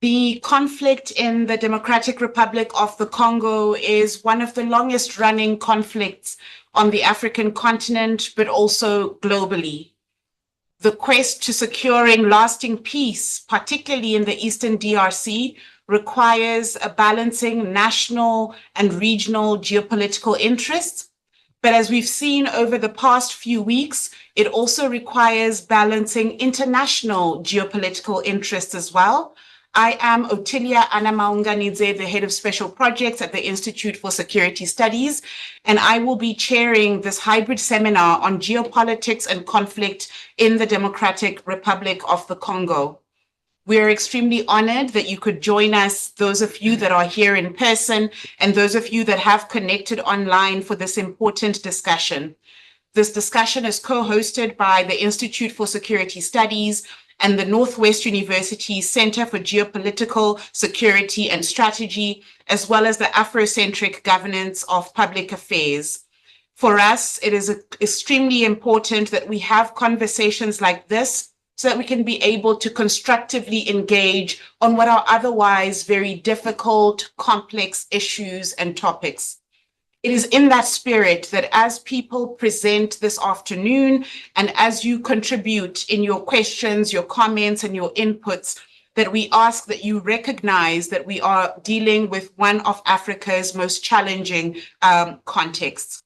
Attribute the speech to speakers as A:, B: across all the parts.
A: The conflict in the Democratic Republic of the Congo is one of the longest running conflicts on the African continent, but also globally. The quest to securing lasting peace, particularly in the Eastern DRC, requires a balancing national and regional geopolitical interests. But as we've seen over the past few weeks, it also requires balancing international geopolitical interests as well. I am Otilia Anamaunganidze, the head of special projects at the Institute for Security Studies, and I will be chairing this hybrid seminar on geopolitics and conflict in the Democratic Republic of the Congo. We are extremely honored that you could join us, those of you that are here in person and those of you that have connected online for this important discussion. This discussion is co-hosted by the Institute for Security Studies and the Northwest University Center for Geopolitical Security and Strategy, as well as the Afrocentric Governance of Public Affairs. For us, it is extremely important that we have conversations like this so that we can be able to constructively engage on what are otherwise very difficult, complex issues and topics. It is in that spirit that as people present this afternoon and as you contribute in your questions, your comments, and your inputs, that we ask that you recognize that we are dealing with one of Africa's most challenging contexts.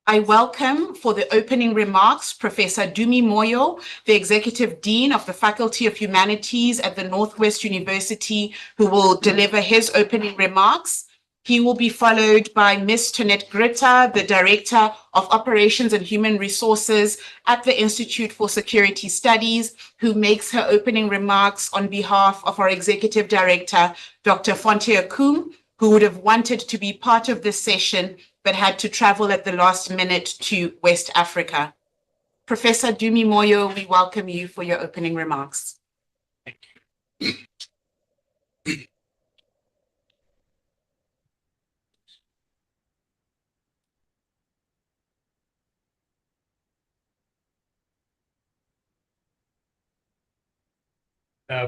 A: I welcome for the opening remarks, Professor Dumi Moyo, the Executive Dean of the Faculty of Humanities at the Northwest University, who will deliver his opening remarks. He will be followed by Ms. Tonette Gritta, the Director of Operations and Human Resources at the Institute for Security Studies, who makes her opening remarks on behalf of our Executive Director, Dr. Fonte Akum, who would have wanted to be part of this session, but had to travel at the last minute to West Africa. Professor Dumi Moyo, we welcome you for your opening remarks.
B: Thank you.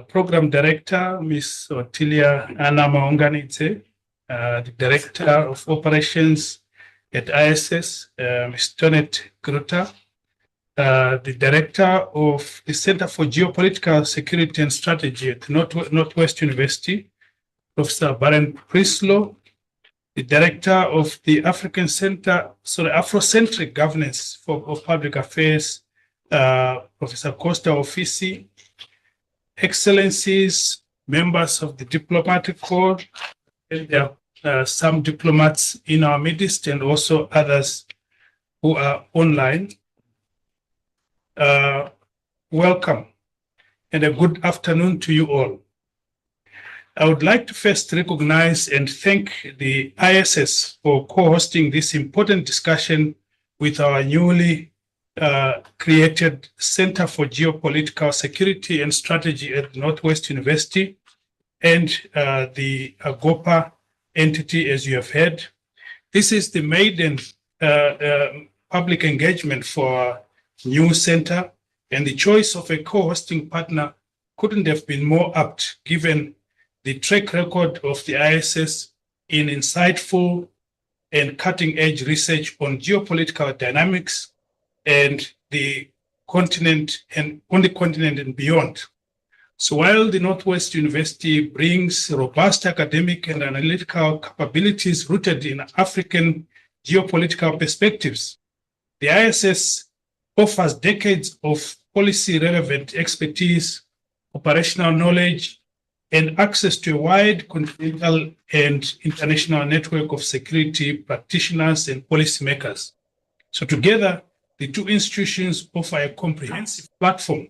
B: Program Director, Ms. Otilia Anamaunganidze, the Director of Operations at ISS, Ms. Tonette Gritta, the Director of the Center for Geopolitical Security and Strategy at Northwest University, Professor Barend Prislow, the Director of the Afrocentric Governance of Public Affairs, Professor Costa Ofisi, Excellencies, members of the Diplomatic Corps, and there are some diplomats in our midst and also others who are online. Welcome and a good afternoon to you all. I would like to first recognize and thank the ISS for co-hosting this important discussion with our newly created Center for Geopolitical Security and Strategy at Northwest University and the AGOPA entity, as you have heard. This is the maiden public engagement for our new center, and the choice of a co-hosting partner couldn't have been more apt given the track record of the ISS in insightful and cutting-edge research on geopolitical dynamics and the continent and on the continent and beyond. So while the Northwest University brings robust academic and analytical capabilities rooted in African geopolitical perspectives, the ISS offers decades of policy-relevant expertise, operational knowledge, and access to a wide continental and international network of security practitioners and policymakers. So together, the two institutions offer a comprehensive platform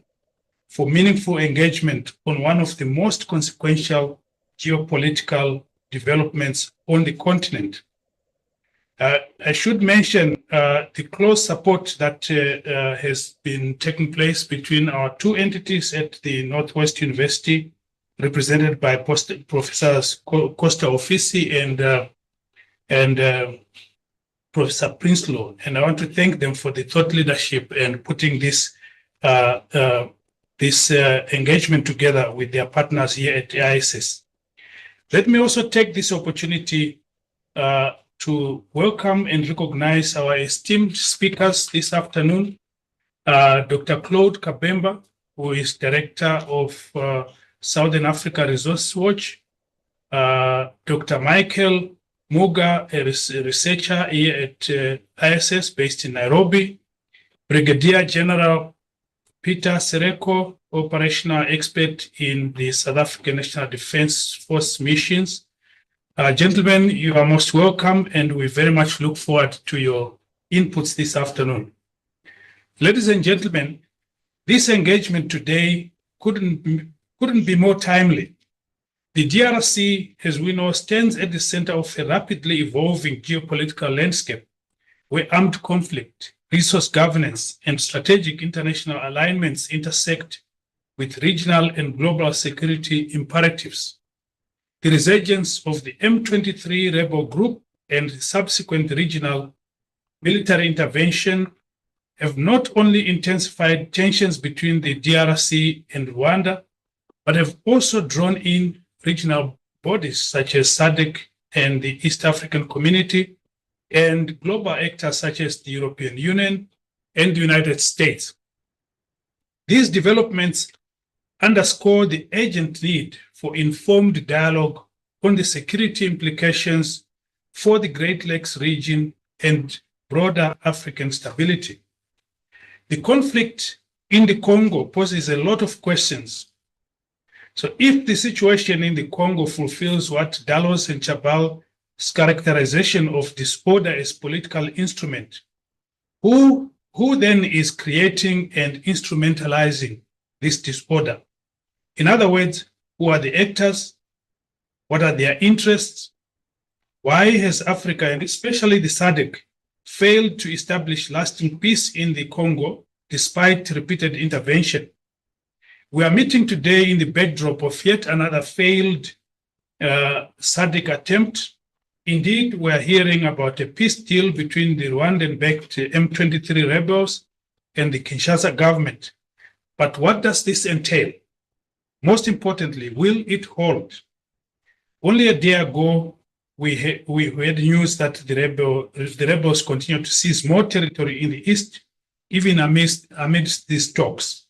B: for meaningful engagement on one of the most consequential geopolitical developments on the continent. I should mention the close support that has been taking place between our two entities at the Northwest University, represented by Professors Costa Ofisi and Professor Prislow. And I want to thank them for the thought leadership and putting this this engagement together with their partners here at the ISS. Let me also take this opportunity to welcome and recognize our esteemed speakers this afternoon, Dr. Claude Kabemba, who is Director of Southern Africa Resource Watch, Dr. Michael Muga, a researcher here at ISS based in Nairobi, Brigadier General Peter Sereko, operational expert in the South African National Defence Force missions. Gentlemen, you are most welcome, and we very much look forward to your inputs this afternoon. Ladies and gentlemen, this engagement today couldn't be more timely. The DRC, as we know, stands at the center of a rapidly evolving geopolitical landscape where armed conflict, resource governance, and strategic international alignments intersect with regional and global security imperatives. The resurgence of the M23 rebel group and subsequent regional military intervention have not only intensified tensions between the DRC and Rwanda, but have also drawn in regional bodies such as SADC and the East African Community, and global actors such as the European Union and the United States. These developments underscore the urgent need for informed dialogue on the security implications for the Great Lakes region and broader African stability. The conflict in the Congo poses a lot of questions. So if the situation in the Congo fulfills what Dallos and Chabal's characterization of disorder as political instrument, who then is creating and instrumentalizing this disorder? In other words, who are the actors? What are their interests? Why has Africa, and especially the SADC, failed to establish lasting peace in the Congo despite repeated intervention? We are meeting today in the backdrop of yet another failed SADC attempt. Indeed, we are hearing about a peace deal between the Rwandan-backed M23 rebels and the Kinshasa government. But what does this entail? Most importantly, will it hold? Only a day ago, we had news that the rebels continue to seize more territory in the east, even amidst these talks.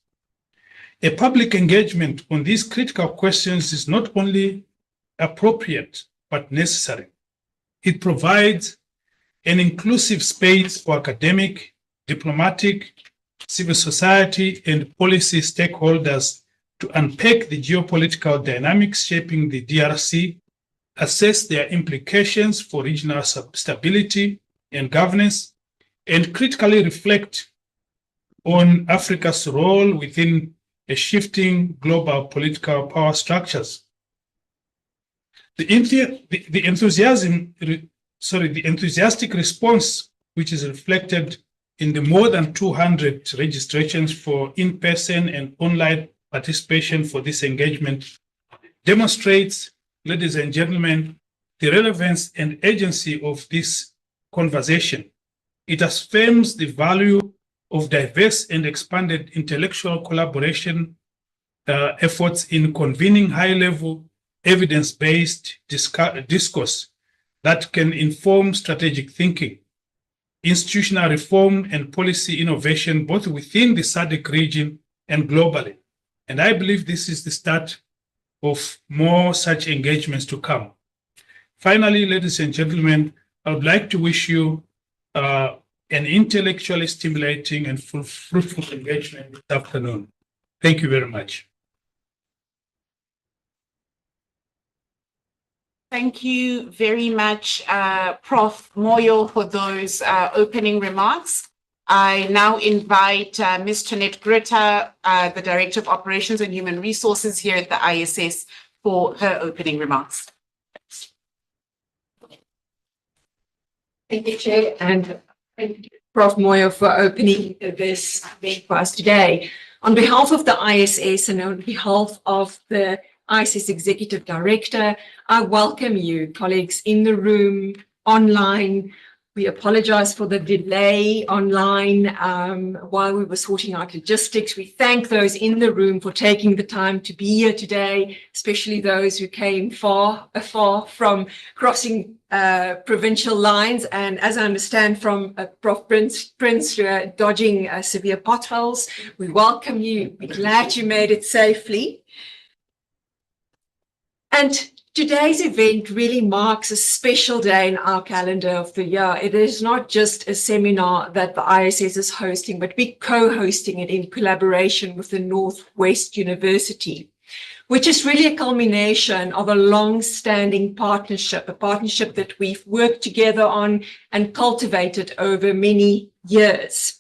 B: A public engagement on these critical questions is not only appropriate, but necessary. It provides an inclusive space for academic, diplomatic, civil society, and policy stakeholders to unpack the geopolitical dynamics shaping the DRC, assess their implications for regional stability and governance, and critically reflect on Africa's role within a shifting global political power structures. The enthusiastic response, which is reflected in the more than 200 registrations for in-person and online participation for this engagement, demonstrates, ladies and gentlemen, the relevance and urgency of this conversation. It affirms the value of diverse and expanded intellectual collaboration efforts in convening high-level evidence-based discourse that can inform strategic thinking, institutional reform, and policy innovation both within the SADC region and globally. And I believe this is the start of more such engagements to come. Finally, ladies and gentlemen, I would like to wish you an intellectually stimulating and fruitful engagement this afternoon. Thank you very much.
A: Thank you very much, Prof. Moyo, for those opening remarks. I now invite Ms. Tonette Greta, the Director of Operations and Human Resources here at the ISS, for her opening remarks.
C: Thank you, Chair, and thank you, Prof. Moyo, for opening this event for us today. On behalf of the ISS and on behalf of the ISS Executive Director, I welcome you, colleagues in the room, online, We apologize for the delay online while we were sorting out logistics. We thank those in the room for taking the time to be here today, especially those who came afar from crossing provincial lines. And as I understand from Prof. Prince, dodging severe potholes. We welcome you. We're glad you made it safely. And today's event really marks a special day in our calendar of the year. It is not just a seminar that the ISS is hosting, but we're co-hosting it in collaboration with the Northwest University, which is really a culmination of a long-standing partnership, a partnership that we've worked together on and cultivated over many years.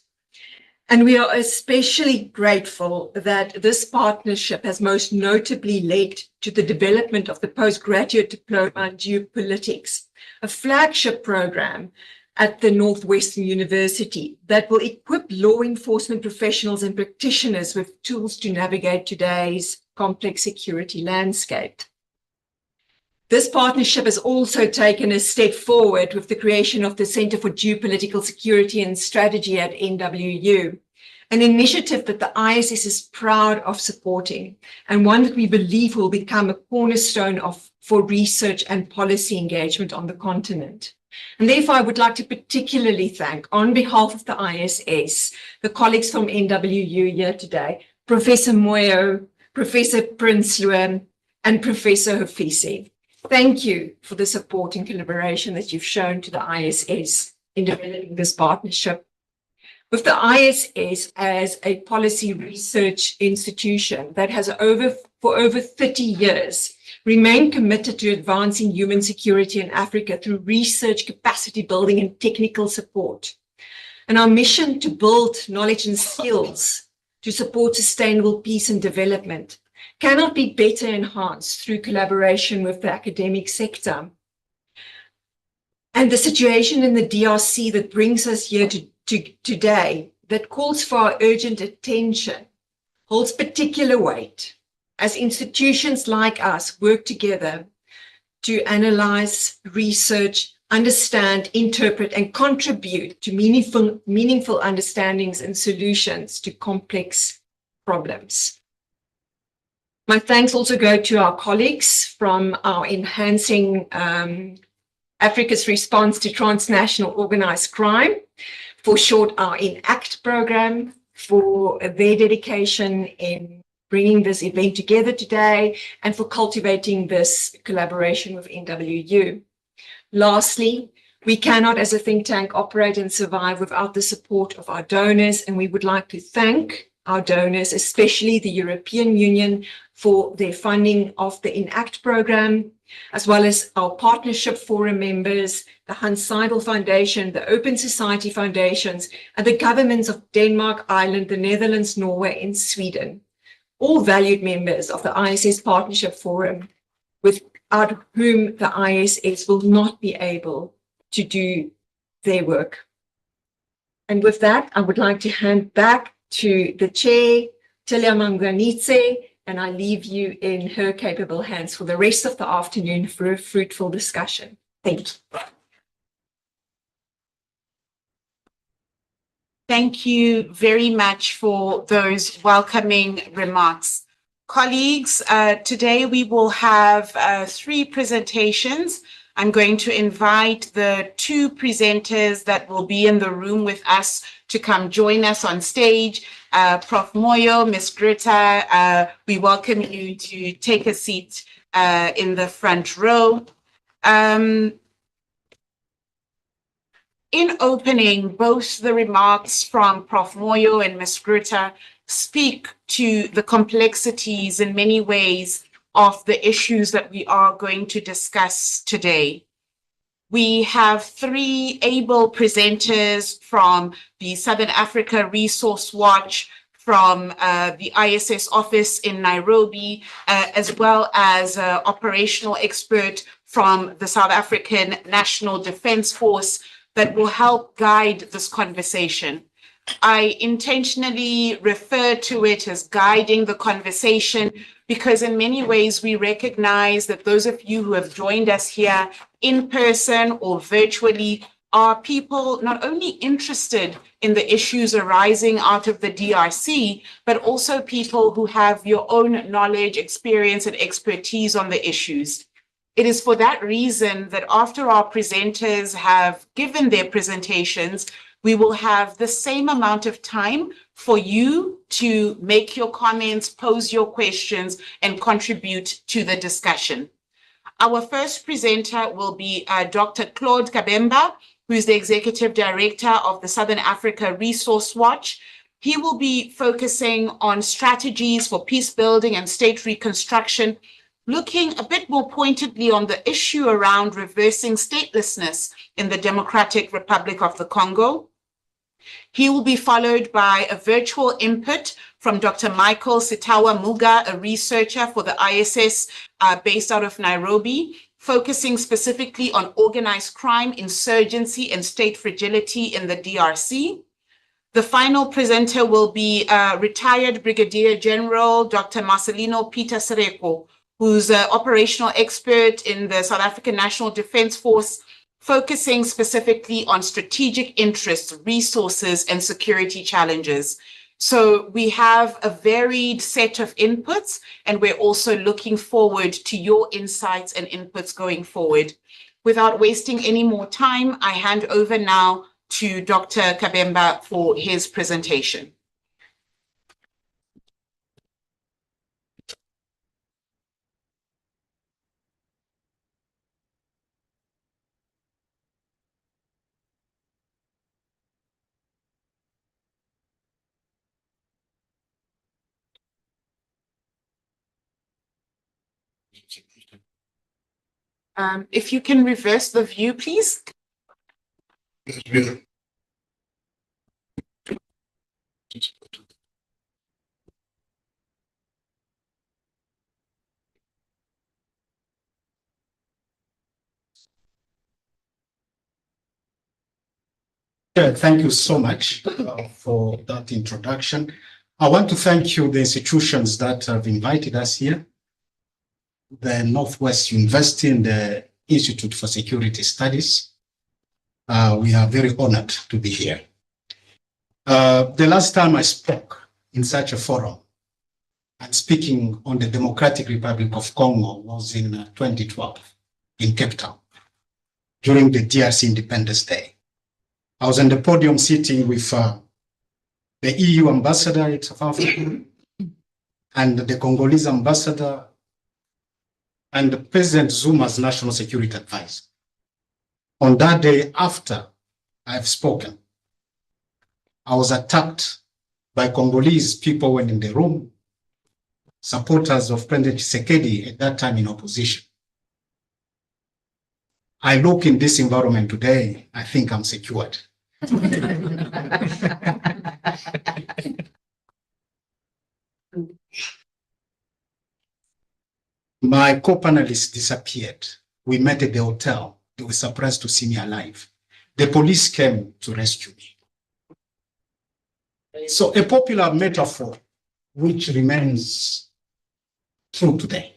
C: And we are especially grateful that this partnership has most notably led to the development of the postgraduate diploma in geopolitics, a flagship program at the Northwestern University that will equip law enforcement professionals and practitioners with tools to navigate today's complex security landscape. This partnership has also taken a step forward with the creation of the Center for Geopolitical Security and Strategy at NWU, an initiative that the ISS is proud of supporting and one that we believe will become a cornerstone for research and policy engagement on the continent. And therefore, I would like to particularly thank, on behalf of the ISS, the colleagues from NWU here today, Professor Moyo, Professor Prinsloo, and Professor Hofisi. Thank you for the support and collaboration that you've shown to the ISS in developing this partnership. With the ISS as a policy research institution that has for over 30 years remained committed to advancing human security in Africa through research, capacity building, and technical support. And our mission to build knowledge and skills to support sustainable peace and development cannot be better enhanced through collaboration with the academic sector. And the situation in the DRC that brings us here today, that calls for our urgent attention, holds particular weight as institutions like us work together to analyze, research, understand, interpret, and contribute to meaningful understandings and solutions to complex problems. My thanks also go to our colleagues from our Enhancing Africa's Response to Transnational Organized Crime, for short, our ENACT program, for their dedication in bringing this event together today and for cultivating this collaboration with NWU. Lastly, we cannot as a think tank operate and survive without the support of our donors, and we would like to thank our donors, especially the European Union, for their funding of the ENACT program, as well as our partnership forum members, the Hans Seidel Foundation, the Open Society Foundations, and the governments of Denmark, Ireland, the Netherlands, Norway, and Sweden, all valued members of the ISS Partnership Forum, without whom the ISS will not be able to do their work. And with that, I would like to hand back to the chair, Tilia Mangwanitse, and I leave you in her capable hands for the rest of the afternoon for a fruitful discussion. Thank you.
A: Thank you very much for those welcoming remarks. Colleagues, today we will have 3 presentations. I'm going to invite the 2 presenters that will be in the room with us to come join us on stage. Prof. Moyo, Ms. Greta, we welcome you to take a seat in the front row. In opening, both the remarks from Prof. Moyo and Ms. Greta speak to the complexities in many ways of the issues that we are going to discuss today. We have 3 able presenters from the Southern Africa Resource Watch, from the ISS office in Nairobi, as well as an operational expert from the South African National Defence Force that will help guide this conversation. I intentionally refer to it as guiding the conversation because in many ways we recognize that those of you who have joined us here in person or virtually are people not only interested in the issues arising out of the DRC, but also people who have your own knowledge, experience, and expertise on the issues. It is for that reason that after our presenters have given their presentations, we will have the same amount of time for you to make your comments, pose your questions, and contribute to the discussion. Our first presenter will be Dr. Claude Kabemba, who is the Executive Director of the Southern Africa Resource Watch. He will be focusing on strategies for peace building and state reconstruction, looking a bit more pointedly on the issue around reversing statelessness in the Democratic Republic of the Congo. He will be followed by a virtual input from Dr. Michael Sitawa Muga, a researcher for the ISS based out of Nairobi, focusing specifically on organized crime, insurgency, and state fragility in the DRC. The final presenter will be retired Brigadier General Dr. Marcelino Peter Sereko, who's an operational expert in the South African National Defence Force, focusing specifically on strategic interests, resources, and security challenges. So we have a varied set of inputs, and we're also looking forward to your insights and inputs going forward. Without wasting any more time, I hand over now to Dr. Kabemba for his presentation. If you can reverse the view, please.
D: Thank you so much for that introduction. I want to thank you, the institutions that have invited us here, the Northwest University and the Institute for Security Studies. We are very honored to be here. The last time I spoke in such a forum and speaking on the Democratic Republic of Congo was in 2012 in Cape Town during the DRC Independence Day. I was on the podium sitting with the EU ambassador in South Africa and the Congolese ambassador and President Zuma's national security advisor. On that day after I've spoken, I was attacked by Congolese people when in the room, supporters of President Tshisekedi at that time in opposition. I look in this environment today, I think I'm secured. My co-panelists disappeared. We met at the hotel. They were surprised to see me alive. The police came to rescue me. So a popular metaphor which remains true today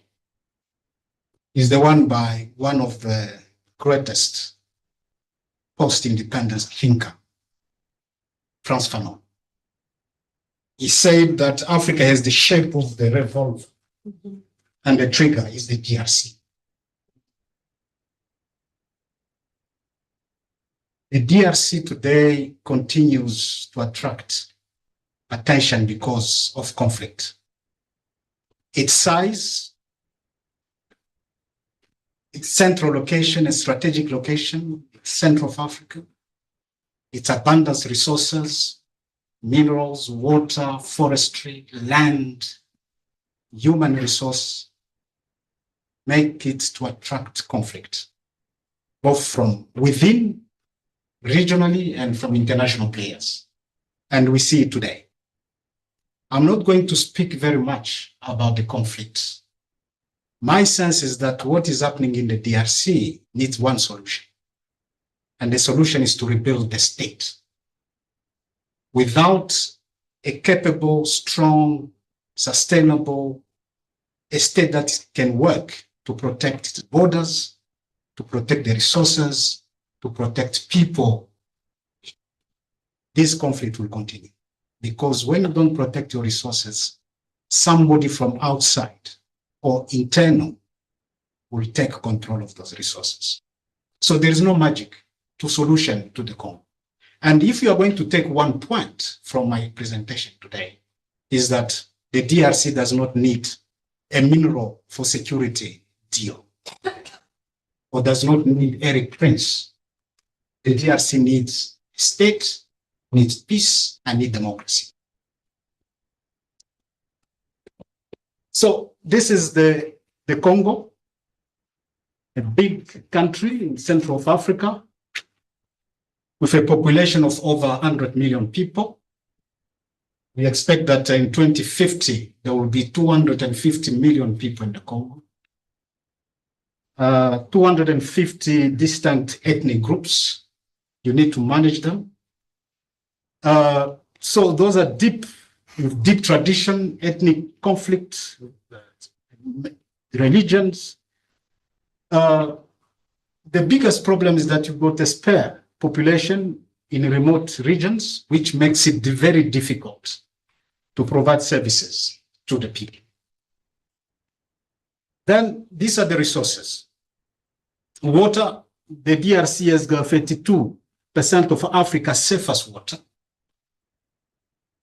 D: is the one by one of the greatest post-independence thinker, Frantz Fanon. He said that Africa has the shape of the revolver, and the trigger is the DRC. The DRC today continues to attract attention because of conflict. Its size, its central location, its strategic location, center of Africa, its abundance resources, minerals, water, forestry, land, human resource, make it to attract conflict, both from within, regionally, and from international players. And we see it today. I'm not going to speak very much about the conflict. My sense is that what is happening in the DRC needs one solution. And the solution is to rebuild the state. Without a capable, strong, sustainable, a state that can work to protect its borders, to protect the resources, to protect people, this conflict will continue. Because when you don't protect your resources, somebody from outside or internal will take control of those resources. So there is no magic to solution to the Congo. And if you are going to take one point from my presentation today, is that the DRC does not need a mineral for security deal or does not need Eric Prince. The DRC needs state, needs peace, and needs democracy. So this is the Congo, a big country in central of Africa with a population of over 100 million people. We expect that in 2050, there will be 250 million people in the Congo. 250 distinct ethnic groups. You need to manage them. So those are deep tradition, ethnic conflict, religions. The biggest problem is that you've got a spare population in remote regions, which makes it very difficult to provide services to the people. Then these are the resources. Water, the DRC has got 32% of Africa's safest water,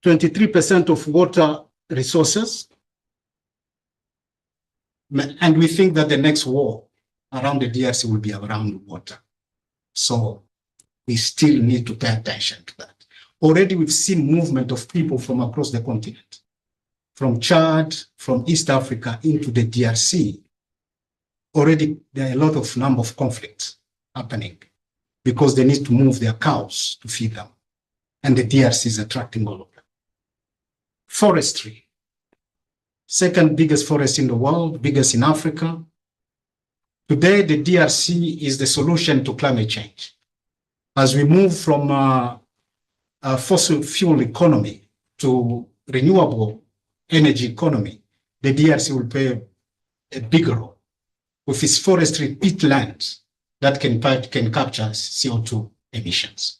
D: 23% of water resources, and we think that the next war around the DRC will be around water. So we still need to pay attention to that. Already we've seen movement of people from across the continent, from Chad, from East Africa into the DRC. Already there are a lot of number of conflicts happening because they need to move their cows to feed them. And the DRC is attracting all of them. Forestry, second biggest forest in the world, biggest in Africa. Today, the DRC is the solution to climate change. As we move from a fossil fuel economy to renewable energy economy, the DRC will play a bigger role with its forestry peatland that can capture CO2 emissions.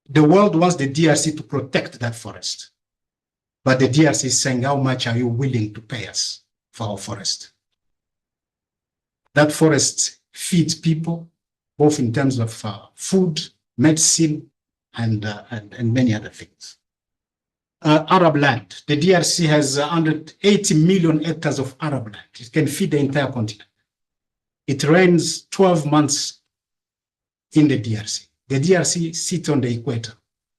D: The world wants the DRC to protect that forest, but the DRC is saying, how much are you willing to pay us for our forest? That forest feeds people, both in terms of food, medicine, and many other things. Arab land. The DRC has 180 million hectares of Arab land. It can feed the entire continent. It rains 12 months in the DRC. The DRC sits on the equator.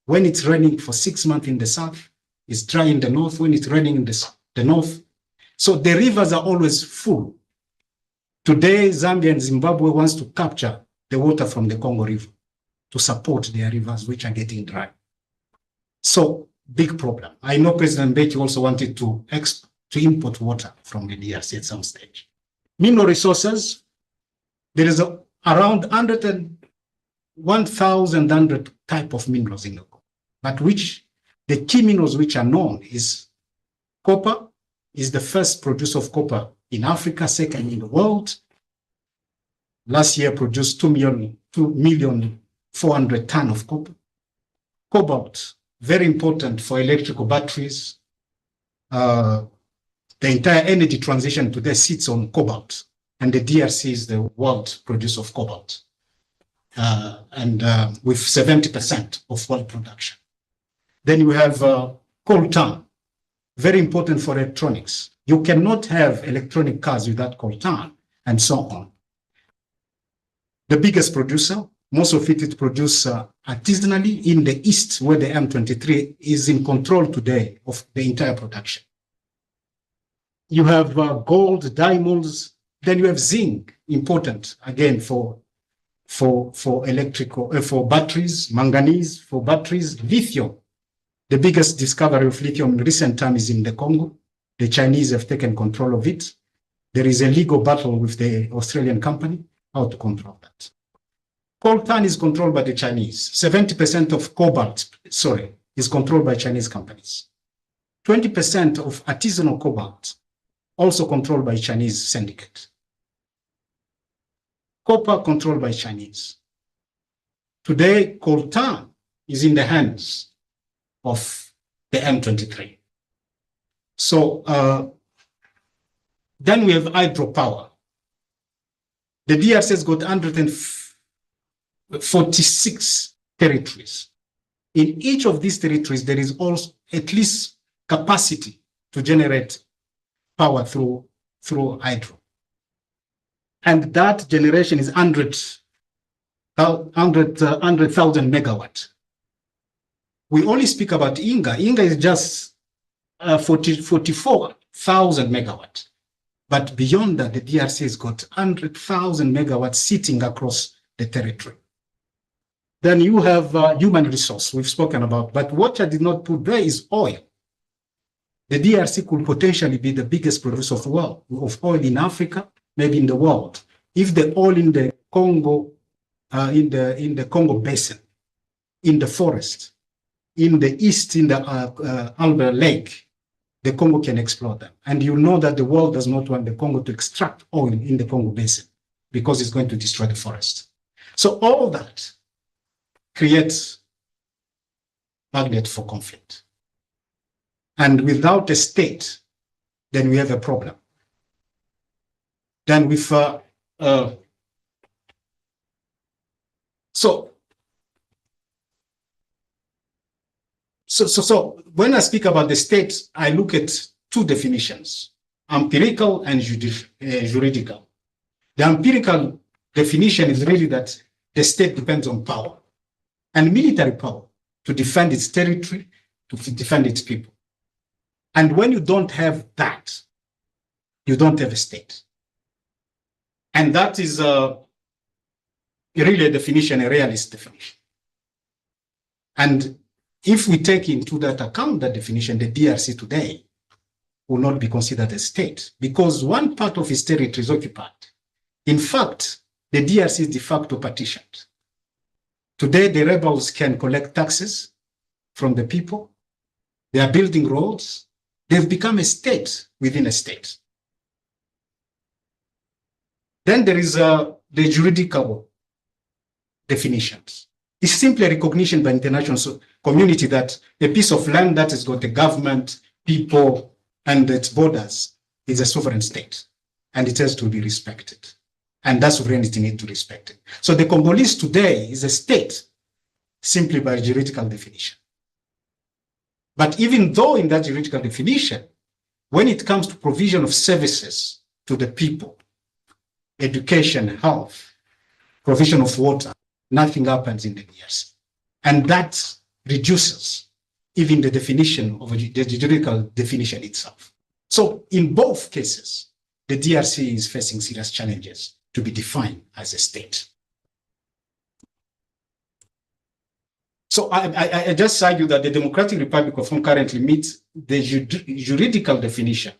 D: When it's raining for 6 months in the south, it's dry in the north. When it's raining in the north. So the rivers are always full. Today, Zambia and Zimbabwe wants to capture the water from the Congo River to support their rivers, which are getting dry. So, big problem. I know President Mbeki also wanted to import water from the DRC at some stage. Mineral resources, there is around 1,100 type of minerals in the Congo, but the key minerals which are known is copper, is the first producer of copper in Africa, second in the world. Last year produced 2,400,000 tons of copper. Cobalt, very important for electrical batteries. The entire energy transition today sits on cobalt, and the DRC is the world producer of cobalt, with 70% of world production. Then we have coltan, very important for electronics. You cannot have electronic cars without coltan, and so on. The biggest producer, most of it is produced artisanally in the east, where the M23 is in control today of the entire production. You have gold, diamonds, then you have zinc, important again for electrical, for batteries, manganese for batteries, lithium. The biggest discovery of lithium in recent times is in the Congo. The Chinese have taken control of it. There is a legal battle with the Australian company, how to control that. Coltan is controlled by the Chinese. 70% of cobalt, is controlled by Chinese companies. 20% of artisanal cobalt, also controlled by Chinese syndicate. copper controlled by Chinese. Today, coltan is in the hands of the M23. So then we have hydropower. The DRC has got 146 territories. In each of these territories, there is also at least capacity to generate power through hydro. And that generation is 100,000 megawatt. We only speak about Inga. Inga is just 44,000 megawatt. But beyond that, the DRC has got 100,000 megawatts sitting across the territory. Then you have human resource we've spoken about, but what I did not put there is oil. The DRC could potentially be the biggest producer of oil in Africa, maybe in the world. If the oil in the Congo, in the Congo basin, in the forest, in the east, in the Albert Lake, the Congo can explore them. And you know that the world does not want the Congo to extract oil in the Congo basin because it's going to destroy the forest. So all that creates magnet for conflict. And without a state, then we have a problem. Then with so when I speak about the state, I look at two definitions, empirical and juridical. The empirical definition is really that the state depends on power and military power to defend its territory, to defend its people. And when you don't have that, you don't have a state. And that is really a definition, a realist definition. And if we take into that account, that definition, the DRC today will not be considered a state because one part of its territory is occupied. In fact, the DRC is de facto partitioned. Today, the rebels can collect taxes from the people. They are building roads. They've become a state within a state. Then there is the juridical definitions. It's simply a recognition by international community that a piece of land that has got a government, people, and its borders is a sovereign state, and it has to be respected. And that sovereignty needs to be respected. So the Congolese today is a state simply by juridical definition. But even though in that juridical definition, when it comes to provision of services to the people, education, health, provision of water, nothing happens in the DRC. And that reduces even the definition of the juridical definition itself. So in both cases, the DRC is facing serious challenges to be defined as a state. So I just argue that the Democratic Republic of Congo currently meets the juridical definition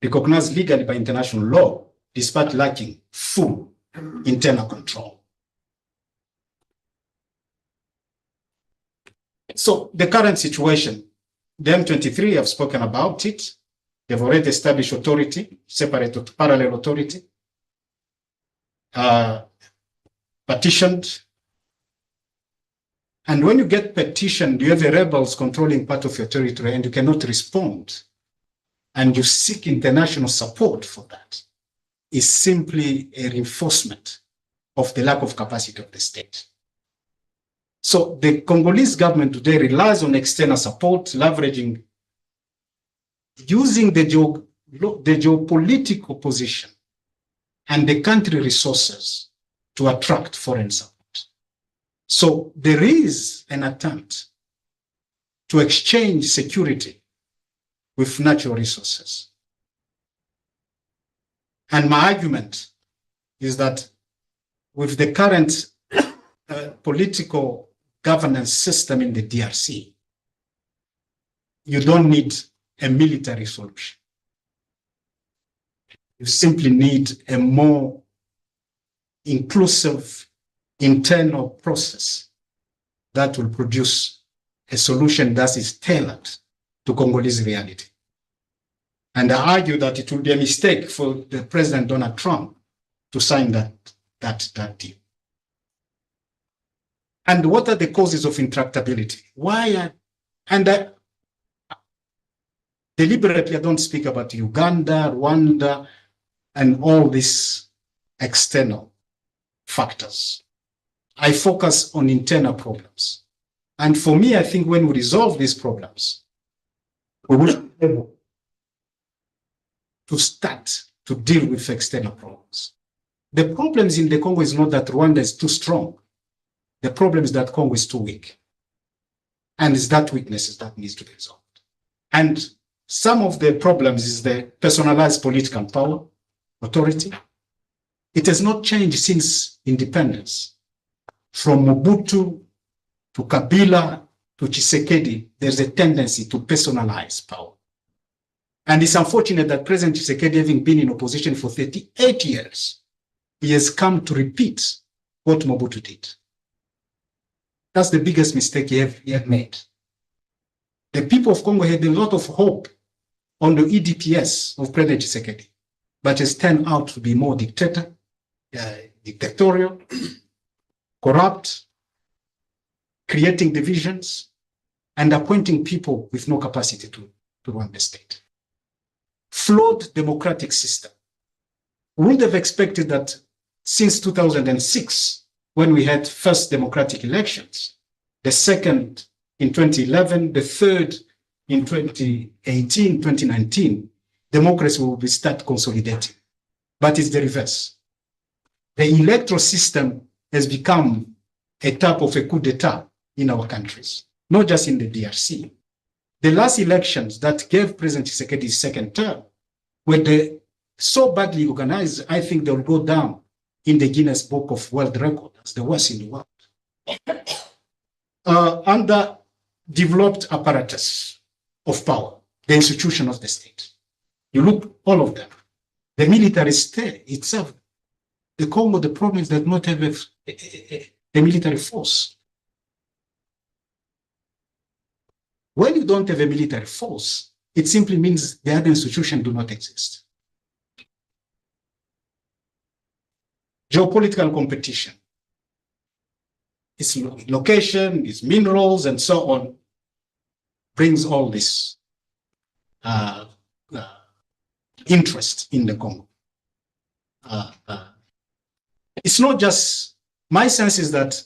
D: recognized legally by international law, despite lacking full internal control. So the current situation, the M23 have spoken about it. They've already established authority, separate parallel authority, petitioned. And when you get petitioned, you have the rebels controlling part of your territory and you cannot respond, and you seek international support for that, is simply a reinforcement of the lack of capacity of the state. So the Congolese government today relies on external support, leveraging, using the geopolitical position and the country resources to attract foreign support. So there is an attempt to exchange security with natural resources. And my argument is that with the current political governance system in the DRC, you don't need a military solution. You simply need a more inclusive internal process that will produce a solution that is tailored to Congolese reality. And I argue that it will be a mistake for the President Donald Trump to sign that that deal. And what are the causes of intractability? Deliberately, I don't speak about Uganda, Rwanda, and all these external factors. I focus on internal problems. And for me, I think when we resolve these problems, we will be able to start to deal with external problems. The problems in the Congo is not that Rwanda is too strong. The problem is that Congo is too weak. And it's that weakness that needs to be resolved. And some of the problems is the personalized political power, authority. It has not changed since independence. From Mobutu to Kabila to Tshisekedi, there's a tendency to personalize power. And it's unfortunate that President Tshisekedi, having been in opposition for 38 years, he has come to repeat what Mobutu did. That's the biggest mistake he have made. The people of Congo had a lot of hope on the EDPS of President Tshisekedi, but it's turned out to be more dictatorial, corrupt, creating divisions, and appointing people with no capacity to run the state. Flawed democratic system. We would have expected that since 2006, when we had first democratic elections, the second in 2011, the third in 2018, 2019, democracy will start consolidating. But it's the reverse. The electoral system has become a type of a coup d'etat in our countries, not just in the DRC. The last elections that gave President Tshisekedi his second term were so badly organized, I think they'll go down in the Guinness Book of World Record as the worst in the world. Under developed apparatus of power, the institution of the state. You look all of them. The military state itself, the Congo, the problem is that not have a military force. When you don't have a military force, it simply means the other institutions do not exist. Geopolitical competition. Its location, its minerals, and so on, brings all this interest in the Congo. It's not just, my sense is that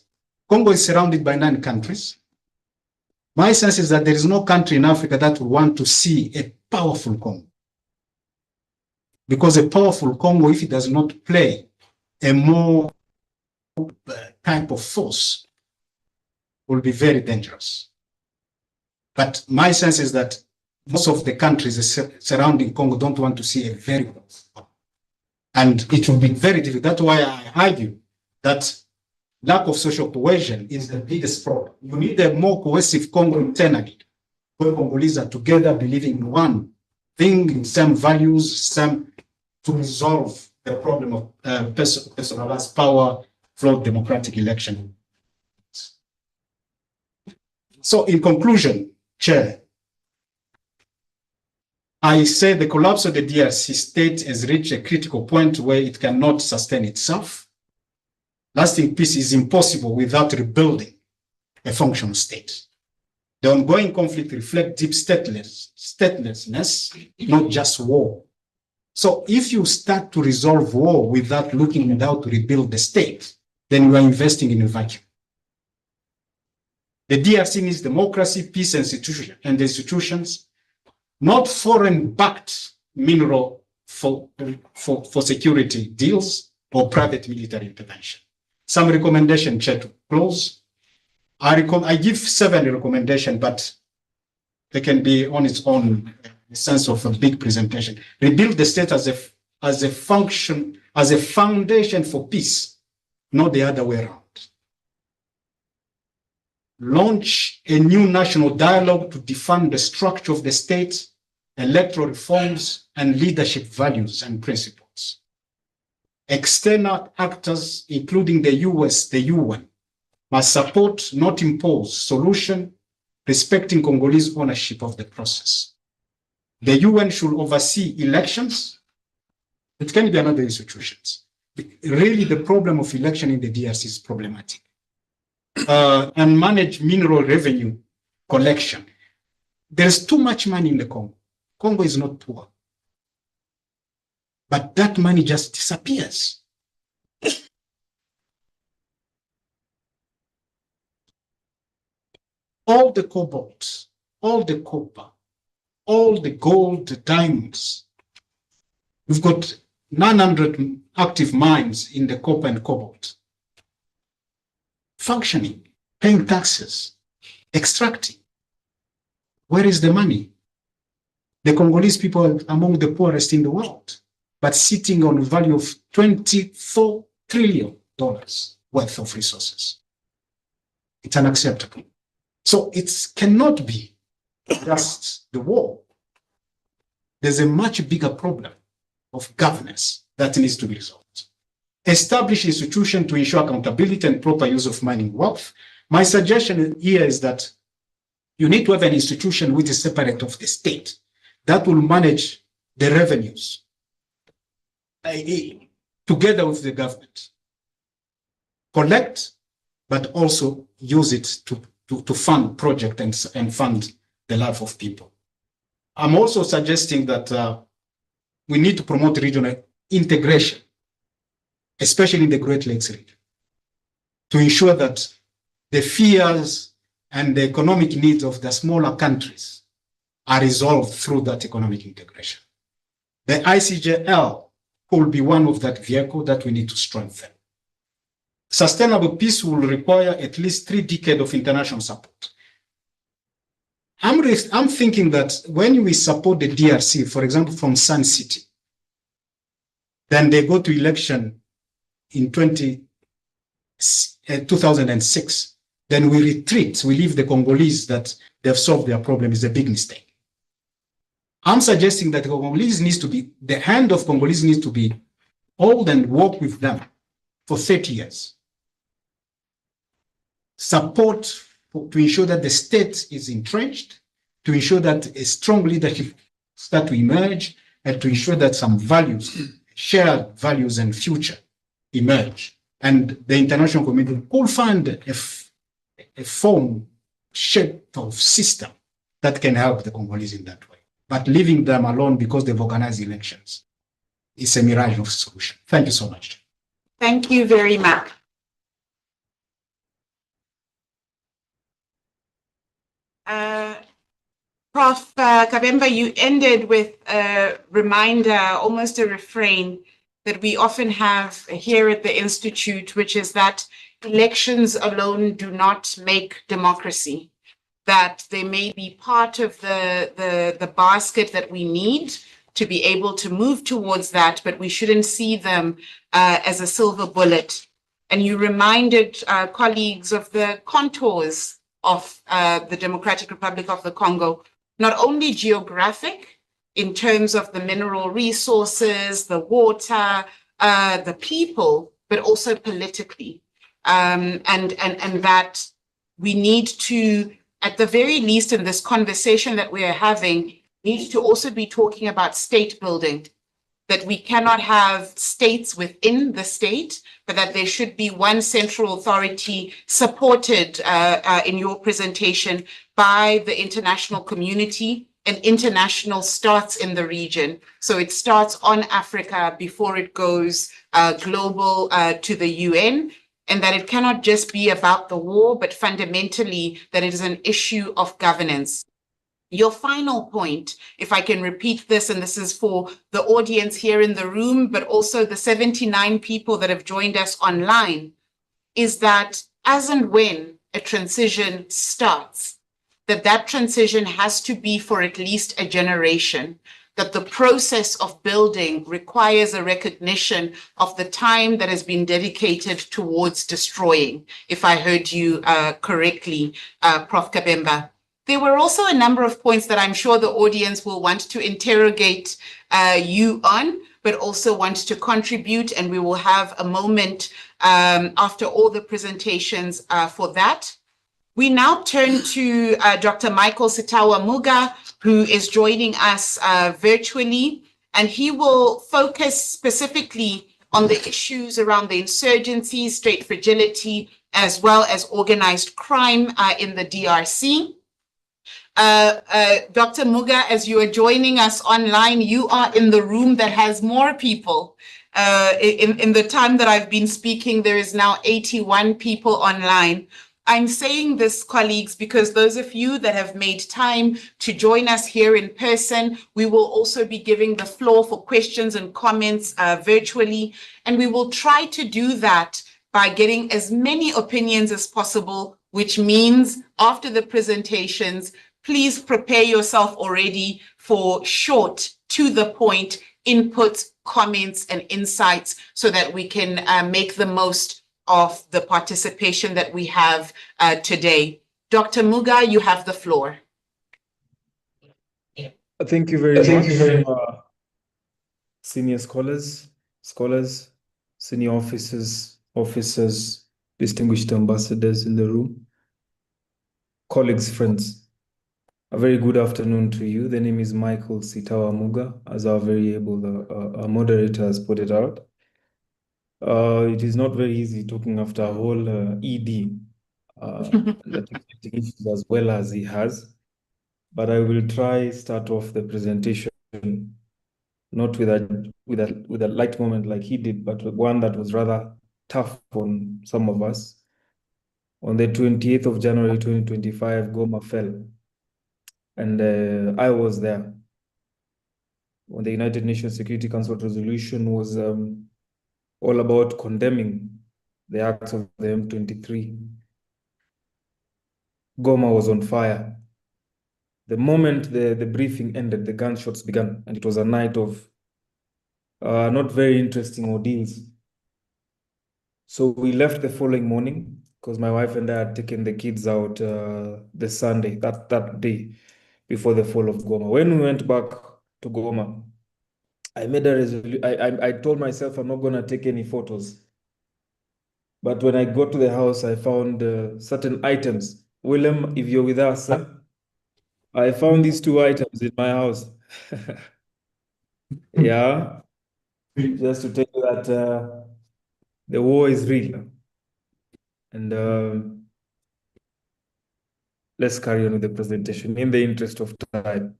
D: Congo is surrounded by 9 countries. My sense is that there is no country in Africa that would want to see a powerful Congo. Because a powerful Congo, if it does not play a more type of force, will be very dangerous. But my sense is that most of the countries surrounding Congo don't want to see a very powerful. And it will be very difficult. That's why I argue that lack of social cohesion is the biggest problem. You need a more cohesive Congo internally, where Congolese are together, believing in one thing, in same values, same, to resolve the problem of personalized power, flawed democratic election. So in conclusion, Chair, I say the collapse of the DRC state has reached a critical point where it cannot sustain itself. Lasting peace is impossible without rebuilding a functional state. The ongoing conflict reflects deep statelessness, not just war. So if you start to resolve war without looking at how to rebuild the state, then you are investing in a vacuum. The DRC needs democracy, peace, and institutions, not foreign-backed mineral for security deals or private military intervention. Some recommendation, Chair, to close. I give 7 recommendations, but they can be on its own in the sense of a big presentation. Rebuild the state as a function, as a foundation for peace, not the other way around. Launch a new national dialogue to define the structure of the state, electoral reforms, and leadership values and principles. External actors, including the US, the UN, must support, not impose, solution, respecting Congolese ownership of the process. The UN should oversee elections. It can be another institutions. really the problem of election in the DRC is problematic. And manage mineral revenue collection. There's too much money in the Congo. Congo is not poor. But that money just disappears. All the cobalt, all the copper, all the gold, the diamonds. We've got 900 active mines in the copper and cobalt. Functioning, paying taxes, extracting. Where is the money? The Congolese people are among the poorest in the world, but sitting on a value of $24 trillion worth of resources. It's unacceptable. So it cannot be just the war. There's a much bigger problem of governance that needs to be resolved. Establish institutions to ensure accountability and proper use of mining wealth. My suggestion here is that you need to have an institution which is separate of the state that will manage the revenues together with the government. Collect, but also use it to fund projects and fund the life of people. I'm also suggesting that we need to promote regional integration, especially in the Great Lakes region, to ensure that the fears and the economic needs of the smaller countries are resolved through that economic integration. The ICJL will be one of that vehicle that we need to strengthen. Sustainable peace will require at least 3 decades of international support. I'm thinking that when we support the DRC, for example, from Sun City, then they go to election in 2006, then we retreat, we leave the Congolese that they've solved their problem is a big mistake. I'm suggesting that the hand of Congolese needs to be hold and work with them for 30 years. Support to ensure that the state is entrenched, to ensure that a strong leadership start to emerge, and to ensure that some values, shared values and future emerge. And the international community will find a form, shape of system that can help the Congolese in that way. But leaving them alone because they've organized elections is a mirage of solution. Thank you so much.
A: Thank you very much. Prof. Kabemba, you ended with a reminder, almost a refrain, that we often have here at the Institute, which is that elections alone do not make democracy, that they may be part of the basket that we need to be able to move towards that, but we shouldn't see them as a silver bullet. And you reminded colleagues of the contours of the Democratic Republic of the Congo, not only geographic in terms of the mineral resources, the water, the people, but also politically. And that we need to, at the very least in this conversation that we are having, need to also be talking about state building, that we cannot have states within the state, but that there should be one central authority supported in your presentation by the international community, and international starts in the region. So it starts on Africa before it goes global to the UN, and that it cannot just be about the war, but fundamentally that it is an issue of governance. Your final point, if I can repeat this, and this is for the audience here in the room, but also the 79 people that have joined us online, is that as and when a transition starts, that transition has to be for at least a generation, that the process of building requires a recognition of the time that has been dedicated towards destroying, if I heard you correctly, Prof. Kabemba. There were also a number of points that I'm sure the audience will want to interrogate you on, but also want to contribute, and we will have a moment after all the presentations for that. We now turn to Dr. Michael Sitawa-Muga, who is joining us virtually, and he will focus specifically on the issues around the insurgency, state fragility, as well as organized crime in the DRC. Dr. Muga, as you are joining us online, you are in the room that has more people. In the time that I've been speaking, there is now 81 people online. I'm saying this, colleagues, because those of you that have made time to join us here in person, we will also be giving the floor for questions and comments virtually, and we will try to do that by getting as many opinions as possible, which means after the presentations, please prepare yourself already for short, to the point inputs, comments, and insights so that we can make the most of the participation that we have today. Dr. Muga, you have the floor.
E: Thank you very much, senior scholars, senior officers, distinguished ambassadors in the room, colleagues, friends. A very good afternoon to you. The name is Michael Sitawa Muga, as our very able moderator has put it out. It is not very easy talking after a whole ED issues as well as he has, but I will try start off the presentation not with a light moment like he did, but one that was rather tough on some of us. On the 28th of January 2025, Goma fell, and I was there when the United Nations Security Council resolution was all about condemning the acts of the M23. Goma was on fire. The moment the briefing ended, the gunshots began, and it was a night of not very interesting ordeals. So we left the following morning because my wife and I had taken the kids out the Sunday, that day before the fall of Goma. When we went back to Goma, I made a resolution. I told myself I'm not going to take any photos. But when I got to the house, I found certain items. William, if you're with us, I found these two items in my house. Yeah, just to tell you that the war is real. And let's carry on with the presentation in the interest of time.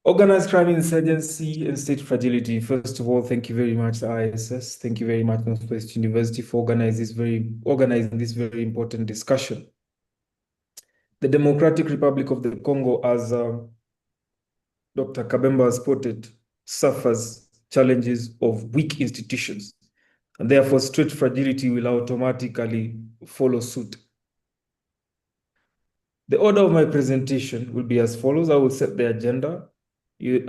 E: Organized crime, insurgency, and state fragility. First of all, thank you very much, ISS. Thank you very much, Northwest University, for organizing this very important discussion. The Democratic Republic of the Congo, as Dr. Kabemba has put it, suffers challenges of weak institutions, and therefore state fragility will automatically follow suit. The order of my presentation will be as follows. I will set the agenda,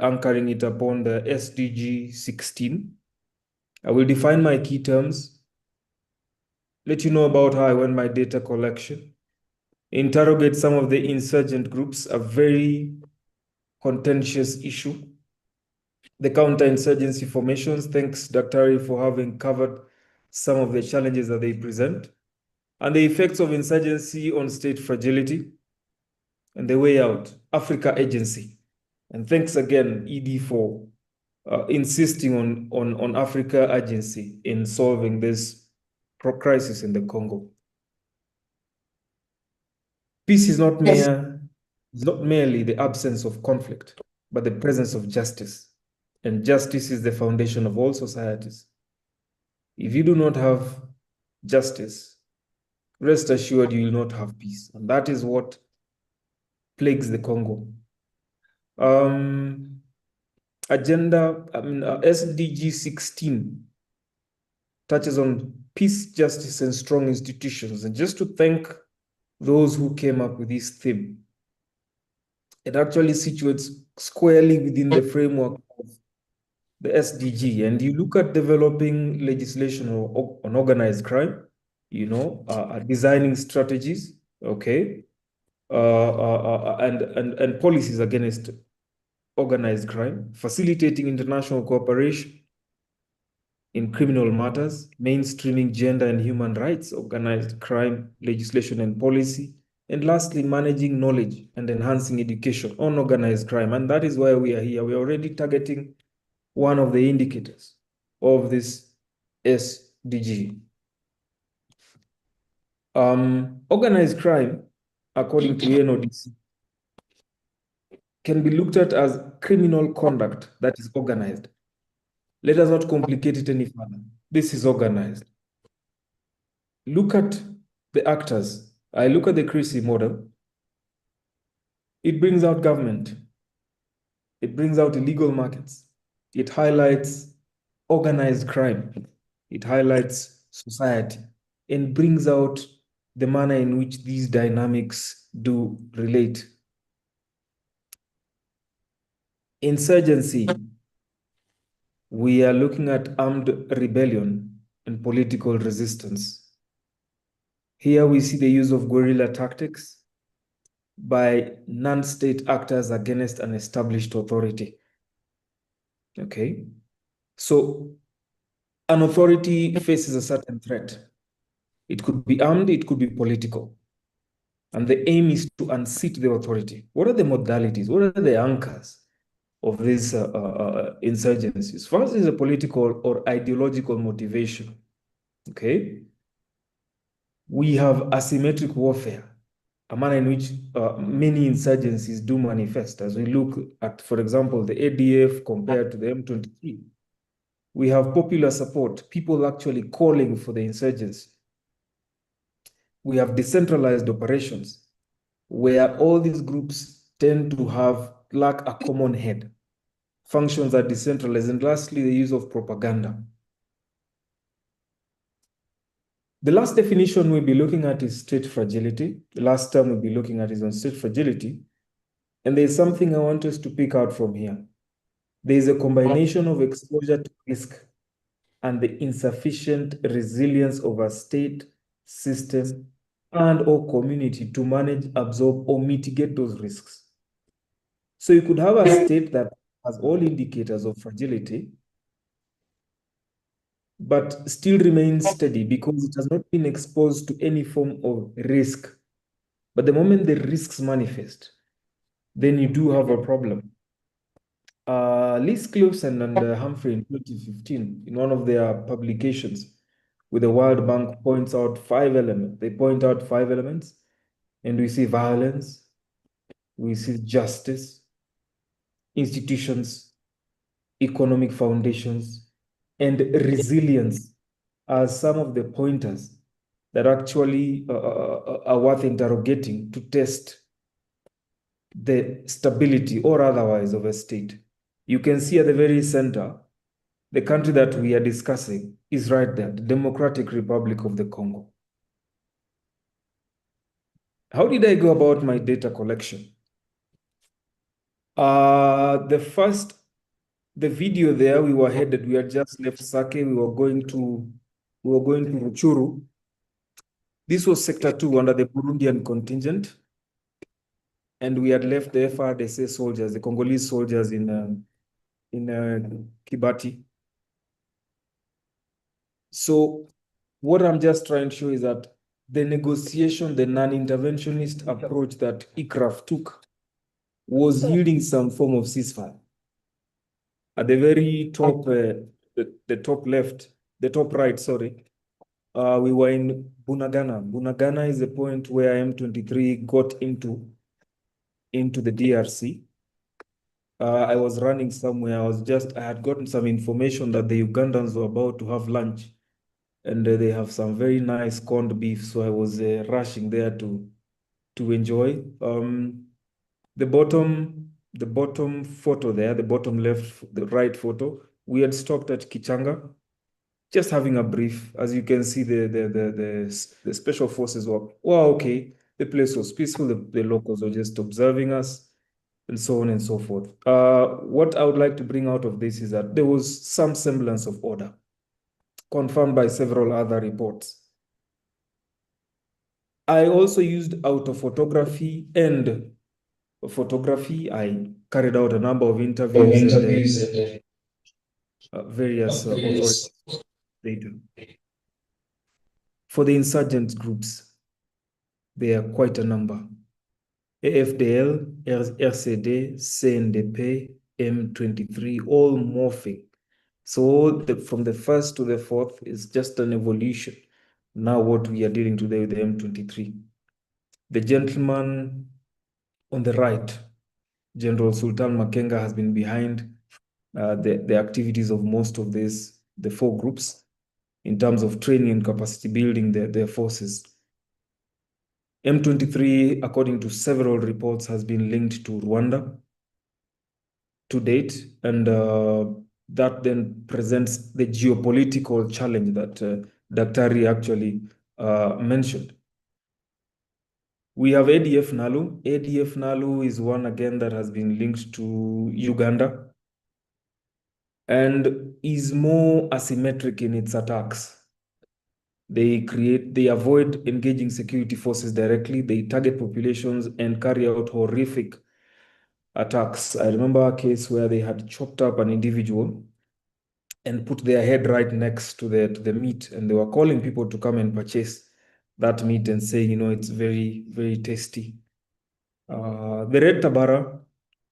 E: anchoring it upon the SDG 16. I will define my key terms, let you know about how I went my data collection, interrogate some of the insurgent groups, a very contentious issue, the counterinsurgency formations. Thanks, Dr. Ari, for having covered some of the challenges that they present, and the effects of insurgency on state fragility, and the way out, Africa Agency. And thanks again, ED, for insisting on Africa Agency in solving this crisis in the Congo. Peace is not merely the absence of conflict, but the presence of justice. And justice is the foundation of all societies. If you do not have justice, rest assured you will not have peace. And that is what plagues the Congo. SDG 16 touches on peace, justice, and strong institutions. And just to thank those who came up with this theme, it actually situates squarely within the framework of the SDG. And you look at developing legislation on organized crime, designing strategies, okay, and policies against organized crime, facilitating international cooperation in criminal matters, mainstreaming gender and human rights, organized crime legislation and policy, and lastly, managing knowledge and enhancing education on organized crime. And that is why we are here. We are already targeting one of the indicators, of this SDG. Organized crime, according to UNODC, can be looked at as criminal conduct that is organized. Let us not complicate it any further. This is organized. Look at the actors. I look at the CRISI model. It brings out government. It brings out illegal markets. It highlights organized crime. It highlights society and brings out the manner in which these dynamics do relate. Insurgency, we are looking at armed rebellion and political resistance. Here we see the use of guerrilla tactics by non-state actors against an established authority. Okay, so an authority faces a certain threat. It could be armed, it could be political. And the aim is to unseat the authority. What are the modalities? What are the anchors of these insurgencies? First is a political or ideological motivation. Okay. We have asymmetric warfare, a manner in which many insurgencies do manifest. As we look at, for example, the ADF compared to the M23, we have popular support, people actually calling for the insurgency. We have decentralized operations, where all these groups tend to lack a common head. Functions are decentralized. And lastly, the use of propaganda. The last definition we'll be looking at is state fragility. The last term we'll be looking at is on state fragility. And there's something I want us to pick out from here. There is a combination of exposure to risk and the insufficient resilience of a state, system, and/or community to manage, absorb, or mitigate those risks. So you could have a state that has all indicators of fragility, but still remains steady because it has not been exposed to any form of risk. But the moment the risks manifest, then you do have a problem. Liz Clewson and Humphrey in 2015, in one of their publications with the World Bank, points out 5 elements. They point out 5 elements, and we see violence, we see justice, institutions, economic foundations, and resilience as some of the pointers that actually are worth interrogating to test the stability or otherwise of a state. You can see at the very center, the country that we are discussing is right there, the Democratic Republic of the Congo. How did I go about my data collection? The video there, we had just left Sake, we were going to Ruchuru. This was Sector 2 under the Burundian contingent. And we had left the FRDC soldiers, the Congolese soldiers in Kibati. So what I'm just trying to show is that the negotiation, the non-interventionist approach that ICRAF took was yielding some form of ceasefire. At the very top, the top right, sorry, we were in Bunagana. Bunagana is the point where M23 got into the DRC. I was running somewhere. I had gotten some information that the Ugandans were about to have lunch, and they have some very nice corned beef. So I was rushing there to enjoy. The bottom photo there, the bottom left, the right photo, we had stopped at Kichanga, just having a brief. As you can see, the special forces were, well, okay, the place was peaceful, the locals were just observing us, and so on and so forth. What I would like to bring out of this is that there was some semblance of order, confirmed by several other reports. I also used autophotography and photography. I carried out a number of interviews and various authorities. Data. For the insurgent groups, there are quite a number. AFDL, RCD, CNDP, M23, all morphing So from the first to the fourth is just an evolution. Now what we are dealing today with the M23. The gentleman on the right, General Sultan Makenga, has been behind the activities of most of the four groups in terms of training and capacity building their forces. M23, according to several reports, has been linked to Rwanda to date, and that then presents the geopolitical challenge that Daktari actually mentioned. We have ADF Nalu. ADF Nalu is one again that has been linked to Uganda and is more asymmetric in its attacks. They avoid engaging security forces directly. They target populations and carry out horrific attacks. I remember a case where they had chopped up an individual and put their head right next to the meat, and they were calling people to come and purchase that meat and saying, you know, it's very, very tasty. The Red Tabara,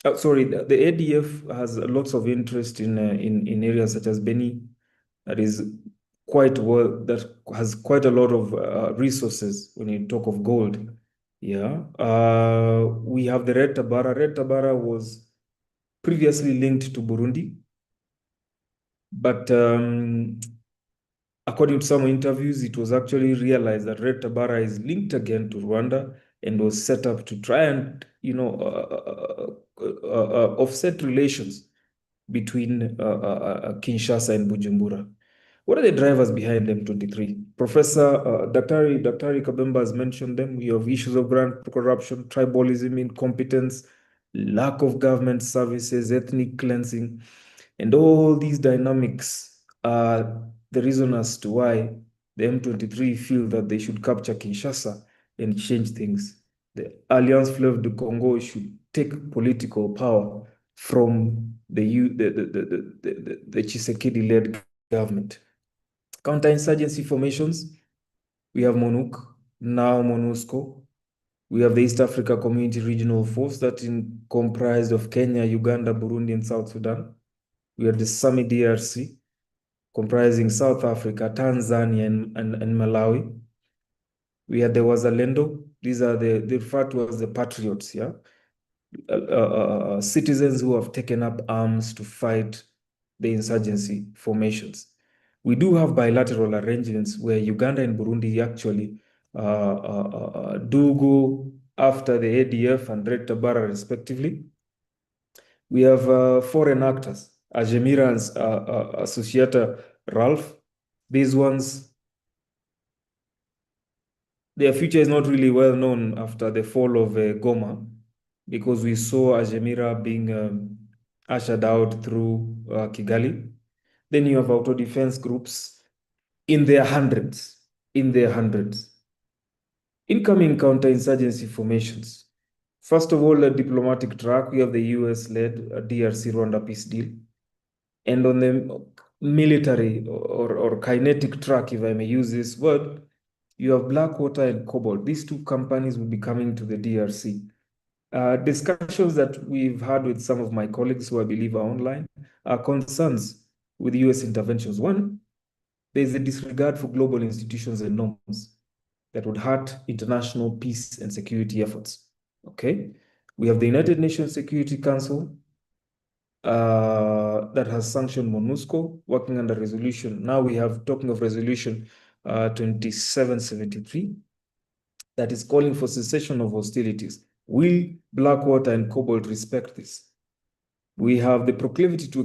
E: the ADF has lots of interest in areas such as Beni, that has quite a lot of resources when you talk of gold. Yeah. We have the Red Tabara. Red Tabara was previously linked to Burundi, but according to some interviews, it was actually realized that Red Tabara is linked again to Rwanda and was set up to try and, you know, offset relations between Kinshasa and Bujumbura. What are the drivers behind M23? Professor Daktari Kabemba has mentioned them. We have issues of grand corruption, tribalism, incompetence, lack of government services, ethnic cleansing, and all these dynamics are the reason as to why the M23 feel that they should capture Kinshasa and change things. The Alliance Fleuve du Congo should take political power from the Tshisekedi-led government. Counterinsurgency formations, we have MONUC, now MONUSCO. We have the East Africa Community Regional Force that is comprised of Kenya, Uganda, Burundi, and South Sudan. We have the SAMI DRC, comprising South Africa, Tanzania, and Malawi. We have the Wazalendo. These are they refer to as the patriots, yeah? Citizens who have taken up arms to fight the insurgency formations. We do have bilateral arrangements where Uganda and Burundi actually do go after the ADF and Red Tabara respectively. We have foreign actors, Ajemira and Associata Ralph. These ones, their future is not really well known after the fall of Goma, because we saw Ajemira being ushered out through Kigali. Then you have auto defense groups in their hundreds. Incoming counterinsurgency formations. First of all, a diplomatic track, we have the US-led DRC Rwanda peace deal. And on the military or kinetic track, if I may use this word, you have Blackwater and Cobalt. These two companies will be coming to the DRC. Discussions that we've had with some of my colleagues who I believe are online are concerns with US interventions. One, there's a disregard for global institutions and norms that would hurt international peace and security efforts. Okay, we have the United Nations Security Council that has sanctioned MONUSCO working under resolution. Now we have, talking of resolution 2773, that is calling for cessation of hostilities. Will Blackwater and Cobalt respect this? We have the proclivity to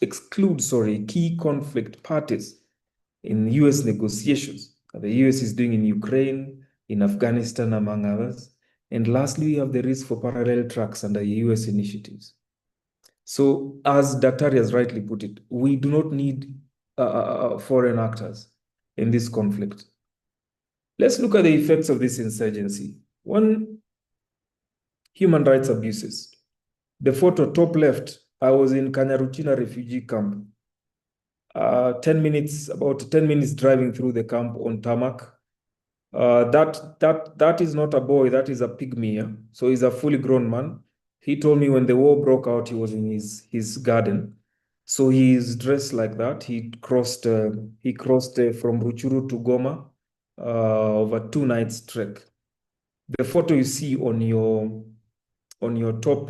E: exclude key conflict parties in US negotiations. The US is doing in Ukraine, in Afghanistan, among others. And lastly, we have the risk for parallel tracks under US initiatives. So, as Daktari has rightly put it, we do not need foreign actors in this conflict. Let's look at the effects of this insurgency. One, human rights abuses. The photo top left, I was in Kanyaruchina refugee camp. About 10 minutes driving through the camp on tarmac. That is not a boy, that is a pygmy. Yeah? So he's a fully grown man. He told me when the war broke out, he was in his garden. So he is dressed like that. He crossed from Ruchuru to Goma over 2 nights trek. The photo you see on your top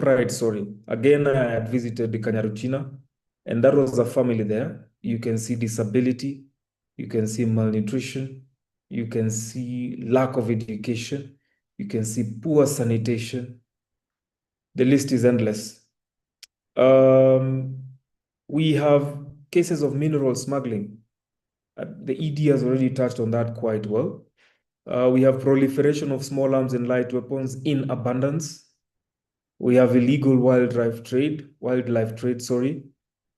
E: right, sorry. Again, I had visited the Kanyaruchina, and that was a family there. You can see disability, you can see malnutrition, you can see lack of education, you can see poor sanitation. The list is endless. We have cases of mineral smuggling. The ED has already touched on that quite well. We have proliferation of small arms and light weapons in abundance. We have illegal wildlife trade,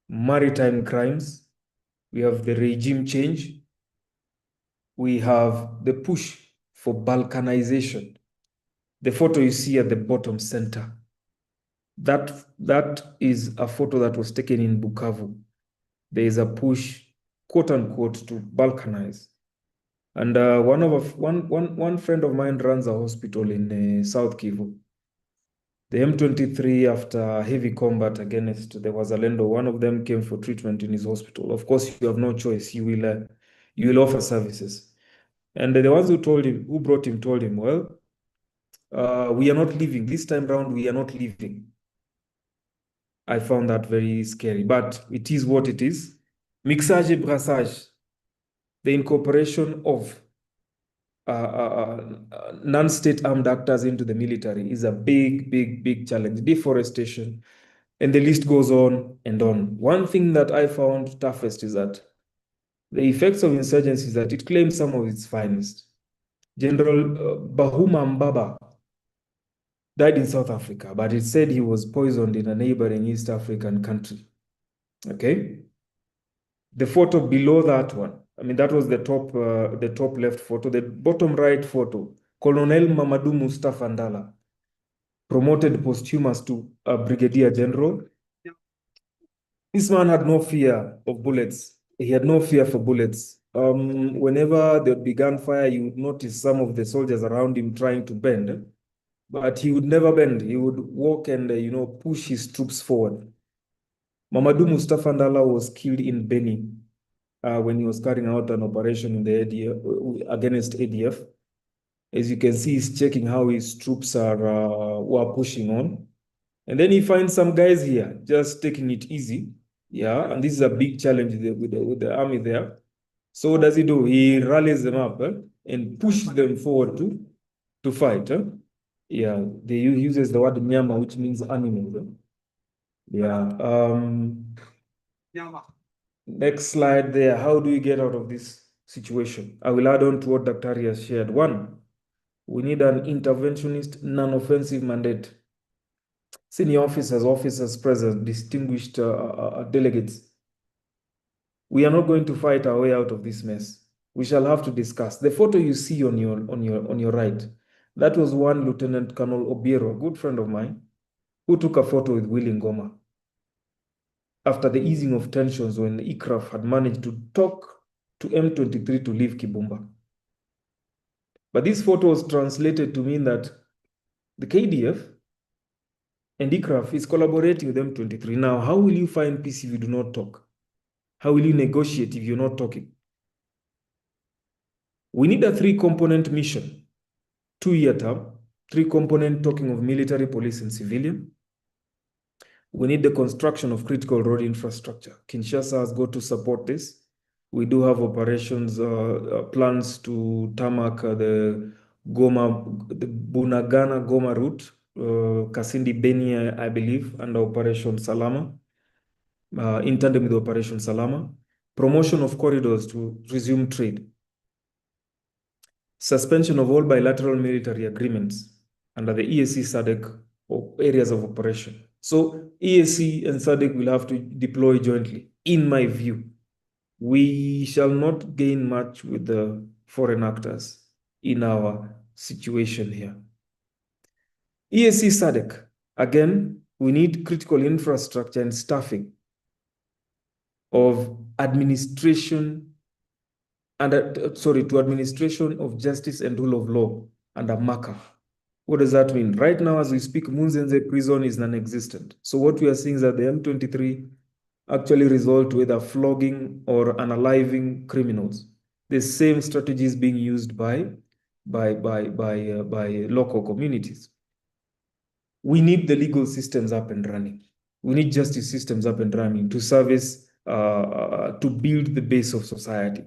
E: maritime crimes. We have the regime change. We have the push for balkanization. The photo you see at the bottom center, that is a photo that was taken in Bukavu. There is a push, quote unquote, to balkanize. And one friend of mine runs a hospital in South Kivu. The M23, after heavy combat against the Wazalendo, one of them came for treatment in his hospital. Of course, you have no choice. You will offer services. And the ones who brought him, told him, well, we are not leaving. This time round, we are not leaving. I found that very scary, but it is what it is. Mixage et brassage, the incorporation of non-state armed actors into the military is a big challenge. Deforestation, and the list goes on and on. One thing that I found toughest is that the effects of insurgency is that it claims some of its finest. General Bahuma Mbaba died in South Africa, but it said he was poisoned in a neighboring East African country. Okay? The photo below that one, I mean, that was the top left photo. The bottom right photo, Colonel Mamadou Mustafa Ndala, promoted posthumous to a brigadier general. This man had no fear of bullets. He had no fear for bullets. Whenever there would be gunfire, you would notice some of the soldiers around him trying to bend, but he would never bend. He would walk and, push his troops forward. Mamadou Mustafa Ndala was killed in Beni when he was carrying out an operation in the ADF, against ADF. As you can see, he's checking how his troops were pushing on. And then he finds some guys here just taking it easy. Yeah, and this is a big challenge with the army there. So what does he do? He rallies them up and pushes them forward to fight. Yeah, he uses the word nyama, which means animal. Yeah. Next slide there. How do we get out of this situation? I will add on to what Dr. Ari has shared. One, we need an interventionist, non-offensive mandate. Senior officers present, distinguished delegates. We are not going to fight our way out of this mess. We shall have to discuss. The photo you see on your right, that was one Lieutenant Colonel Obiero, a good friend of mine, who took a photo with Willy Ngoma after the easing of tensions when ICRAF had managed to talk to M23 to leave Kibumba. But this photo was translated to mean that the KDF and ICRAF is collaborating with M23. Now, how will you find peace if you do not talk? How will you negotiate if you're not talking? We need a 3-component mission, 2-year term, 3-component talking of military, police, and civilian. We need the construction of critical road infrastructure. Kinshasa has got to support this. We do have operations, plans to tarmac the Bunagana Goma route, Kasindi Beni, I believe, under Operation Salama, in tandem with Operation Salama. Promotion of corridors to resume trade. Suspension of all bilateral military agreements under the EAC SADC areas of operation. So EAC and SADC will have to deploy jointly. In my view, we shall not gain much with the foreign actors in our situation here. EAC SADC, again, we need critical infrastructure and staffing of administration and to administration of justice and rule of law under MACA. What does that mean? Right now, as we speak, Munzenze prison is non-existent. So what we are seeing is that the M23 actually resort to either flogging or unaliving criminals. The same strategy is being used by local communities. We need the legal systems up and running. We need justice systems up and running to service, to build the base of society.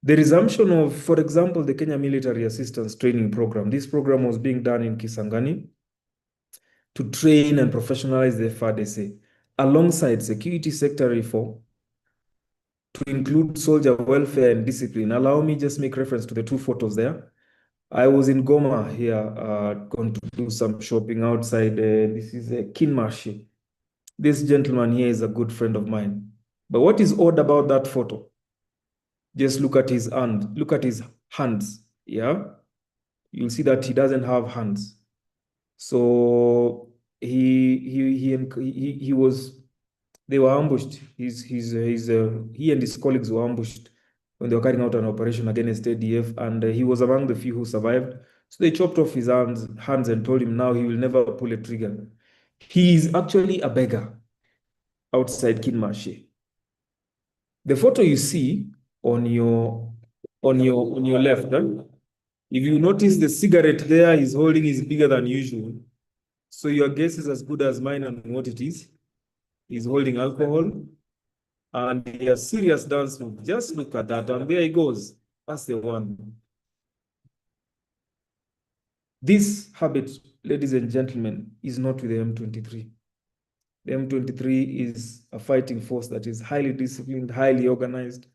E: The resumption of, for example, the Kenya Military Assistance Training Program. This program was being done in Kisangani to train and professionalize the FARDC alongside security sector reform to include soldier welfare and discipline. Allow me just make reference to the two photos there. I was in Goma here, going to do some shopping outside. This is a Kinmarshi. This gentleman here is a good friend of mine. But what is odd about that photo? Just look at his hand. Look at his hands. Yeah, you'll see that he doesn't have hands. So he was. They were ambushed. He and his colleagues were ambushed when they were carrying out an operation against ADF, and he was among the few who survived. So they chopped off his hands and told him now he will never pull a trigger. He is actually a beggar outside Kinmarshi. The photo you see on your left, if you notice the cigarette there he's holding is bigger than usual. So your guess is as good as mine on what it is. He's holding alcohol and he has serious dance move. Just look at that, and there he goes. That's the one. This habit, ladies and gentlemen, is not with the M23. The M23 is a fighting force that is highly disciplined, highly organized.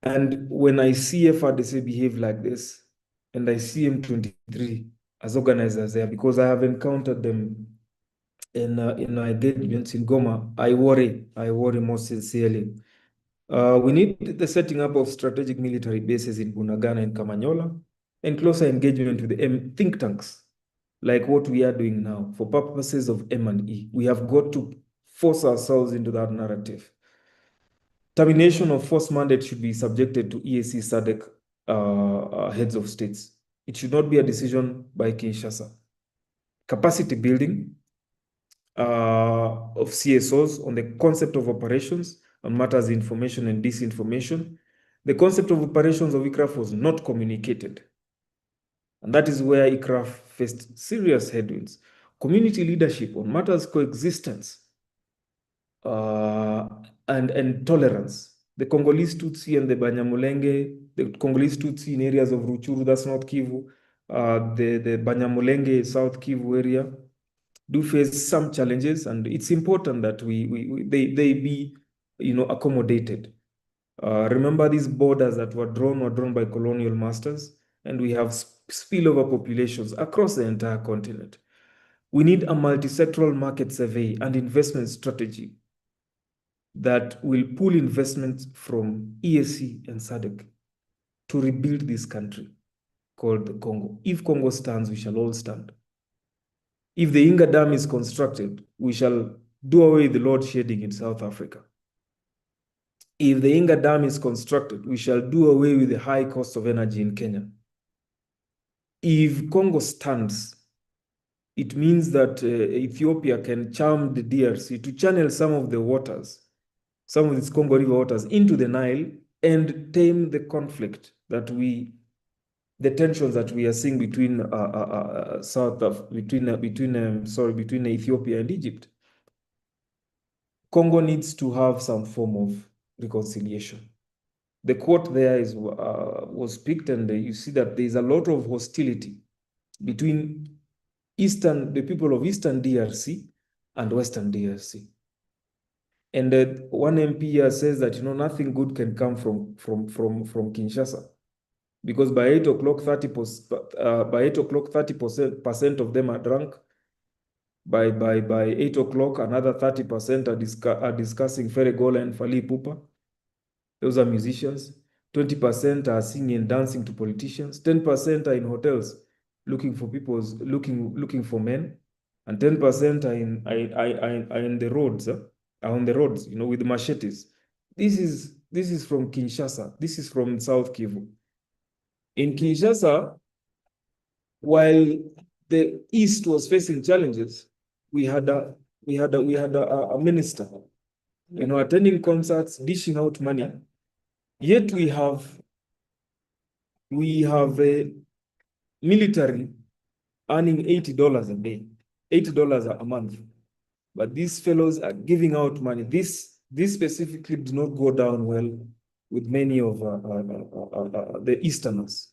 E: And when I see FARDC behave like this, and I see M23 as organizers there, because I have encountered them in my engagements in Goma, I worry most sincerely. We need the setting up of strategic military bases in Bunagana and Kamanyola, and closer engagement with the think tanks, like what we are doing now for purposes of M&E. We have got to force ourselves into that narrative. Termination of force mandate should be subjected to EAC SADC heads of states. It should not be a decision by Kinshasa. Capacity building of CSOs on the concept of operations on matters of information and disinformation. The concept of operations of ICRAF was not communicated. And that is where ICRAF faced serious headwinds. Community leadership on matters of coexistence and tolerance. The Congolese Tutsi and the Banyamulenge, the Congolese Tutsi in areas of Ruchuru, that's North Kivu, the Banyamulenge, South Kivu area, do face some challenges, and it's important that they be, accommodated. Remember, these borders that were drawn by colonial masters, and we have spillover populations across the entire continent. We need a multi-sectoral market survey and investment strategy that will pull investments from EAC and SADC to rebuild this country called the Congo. If Congo stands, we shall all stand. If the Inga Dam is constructed, we shall do away with the load shedding in South Africa. If the Inga Dam is constructed, we shall do away with the high cost of energy in Kenya. If Congo stands, it means that Ethiopia can charm the DRC to channel some of the waters, some of its Congo River waters into the Nile and tame the conflict that the tensions that we are seeing between between Ethiopia and Egypt. Congo needs to have some form of reconciliation. The quote there was picked, and you see that there is a lot of hostility between the people of Eastern DRC and Western DRC. And one MP here says that nothing good can come from Kinshasa, because by 8 o'clock 30% of them are drunk. By 8 o'clock, another 30% are discussing Feregola and Fally Ipupa. Those are musicians. 20% are singing and dancing to politicians. 10% are in hotels looking for looking for men, and 10% are in the roads. Are on the roads, with machetes. This is from Kinshasa. This is from South Kivu. In Kinshasa, while the East was facing challenges, we had a minister, attending concerts, dishing out money. Yet we have a military earning $80 a day, $80 a month. But these fellows are giving out money. This specifically did not go down well with many of the Easterners.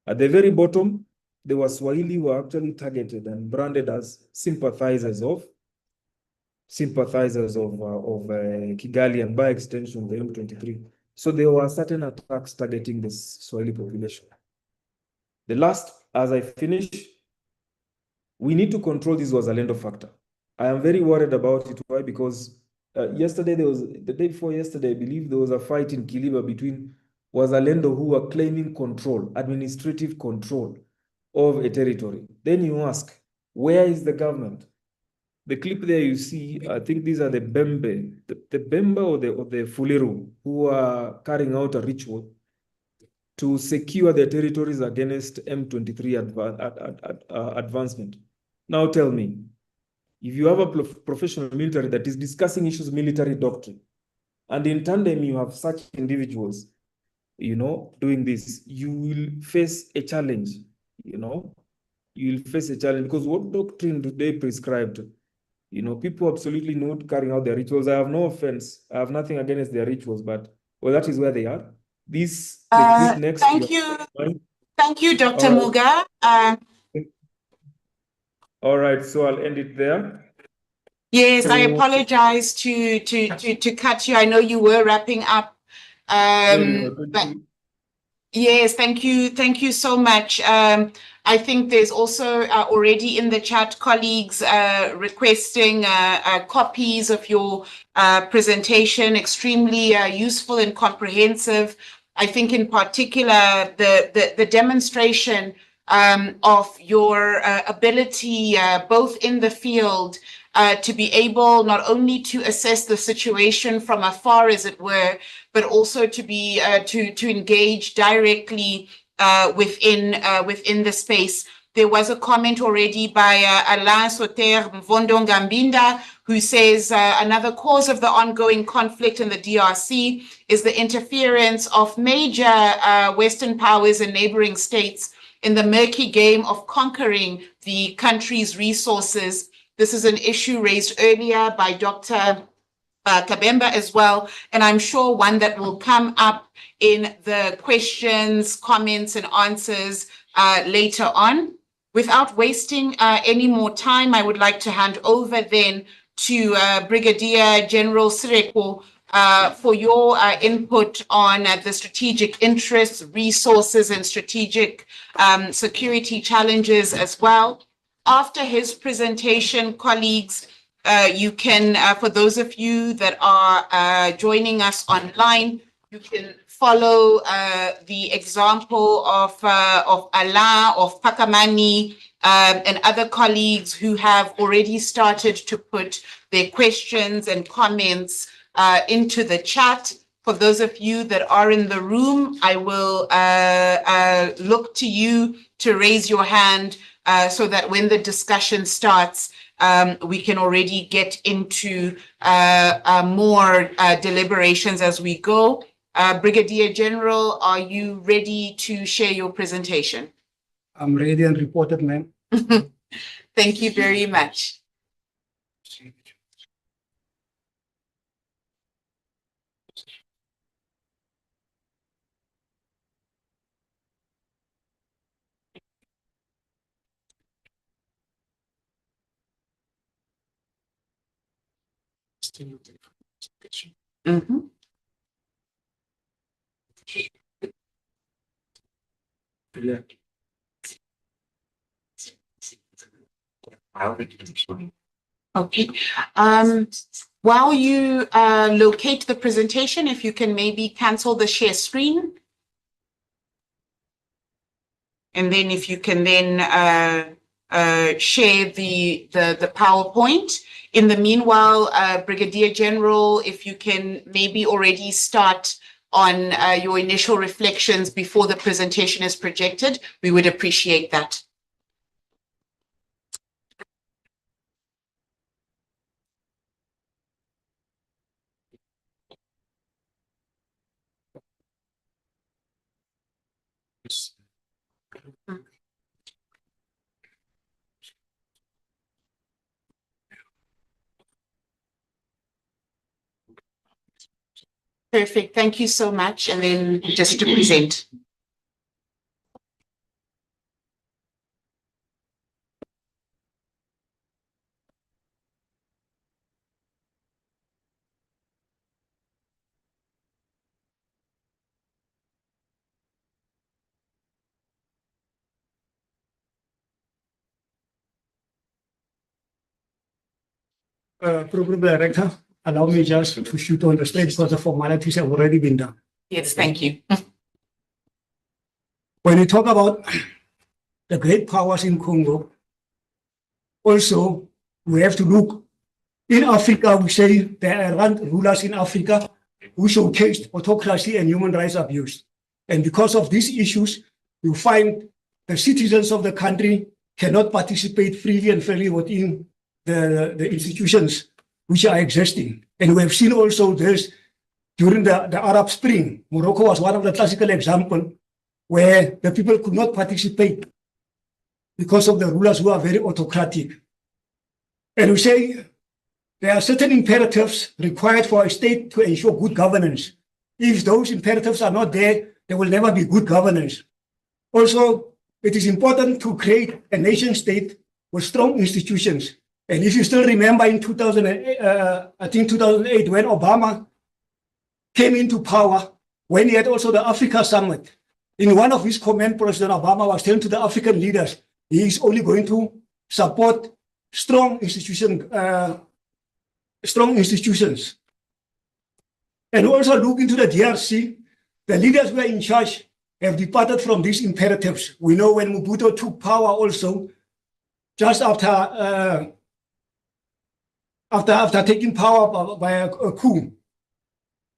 E: At the very bottom, the Waswahili were actually targeted and branded as sympathizers of Kigali and by extension the M23. So there were certain attacks targeting the Swahili population. The last, as I finish, we need to control this Wazalendo factor. I am very worried about it. Why? Because the day before yesterday, I believe there was a fight in Kiliba between Wazalendo who were claiming control, administrative control of a territory. Then you ask, where is the government? The clip there you see, I think these are the Bembe, the Bembe or the Fuliru, who are carrying out a ritual to secure their territories against M23 advancement. Now tell me, if you have a professional military that is discussing issues military doctrine, and in tandem you have such individuals, doing this, you will face a challenge, you will face a challenge, because what doctrine do they prescribe to? People absolutely not carrying out their rituals. I have no offense. I have nothing against their rituals, but, well, that is where they are. The clip next.
A: Thank you. Thank you, Dr. Muga.
E: All right, so I'll end it there.
A: Yes, I apologize to cut you. I know you were wrapping up. But yes, thank you so much. I think there's also already in the chat colleagues requesting copies of your presentation, extremely useful and comprehensive. I think in particular the demonstration of your ability both in the field to be able not only to assess the situation from afar, as it were, but also to be to engage directly within the space. There was a comment already by Alain Soter Mvondongambinda, who says another cause of the ongoing conflict in the DRC is the interference of major Western powers and neighboring states in the murky game of conquering the country's resources. This is an issue raised earlier by Dr. Kabemba as well, and I'm sure one that will come up in the questions, comments, and answers later on. Without wasting any more time, I would like to hand over then to Brigadier General Sireko for your input on the strategic interests, resources, and strategic security challenges as well. After his presentation, colleagues, you can, for those of you that are joining us online, you can follow the example of Alain, of Pakamani, and other colleagues who have already started to put their questions and comments into the chat. For those of you that are in the room, I will look to you to raise your hand so that when the discussion starts, we can already get into more deliberations as we go. Brigadier General, are you ready to share your presentation?
F: I'm ready and reported, ma'am.
A: Thank you very much. Mm-hmm.
F: Yeah.
A: Okay. While you locate the presentation, if you can maybe cancel the share screen. And then if you can then share the PowerPoint. In the meanwhile, Brigadier General, if you can maybe already start on your initial reflections before the presentation is projected, we would appreciate that. Perfect. Thank you so much. And then just to present.
F: Program Director, allow me just to shoot on the straight because the formalities have already been done.
A: Yes, thank you.
F: When we talk about the great powers in Congo, also we have to look in Africa. We say there are rulers in Africa who showcased autocracy and human rights abuse. And because of these issues, you find the citizens of the country cannot participate freely and fairly within the institutions which are existing. And we have seen also this during the Arab Spring. Morocco was one of the classical examples where the people could not participate because of the rulers who are very autocratic. And we say there are certain imperatives required for a state to ensure good governance. If those imperatives are not there, there will never be good governance. Also, it is important to create a nation state with strong institutions. And if you still remember in 2008, I think 2008, when Obama came into power, when he had also the Africa Summit, in one of his comments, President Obama was telling to the African leaders, he is only going to support strong institutions. And also look into the DRC, the leaders who are in charge have departed from these imperatives. We know when Mobutu took power also, just after taking power by a coup.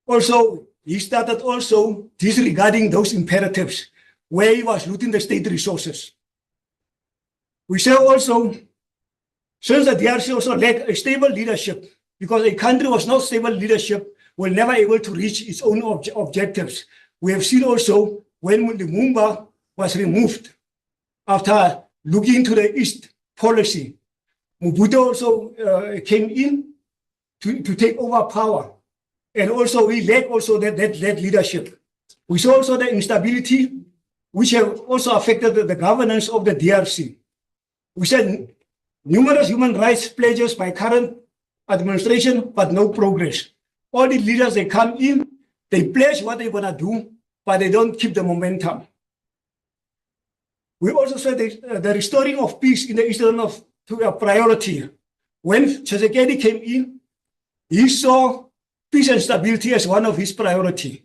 F: Also, he started also disregarding those imperatives where he was looting the state resources. We say also, since the DRC also lacked a stable leadership, because a country was not stable leadership, will never able to reach its own objectives. We have seen also when Lumumba was removed after looking into the East policy, Mobutu also came in to take over power. And also we lack also that leadership. We saw also the instability which have also affected the governance of the DRC. We said numerous human rights pledges by current administration, but no progress. All the leaders, they come in, they pledge what they're gonna do, but they don't keep the momentum. We also said the restoring of peace in the eastern to a priority. When Tshisekedi came in, he saw peace and stability as one of his priorities.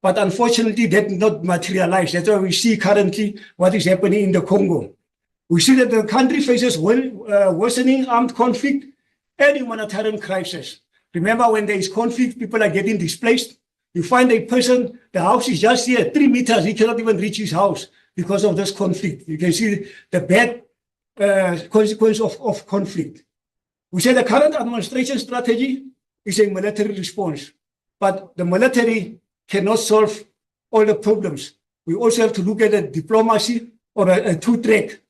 F: But unfortunately, that did not materialize. That's why we see currently what is happening in the Congo. We see that the country faces worsening armed conflict and humanitarian crisis. Remember, when there is conflict, people are getting displaced. You find a person, the house is just here, 3 meters, he cannot even reach his house because of this conflict. You can see the bad consequence of conflict. We say the current administration strategy is a military response, but the military cannot solve all the problems. We also have to look at the diplomacy or a two-track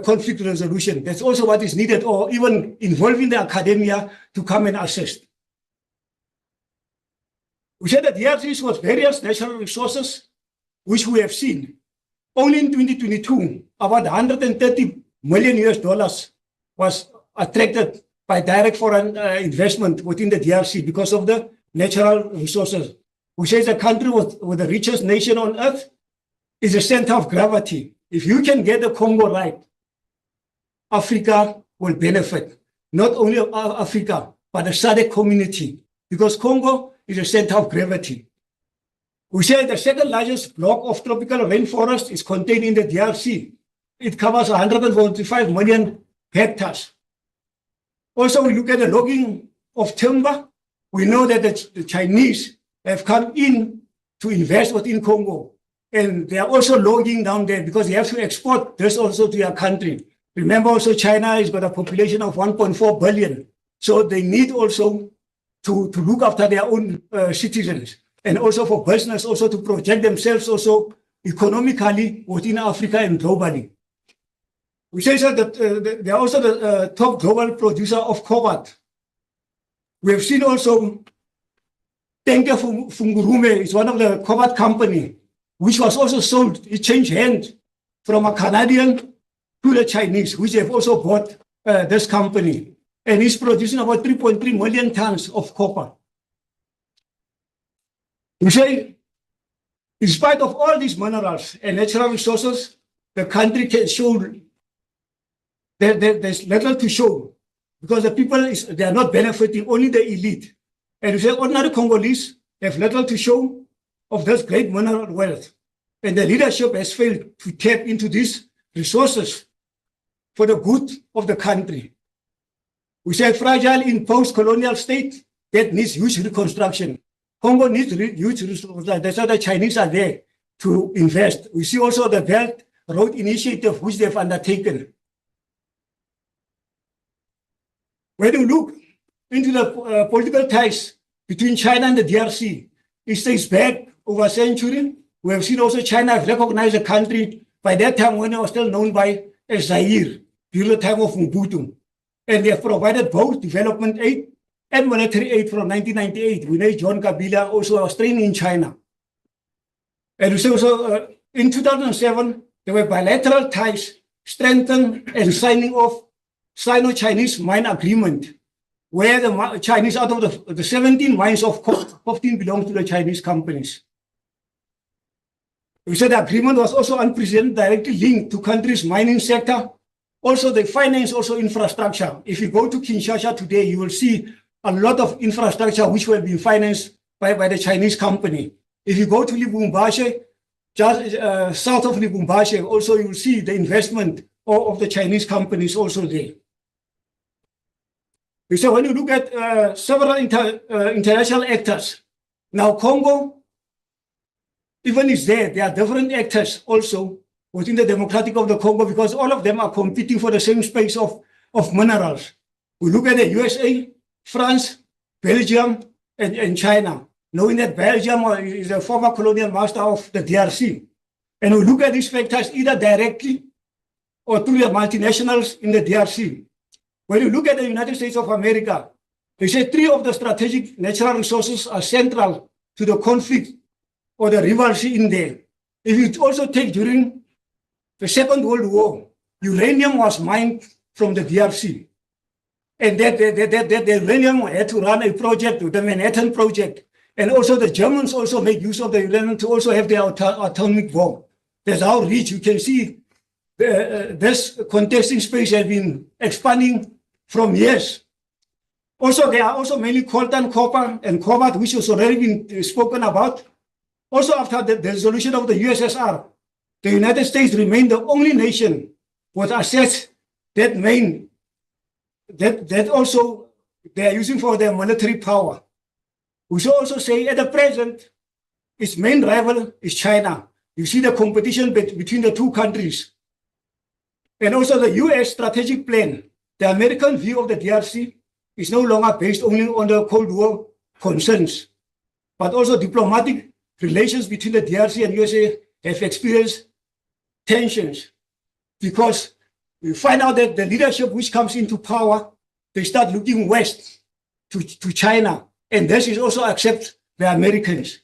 F: conflict resolution. That's also what is needed, or even involving the academia to come and assist. We said that the DRC was various natural resources, which we have seen. Only in 2022, about $130 million was attracted by direct foreign investment within the DRC because of the natural resources. We say the country with the richest nation on earth is a center of gravity. If you can get the Congo right, Africa will benefit. Not only Africa, but the SADC community, because Congo is a center of gravity. We say the second largest block of tropical rainforest is contained in the DRC. It covers 145 million hectares. Also, we look at the logging of timber. We know that the Chinese have come in to invest within Congo. And they are also logging down there because they have to export this also to their country. Remember also China has got a population of 1.4 billion. So they need also to look after their own citizens, and also for business also to project themselves also economically within Africa and globally. We say that they are also the top global producer of cobalt. We have seen also Tanker Fungurume is one of the cobalt company, which was also sold. It changed hands from a Canadian to the Chinese, which have also bought this company. And it's producing about 3.3 million tons of copper. We say, in spite of all these minerals and natural resources, the country can show that there's little to show because the people, they are not benefiting, only the elite. And we say ordinary Congolese have little to show of this great mineral wealth. And the leadership has failed to tap into these resources for the good of the country. We say fragile in post-colonial state that needs huge reconstruction. Congo needs huge reconstruction. That's why the Chinese are there to invest. We see also the Belt Road Initiative, which they've undertaken. When you look into the political ties between China and the DRC, it stays back over a century. We have seen also China recognize a country by that time when it was still known by as Zaire, during the time of Mobutu. And they have provided both development aid and monetary aid from 1998. We know John Kabila also was training in China. And we see also in 2007, there were bilateral ties strengthened and signing of Sino-Chinese mine agreement, where the Chinese, out of the 17 mines of coal, 15 belong to the Chinese companies. We said the agreement was also unprecedented, directly linked to countries' mining sector. Also, they finance also infrastructure. If you go to Kinshasa today, you will see a lot of infrastructure which will be financed by the Chinese company. If you go to Lubumbashi, just south of Lubumbashi, also you will see the investment of the Chinese companies also there. So when you look at several international actors, now Congo, even is there are different actors also within the Democratic of the Congo because all of them are competing for the same space of minerals. We look at the USA, France, Belgium, and China, knowing that Belgium is a former colonial master of the DRC. And we look at these factors either directly or through the multinationals in the DRC. When you look at the United States of America, they say 3 of the strategic natural resources are central to the conflict or the rivalry in there. If you also take during the Second World War, uranium was mined from the DRC. And that the uranium had to run a project, the Manhattan Project. And also the Germans also make use of the uranium to also have their atomic bomb. That's how rich you can see this contesting space has been expanding from years. Also, there are also mainly coltan copper and cobalt, which has already been spoken about. Also, after the dissolution of the USSR, the United States remained the only nation with assets that also they are using for their military power. We should also say at the present, its main rival is China. You see the competition between the two countries. And also the US strategic plan, the American view of the DRC is no longer based only on the Cold War concerns, but also diplomatic relations between the DRC and USA have experienced tensions because we find out that the leadership which comes into power, they start looking west to China. And this is also accepted by Americans.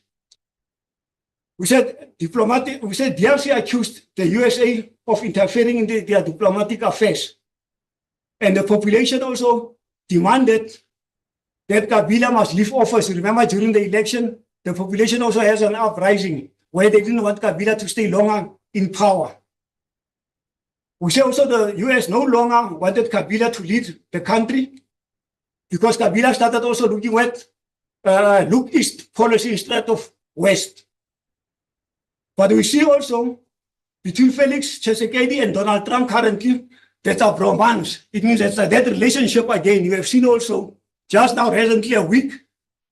F: We said DRC accused the USA of interfering in their diplomatic affairs. And the population also demanded that Kabila must leave office. Remember, during the election, the population also has an uprising where they didn't want Kabila to stay longer in power. We say also the US no longer wanted Kabila to lead the country because Kabila started also looking at look east policy instead of west. But we see also between Felix Tshisekedi and Donald Trump currently, that's a bromance. It means that relationship again. You have seen also just now recently a week,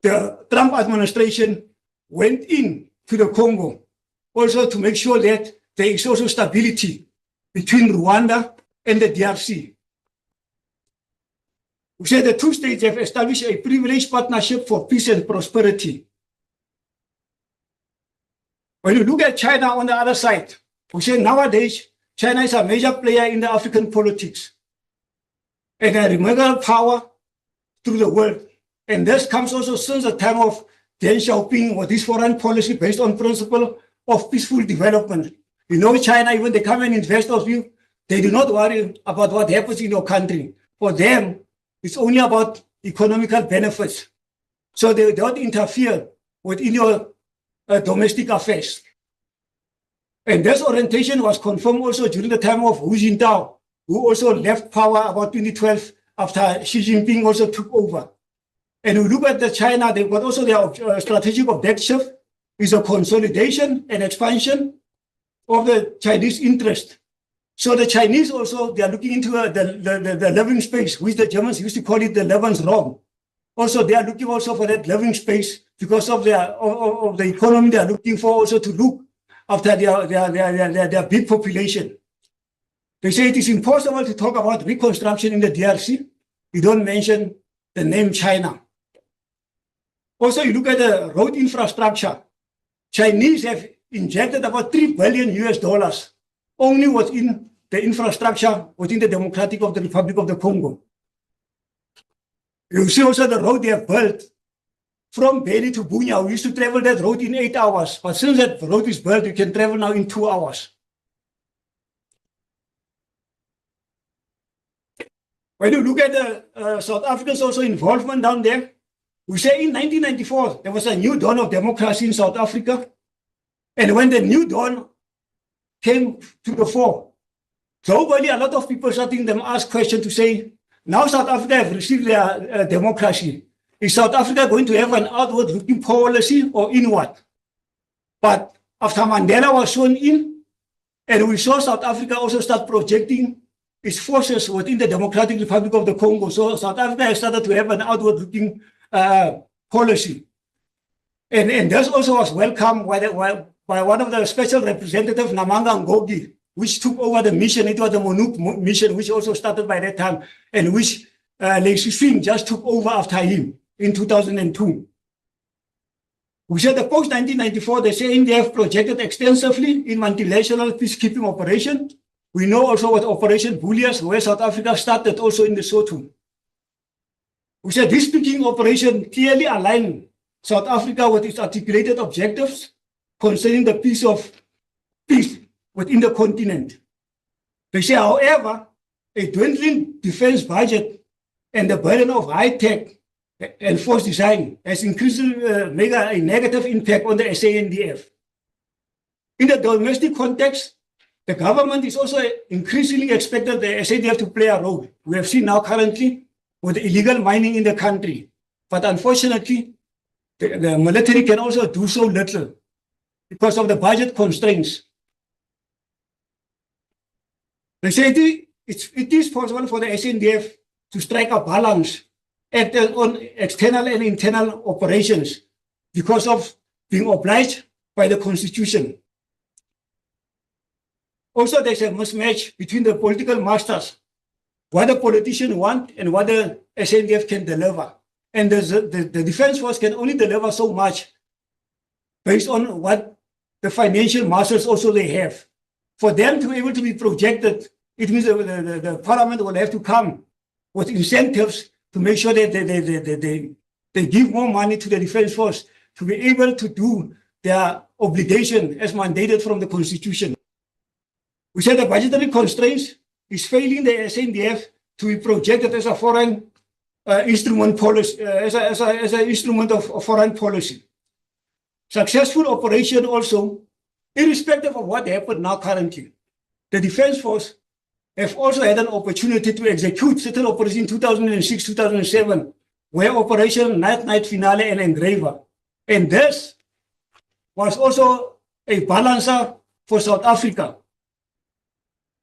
F: the Trump administration went in to the Congo also to make sure that there is also stability between Rwanda and the DRC. We say the two states have established a privileged partnership for peace and prosperity. When you look at China on the other side, we say nowadays, China is a major player in the African politics and a remarkable power through the world. And this comes also since the time of Deng Xiaoping with his foreign policy based on principle of peaceful development. You know, China, even they come and invest of you, they do not worry about what happens in your country. For them, it's only about economical benefits. So they don't interfere within your domestic affairs. And this orientation was confirmed also during the time of Hu Jintao, who also left power about 2012 after Xi Jinping also took over. And we look at the China, they've got also their strategic objective is a consolidation and expansion of the Chinese interest. So the Chinese also, they are looking into the living space, which the Germans used to call it the Lebensraum. Also, they are looking also for that living space because of the economy. They are looking for also to look after their big population. They say it is impossible to talk about reconstruction in the DRC. You don't mention the name China. Also, you look at the road infrastructure. Chinese have injected about $3 billion US only within the infrastructure within the Democratic Republic of the Congo. You see also the road they have built from Beni to Bunia. We used to travel that road in 8 hours, but since that road is built, you can travel now in 2 hours. When you look at the South Africans also involvement down there, we say in 1994, there was a new dawn of democracy in South Africa. And when the new dawn came to the fore, globally, a lot of people starting them ask questions to say, now South Africa have received their democracy. Is South Africa going to have an outward-looking policy or inward? But after Mandela was sworn in, and we saw South Africa also start projecting its forces within the Democratic Republic of the Congo. So South Africa has started to have an outward-looking policy. And this also was welcomed by one of the special representatives, Namanga Ngogi, which took over the mission. It was the MONUC mission, which also started by that time, and which Lei Xixing just took over after him in 2002. We said the post-1994, they say they have projected extensively in multinational peacekeeping operation. We know also what Operation Bullias, where South Africa started also in the Lesotho. We said this peacekeeping operation clearly aligned South Africa with its articulated objectives concerning the peace within the continent. They say, however, a dwindling defense budget and the burden of high-tech and force design has increasingly made a negative impact on the SANDF. In the domestic context, the government is also increasingly expected the SANDF to play a role. We have seen now currently with illegal mining in the country. But unfortunately, the military can also do so little because of the budget constraints. They say it is possible for the SANDF to strike a balance on external and internal operations because of being obliged by the Constitution. Also, there's a mismatch between the political masters, what the politicians want and what the SANDF can deliver. And the defense force can only deliver so much based on what the financial muscles also they have. For them to be able to be projected, it means the parliament will have to come with incentives to make sure that they give more money to the defense force to be able to do their obligation as mandated from the Constitution. We said the budgetary constraints is failing the SANDF to be projected as a foreign instrument policy, as an instrument of foreign policy. Successful operation also, irrespective of what happened now currently, the defense force have also had an opportunity to execute certain operations in 2006, 2007, where Operation Night Finale and Engraver. And this was also a balancer for South Africa,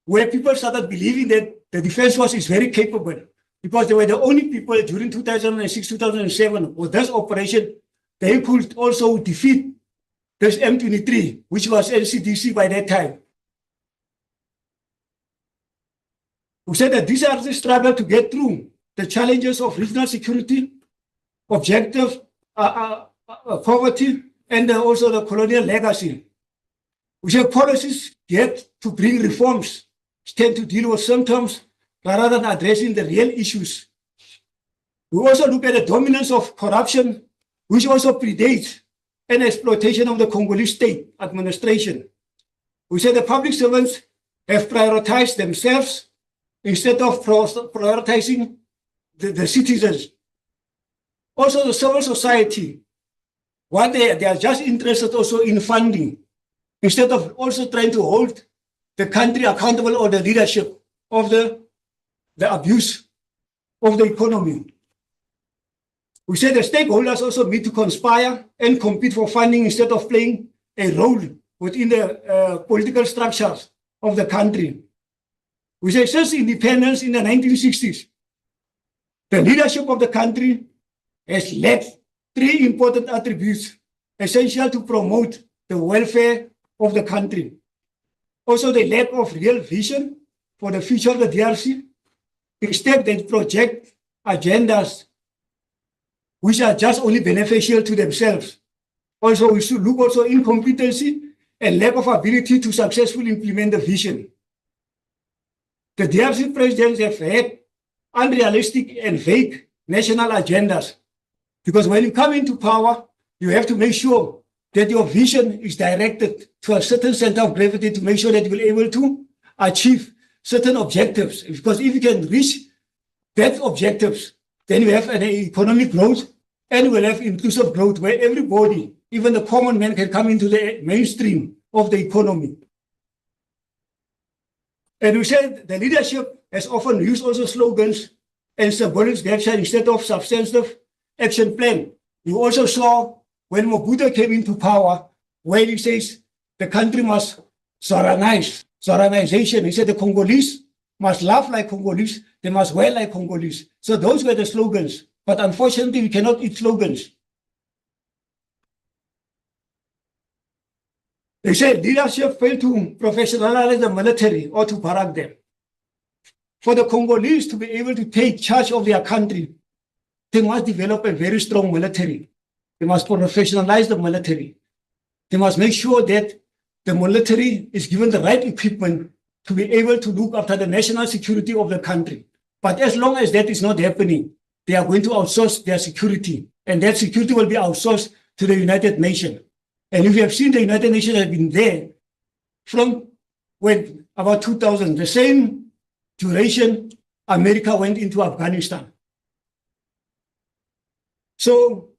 F: where people started believing that the defense force is very capable because they were the only people during 2006, 2007 with this operation, they could also defeat this M23, which was LCDC by that time. We said that these are the struggle to get through the challenges of regional security, objective poverty, and also the colonial legacy. We said policies get to bring reforms, tend to deal with symptoms rather than addressing the real issues. We also look at the dominance of corruption which also predates an exploitation of the Congolese state administration. We say the public servants have prioritized themselves instead of prioritizing the citizens. Also, the civil society, what they are just interested also in funding, instead of also trying to hold the country accountable or the leadership of the abuse of the economy. We say the stakeholders also need to conspire and compete for funding instead of playing a role within the political structures of the country. We say since independence in the 1960s, the leadership of the country has lacked three important attributes essential to promote the welfare of the country. Also, the lack of real vision for the future of the DRC. Instead, they project agendas which are just only beneficial to themselves. Also, we should look also incompetency and lack of ability to successfully implement the vision. The DRC presidents have had unrealistic and vague national agendas, because when you come into power, you have to make sure that your vision is directed to a certain center of gravity to make sure that you will be able to achieve certain objectives. Because if you can reach that objectives, then you have an economic growth and you will have inclusive growth where everybody, even the common man, can come into the mainstream of the economy. And we said the leadership has often used also slogans and symbolic gestures instead of substantive action plan. You also saw when Mobutu came into power, where he says the country must Zoranize, Zoranization. He said the Congolese must laugh like Congolese, they must wear like Congolese. So those were the slogans. But unfortunately, we cannot eat slogans. They said leadership failed to professionalize the military or to barack them. For the Congolese to be able to take charge of their country, they must develop a very strong military. They must professionalize the military. They must make sure that the military is given the right equipment to be able to look after the national security of the country. But as long as that is not happening, they are going to outsource their security, and that security will be outsourced to the United Nations. And if you have seen, the United Nations have been there from when about 2000, the same duration America went into Afghanistan. So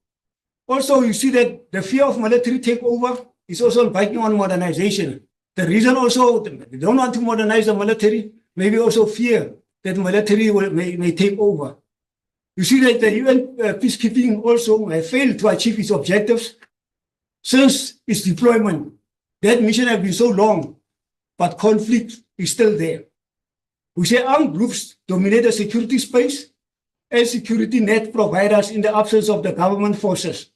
F: also you see that the fear of military takeover is also biting on modernization. The reason also they don't want to modernize the military, maybe also fear that military may take over. You see that the UN peacekeeping also has failed to achieve its objectives since its deployment. That mission has been so long, but conflict is still there. We say armed groups dominate the security space and security net providers in the absence of the government forces.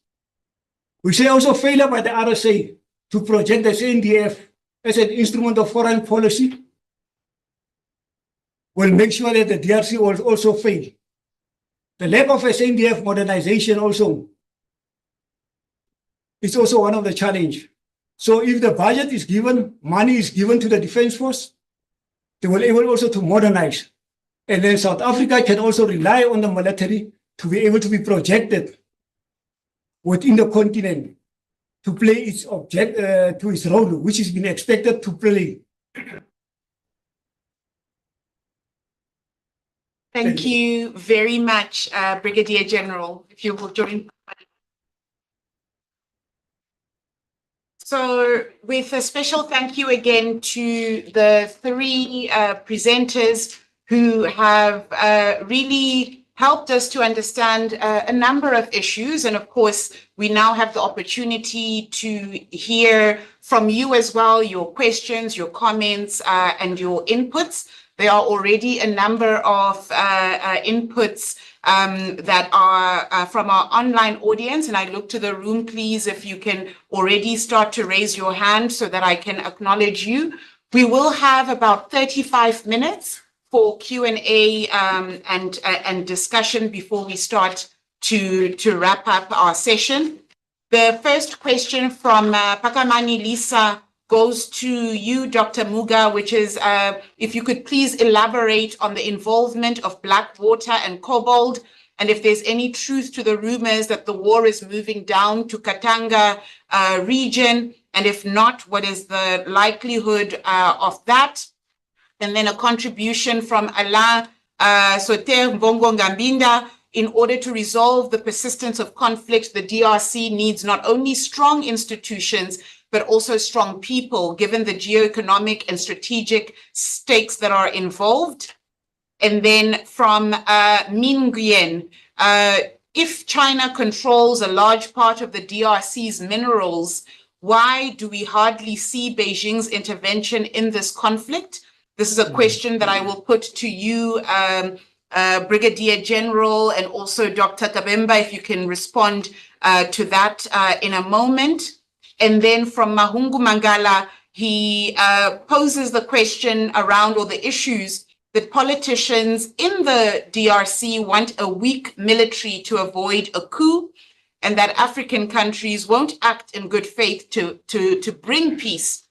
F: We say also failure by the RSA to project the SNDF as an instrument of foreign policy will make sure that the DRC will also fail. The lack of SNDF modernization also is also one of the challenges. So if the budget is given, money is given to the defense force, they will be able also to modernize. And then South Africa can also rely on the military to be able to be projected within the continent to play its to its role, which is been expected to play.
A: Thank you very much, Brigadier General. If you will join. So with a special thank you again to the three presenters who have really helped us to understand a number of issues. And of course, we now have the opportunity to hear from you as well, your questions, your comments, and your inputs. There are already a number of inputs that are from our online audience. And I look to the room, please, if you can already start to raise your hand so that I can acknowledge you. We will have about 35 minutes for Q&A and discussion before we start to wrap up our session. The first question from Pakamani Lisa goes to you, Dr. Muga, which is if you could please elaborate on the involvement of Blackwater and Cobalt and if there's any truth to the rumors that the war is moving down to Katanga region, and if not, what is the likelihood of that? And then a contribution from Alain Soter Mbongo Ngambinda. In order to resolve the persistence of conflict, the DRC needs not only strong institutions, but also strong people, given the geoeconomic and strategic stakes that are involved. And then from Min Nguyen, if China controls a large part of the DRC's minerals, why do we hardly see Beijing's intervention in this conflict? This is a question that I will put to you, Brigadier General, and also Dr. Kabemba, if you can respond to that in a moment. And then from Mahungu Mangala, he poses the question around, or the issues, that politicians in the DRC want a weak military to avoid a coup, and that African countries won't act in good faith to bring peace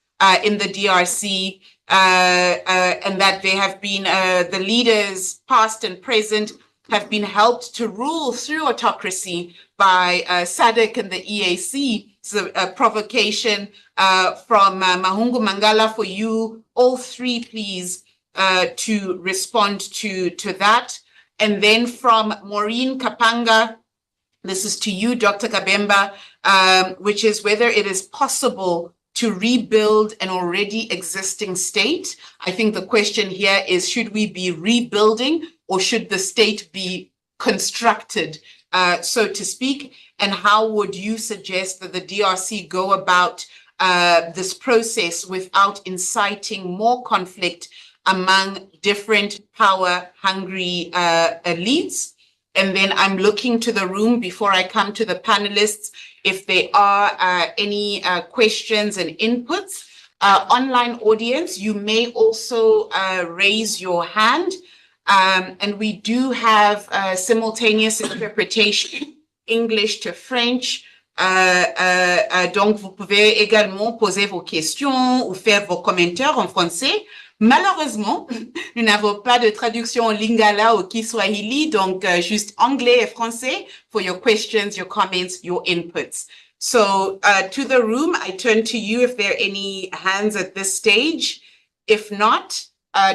A: in the DRC, and that they have been, the leaders, past and present, have been helped to rule through autocracy by SADC and the EAC. So a provocation from Mahungu Mangala for you, all three, please, to respond to that. And then from Maureen Kapanga, this is to you, Dr. Kabemba, which is whether it is possible to rebuild an already existing state. I think the question here is, should we be rebuilding or should the state be constructed, so to speak? And how would you suggest that the DRC go about this process without inciting more conflict among different power-hungry elites? And then I'm looking to the room before I come to the panelists, if there are any questions and inputs. Online audience, you may also raise your hand. And we do have simultaneous interpretation, English to French. Donc, vous pouvez également poser vos questions ou faire vos commentaires en français. Malheureusement, nous n'avons pas de traduction en lingala ou Kiswahili, donc juste anglais et français for your questions, your comments, your inputs. So to the room, I turn to you if there are any hands at this stage. If not,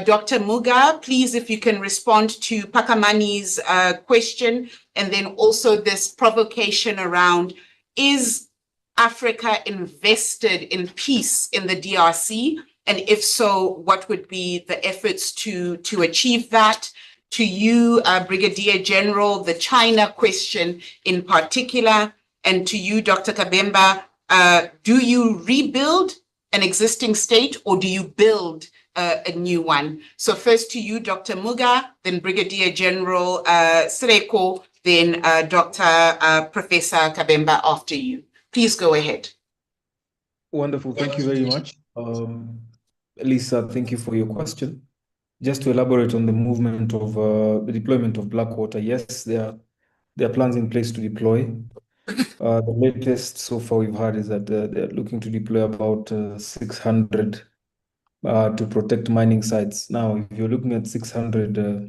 A: Dr. Muga, please, if you can respond to Pakamani's question, and then also this provocation around, is Africa invested in peace in the DRC? And if so, what would be the efforts to achieve that? To you, Brigadier General, the China question in particular, and to you, Dr. Kabemba, do you rebuild an existing state or do you build a new one? So first to you, Dr. Muga, then Brigadier General Sreko, then Professor Kabemba after you. Please go ahead.
E: Wonderful. Thank you very much. Lisa, thank you for your question. Just to elaborate on the movement of the deployment of Blackwater, yes, there are plans in place to deploy. The latest so far we've heard is that they're looking to deploy about 600 to protect mining sites. Now, if you're looking at 600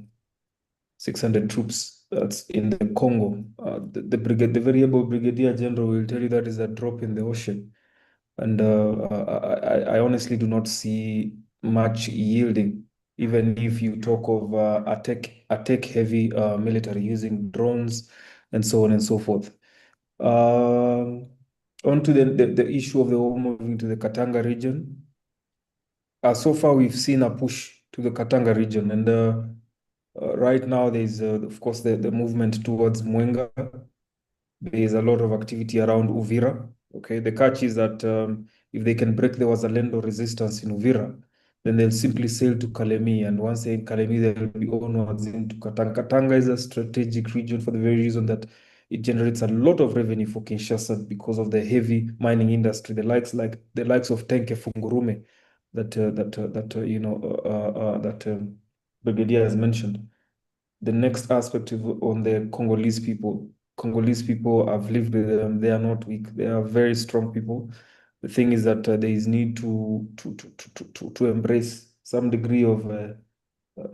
E: troops that's in the Congo, the variable Brigadier General will tell you that is a drop in the ocean. And I honestly do not see much yielding, even if you talk of a tech-heavy military using drones and so on and so forth. On to the issue of the war moving to the Katanga region. So far, we've seen a push to the Katanga region, and right now there's, of course, the movement towards Mwenga. There's a lot of activity around Uvira. Okay, the catch is that if they can break the Wazalendo resistance in Uvira, then they'll simply sail to Kalemi, and once they're in Kalemi, they'll be onwards into Katanga. Katanga is a strategic region for the very reason that it generates a lot of revenue for Kinshasa because of the heavy mining industry, the likes of Tenke Fungurume that Brigadier has mentioned. The next aspect on the Congolese people. Congolese people, I've lived with them. They are not weak. They are very strong people. The thing is that there is need to embrace some degree of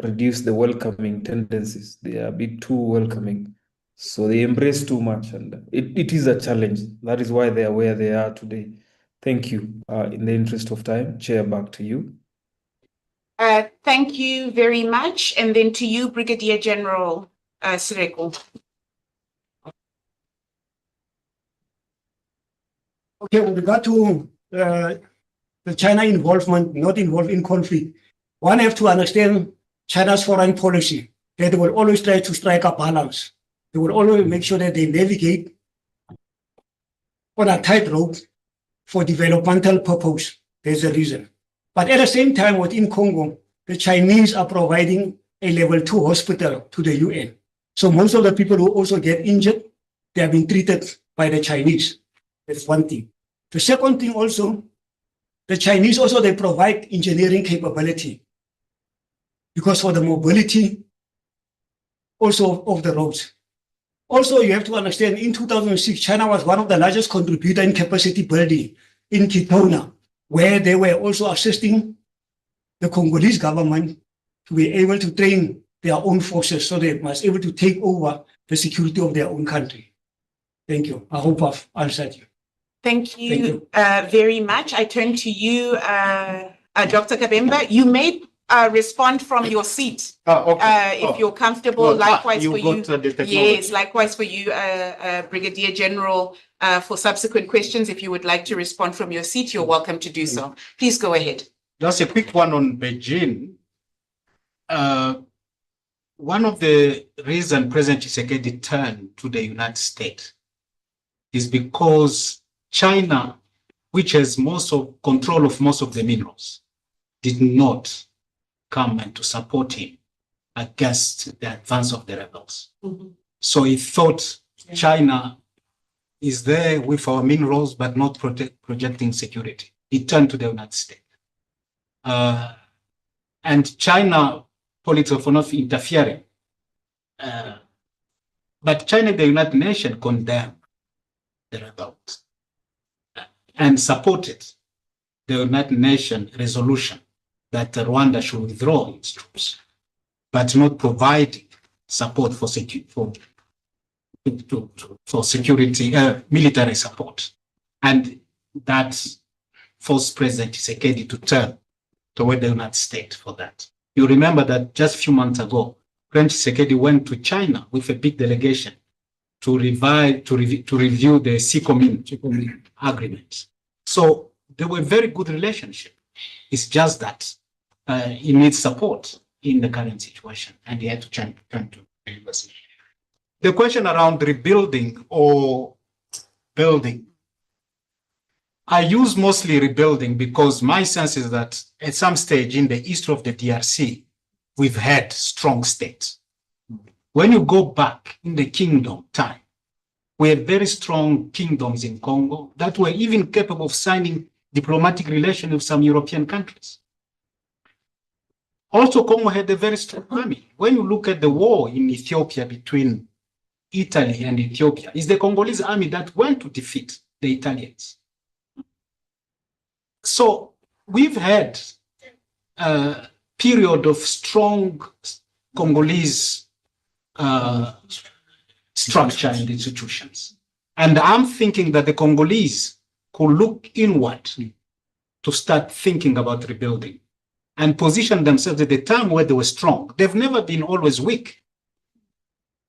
E: reduce the welcoming tendencies. They are a bit too welcoming. So they embrace too much, and it is a challenge. That is why they are where they are today. Thank you. In the interest of time, Chair, back to you.
A: Thank you very much. And then to you, Brigadier General Sireko.
F: Okay, with regard to the China involvement, not involved in conflict, one have to understand China's foreign policy, that they will always try to strike a balance. They will always make sure that they navigate on a tightrope for developmental purpose. There's a reason. But at the same time, within Congo, the Chinese are providing a level 2 hospital to the UN. So most of the people who also get injured, they have been treated by the Chinese. That's one thing. The second thing also, the Chinese also, they provide engineering capability because for the mobility also of the roads. Also, you have to understand, in 2006, China was one of the largest contributors in capacity building in Kitona, where they were also assisting the Congolese government to be able to train their own forces so they must be able to take over the security of their own country. Thank you. I hope I've answered you.
A: Thank you very much. I turn to you, Dr. Kabemba. You may respond from your seat if you're comfortable. Likewise for you. Yes, likewise for you, Brigadier General, for subsequent questions. If you would like to respond from your seat, you're welcome to do so. Please go ahead.
D: Just a quick one on Beijing. One of the reasons President Tshisekedi turned to the United States is because China, which has control of most of the minerals, did not come and to support him against the advance of the rebels. Mm-hmm. So he thought China is there with our minerals, but not projecting security. He turned to the United States. And China politics for not interfering. But China, the United Nations condemned the rebels and supported the United Nations resolution that Rwanda should withdraw its troops, but not providing support for security, military support. And that forced President Tshisekedi to turn toward the United States for that. You remember that just a few months ago, President Tshisekedi went to China with a big delegation to review the CICOMIN agreement. So there were very good relationships. It's just that he needs support in the current situation, and he had to turn to the university. The question around rebuilding or building, I use mostly rebuilding because my sense is that at some stage in the history of the DRC, we've had strong states. When you go back in the kingdom time, we had very strong kingdoms in Congo that were even capable of signing diplomatic relations with some European countries. Also, Congo had a very strong army. When you look at the war in Ethiopia between Italy and Ethiopia, it's the Congolese army that went to defeat the Italians. So we've had a period of strong Congolese structure and institutions. And I'm thinking that the Congolese could look inward to start thinking about rebuilding and position themselves at the time where they were strong. They've never been always weak.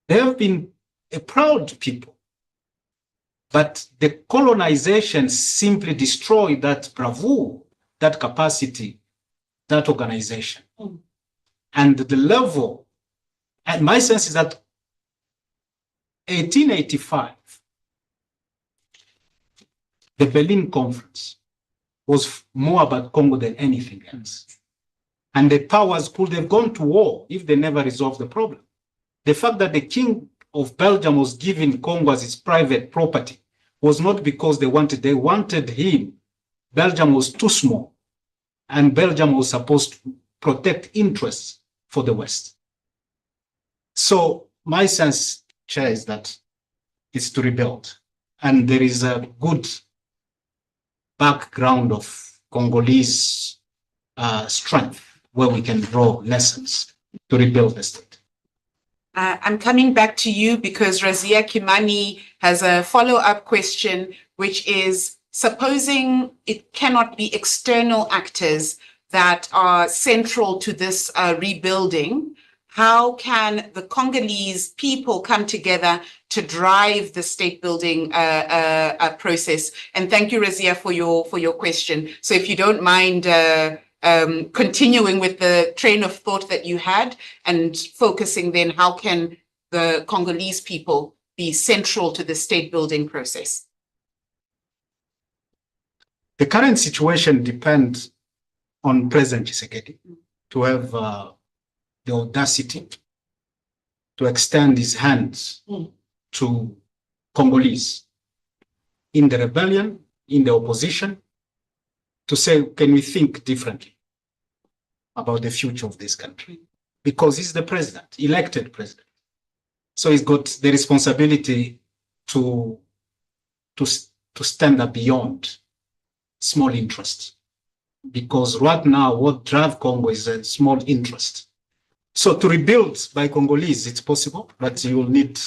D: They have been a proud people. But the colonization simply destroyed that bravoure, that capacity, that organization. And the level, and my sense is that 1885, the Berlin Conference was more about Congo than anything else. And the powers could have gone to war if they never resolved the problem. The fact that the King of Belgium was given Congo as his private property was not because they wanted him. Belgium was too small, and Belgium was supposed to protect interests for the West. So my sense, Chair, is that it's to rebuild. And there is a good background of Congolese strength where we can draw lessons to rebuild the state.
A: I'm coming back to you because Razia Kimani has a follow-up question, which is, supposing it cannot be external actors that are central to this rebuilding, how can the Congolese people come together to drive the state building process? And thank you, Razia, for your question. So if you don't mind continuing with the train of thought that you had and focusing then, how can the Congolese people be central to the state building process?
D: The current situation depends on President Tshisekedi to have the audacity to extend his hands to Congolese in the rebellion, in the opposition, to say, can we think differently about the future of this country? Because he's the president, elected president. So he's got the responsibility to stand up beyond small interests. Because right now, what drives Congo is a small interest. So to rebuild by Congolese, it's possible, but you will need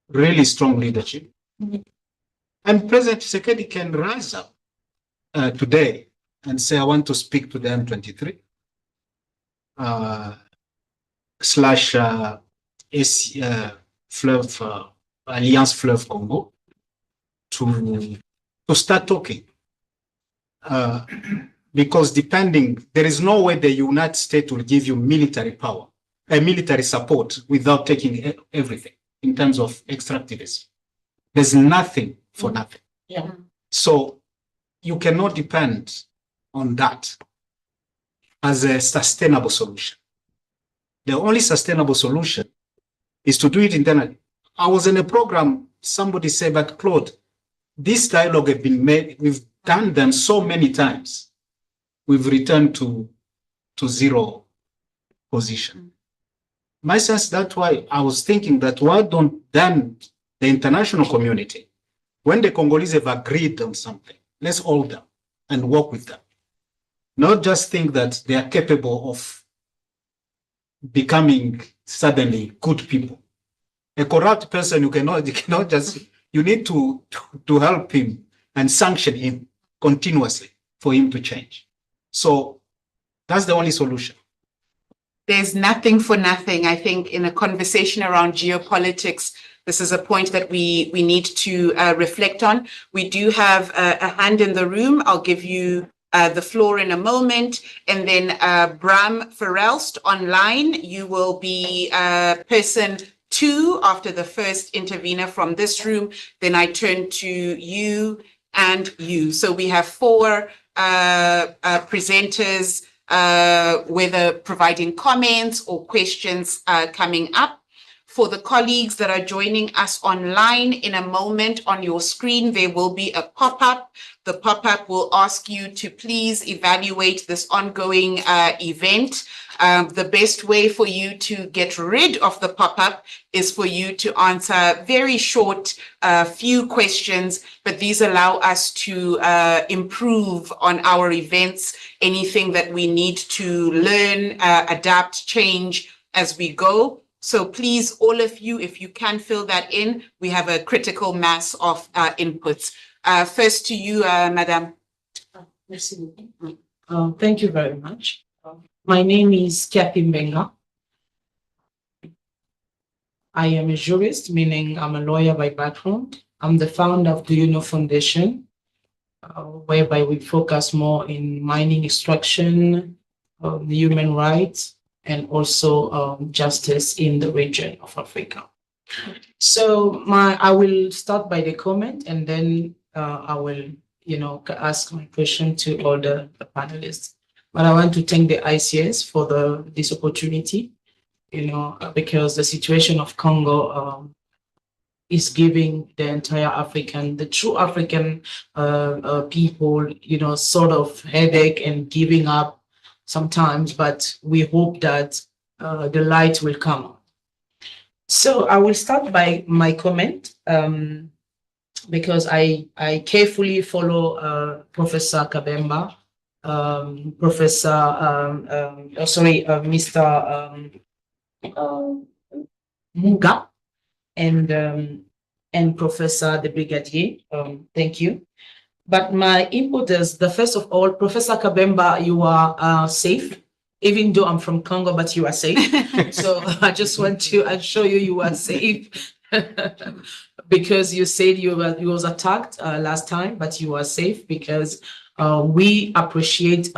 D: really strong leadership. And President Tshisekedi can rise up today and say, I want to speak to the M23 Alliance Fleuve Congo to start talking. Because there is no way the United States will give you military power, military support without taking everything in terms of extractivism. There's nothing for nothing.
A: Yeah.
D: So you cannot depend on that as a sustainable solution. The only sustainable solution is to do it internally. I was in a program, somebody said, but Claude, this dialogue has been made, we've done them so many times. We've returned to zero position. My sense, that's why I was thinking that why don't then the international community, when the Congolese have agreed on something, let's hold them and work with them. Not just think that they are capable of becoming suddenly good people. A corrupt person, you cannot just, you need to help him and sanction him continuously for him to change. So that's the only solution.
A: There's nothing for nothing. I think in a conversation around geopolitics, this is a point that we need to reflect on. We do have a hand in the room. I'll give you the floor in a moment. And then Bram Verelst online, you will be person 2 after the first intervener from this room. Then I turn to you and you. So we have 4 presenters, whether providing comments or questions coming up. For the colleagues that are joining us online, in a moment on your screen, there will be a pop-up. The pop-up will ask you to please evaluate this ongoing event. The best way for you to get rid of the pop-up is for you to answer very short, few questions, but these allow us to improve on our events, anything that we need to learn, adapt, change as we go. So please, all of you, if you can fill that in, we have a critical mass of inputs. First to you, Madam.
G: Merci. Thank you very much. My name is Kathy Mbenga. I am a jurist, meaning I'm a lawyer by background. I'm the founder of the UNO Foundation, whereby we focus more in mining extraction, human rights, and also justice in the region of Africa. So I will start by the comment, and then I will, ask my question to all the panelists. But I want to thank the ICS for this opportunity, because the situation of Congo is giving the entire the true African people, sort of headache and giving up sometimes, but we hope that the light will come on. So I will start by my comment, because I carefully follow Professor Kabemba, Mr. Muga and Professor the Brigadier. Thank you. But my input is the first of all, Professor Kabemba, you are safe, even though I'm from Congo, but you are safe. So I just want to assure you are safe because you said you was attacked last time, but you are safe because we appreciate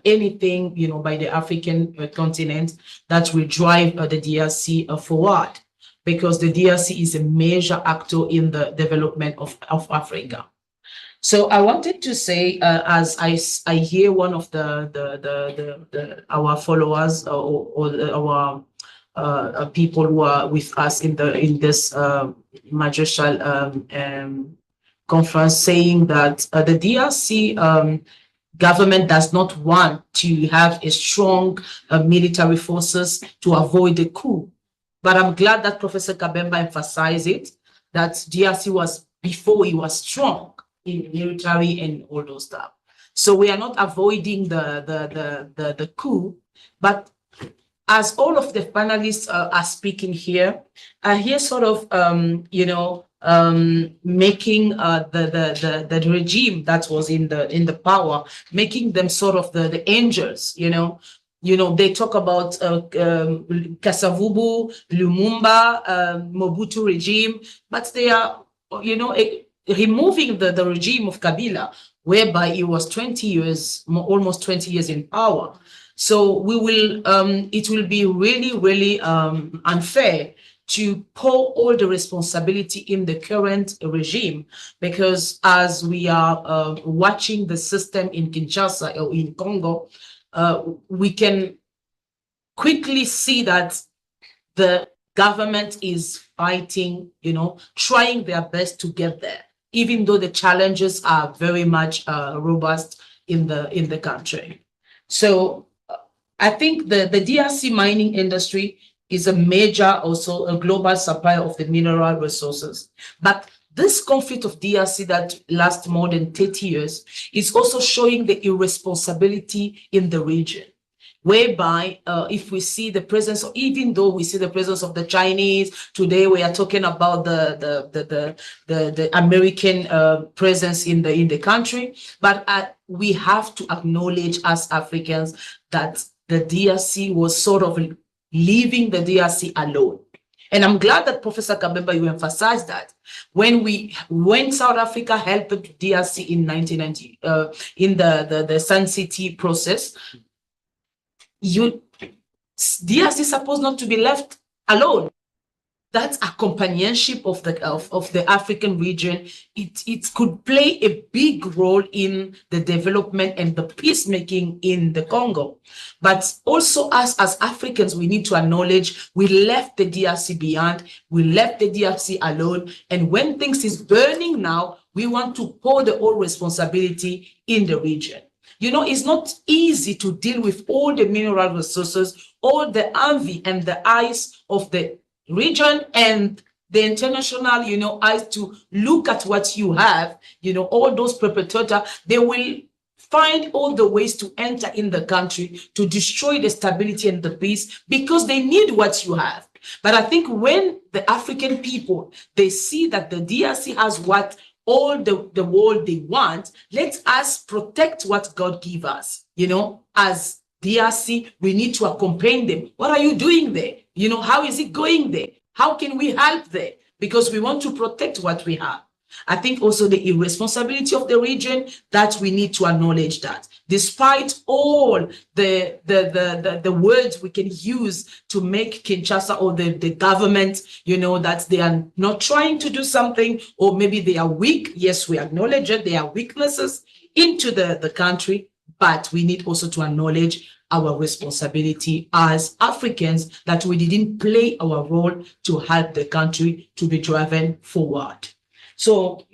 G: anything, by the African continent that will drive the DRC forward, because the DRC is a major actor in the development of Africa. So I wanted to say, as I hear one of our followers or our people who are with us in this magistral conference, saying that the DRC government does not want to have a strong military forces to avoid the coup. But I'm glad that Professor Kabemba emphasized it, that DRC was, before it was strong in military and all those stuff. So we are not avoiding the coup, but as all of the panelists are speaking here, I hear sort of making the regime that was in the power, making them sort of the angels. They talk about Kasavubu, Lumumba, Mobutu regime, but they are removing the regime of Kabila, whereby it was 20 years, almost 20 years in power. So it will be really, really unfair to pour all the responsibility in the current regime, because as we are watching the system in Kinshasa or in Congo, we can quickly see that the government is fighting, trying their best to get there, even though the challenges are very much robust in the country. So I think the DRC mining industry is a major, also a global supplier of the mineral resources. But this conflict of DRC that lasts more than 30 years is also showing the irresponsibility in the region, whereby if we see the presence, even though we see the presence of the Chinese, today we are talking about the American presence in the country, but we have to acknowledge as Africans that the DRC was sort of leaving the DRC alone. And I'm glad that Professor Kabemba, you emphasized that. When South Africa helped the DRC in 1990, in the Sun City process, DRC is supposed not to be left alone. That's a companionship of the African region. It could play a big role in the development and the peacemaking in the Congo. But also us as Africans, we need to acknowledge we left the DRC behind. We left the DRC alone. And when things is burning now, we want to pour the whole responsibility in the region. It's not easy to deal with all the mineral resources, all the envy and the eyes of the region and the international, eyes to look at what you have, all those perpetrators, they will find all the ways to enter in the country to destroy the stability and the peace because they need what you have. But I think when the African people, they see that the DRC has what all the world they want, let us protect what God gave us. As DRC, we need to accompany them. What are you doing there? How is it going there? How can we help there? Because we want to protect what we have. I think also the irresponsibility of the region, that we need to acknowledge that. Despite all the words we can use to make Kinshasa or the government, that they are not trying to do something, or maybe they are weak. Yes, we acknowledge it. There are weaknesses into the country, but we need also to acknowledge our responsibility as Africans, that we didn't play our role to help the country to be driven forward. So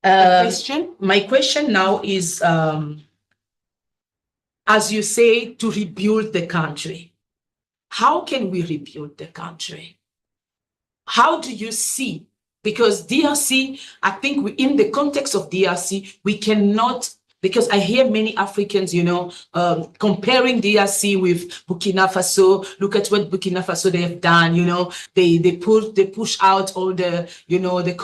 G: my question now is, as you say, to rebuild the country. How can we rebuild the country? How do you see? Because DRC, I think in the context of DRC, we cannot Because I hear many Africans, comparing DRC with Burkina Faso. Look at what Burkina Faso they have done. They push out all the, the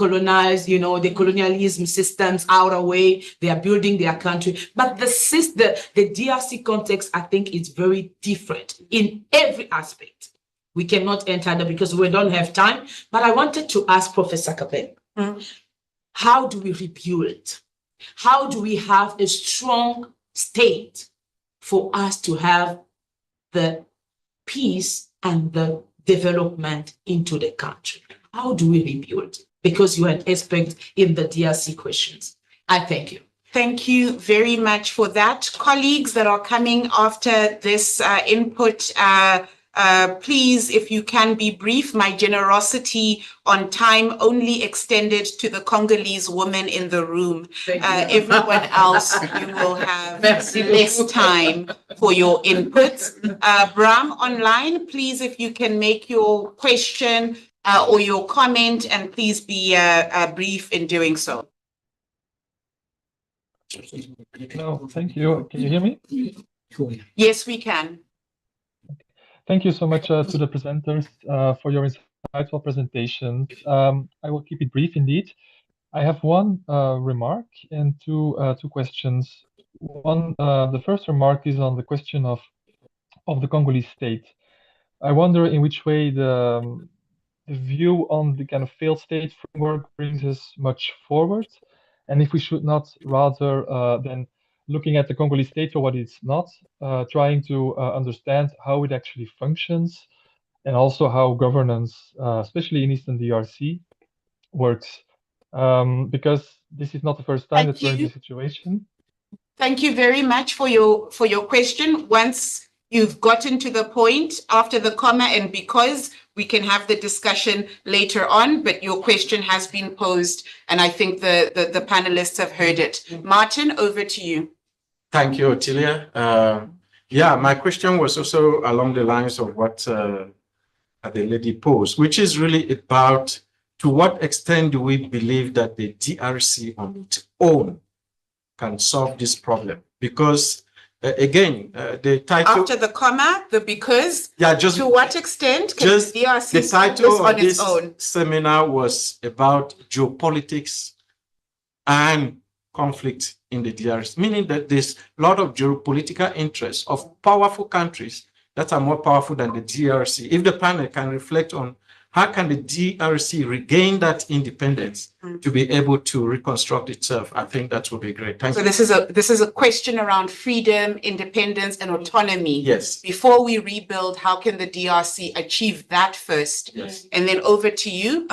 G: colonialism systems out away. They are building their country. But the DRC context, I think, is very different in every aspect. We cannot enter that because we don't have time. But I wanted to ask Professor Kabeng, how do we rebuild? How do we have a strong state for us to have the peace and the development into the country? How do we rebuild? Because you are an expert in the DRC questions. I thank you.
A: Thank you very much for that. Colleagues that are coming after this input, please, if you can be brief. My generosity on time only extended to the Congolese women in the room. Everyone else, you will have less time for your inputs. Bram, online, please, if you can make your question or your comment, and please be brief in doing so.
H: No, thank you. Can you hear me?
A: Yes, we can.
H: Thank you so much to the presenters for your insightful presentations. I will keep it brief indeed. I have one remark and two questions. One, the first remark is on the question of the Congolese state. I wonder in which way the view on the kind of failed state framework brings us much forward, and if we should not rather than looking at the Congolese state for what it's not, trying to understand how it actually functions, and also how governance, especially in Eastern DRC, works. Because this is not the first time that we're in this situation.
A: Thank you very much for your question. Once you've gotten to the point after the comma and because, we can have the discussion later on, but your question has been posed, and I think the panelists have heard it. Martin, over to you.
I: Thank you, Otilia. Yeah, my question was also along the lines of what the lady posed, which is really about to what extent do we believe that the DRC on its own can solve this problem? Because again, the title
A: after the comma, the because,
I: yeah, just
A: to what extent can
I: just
A: the DRC
I: the title
A: on
I: of this
A: its own?
I: Seminar was about geopolitics and conflict in the DRC, meaning that there's a lot of geopolitical interests of powerful countries that are more powerful than the DRC. If the panel can reflect on how can the DRC regain that independence to be able to reconstruct itself, I think that would be great. Thank you.
A: So this is a question around freedom, independence, and autonomy.
I: Yes.
A: Before we rebuild, how can the DRC achieve that first?
I: Yes.
A: And then over to you.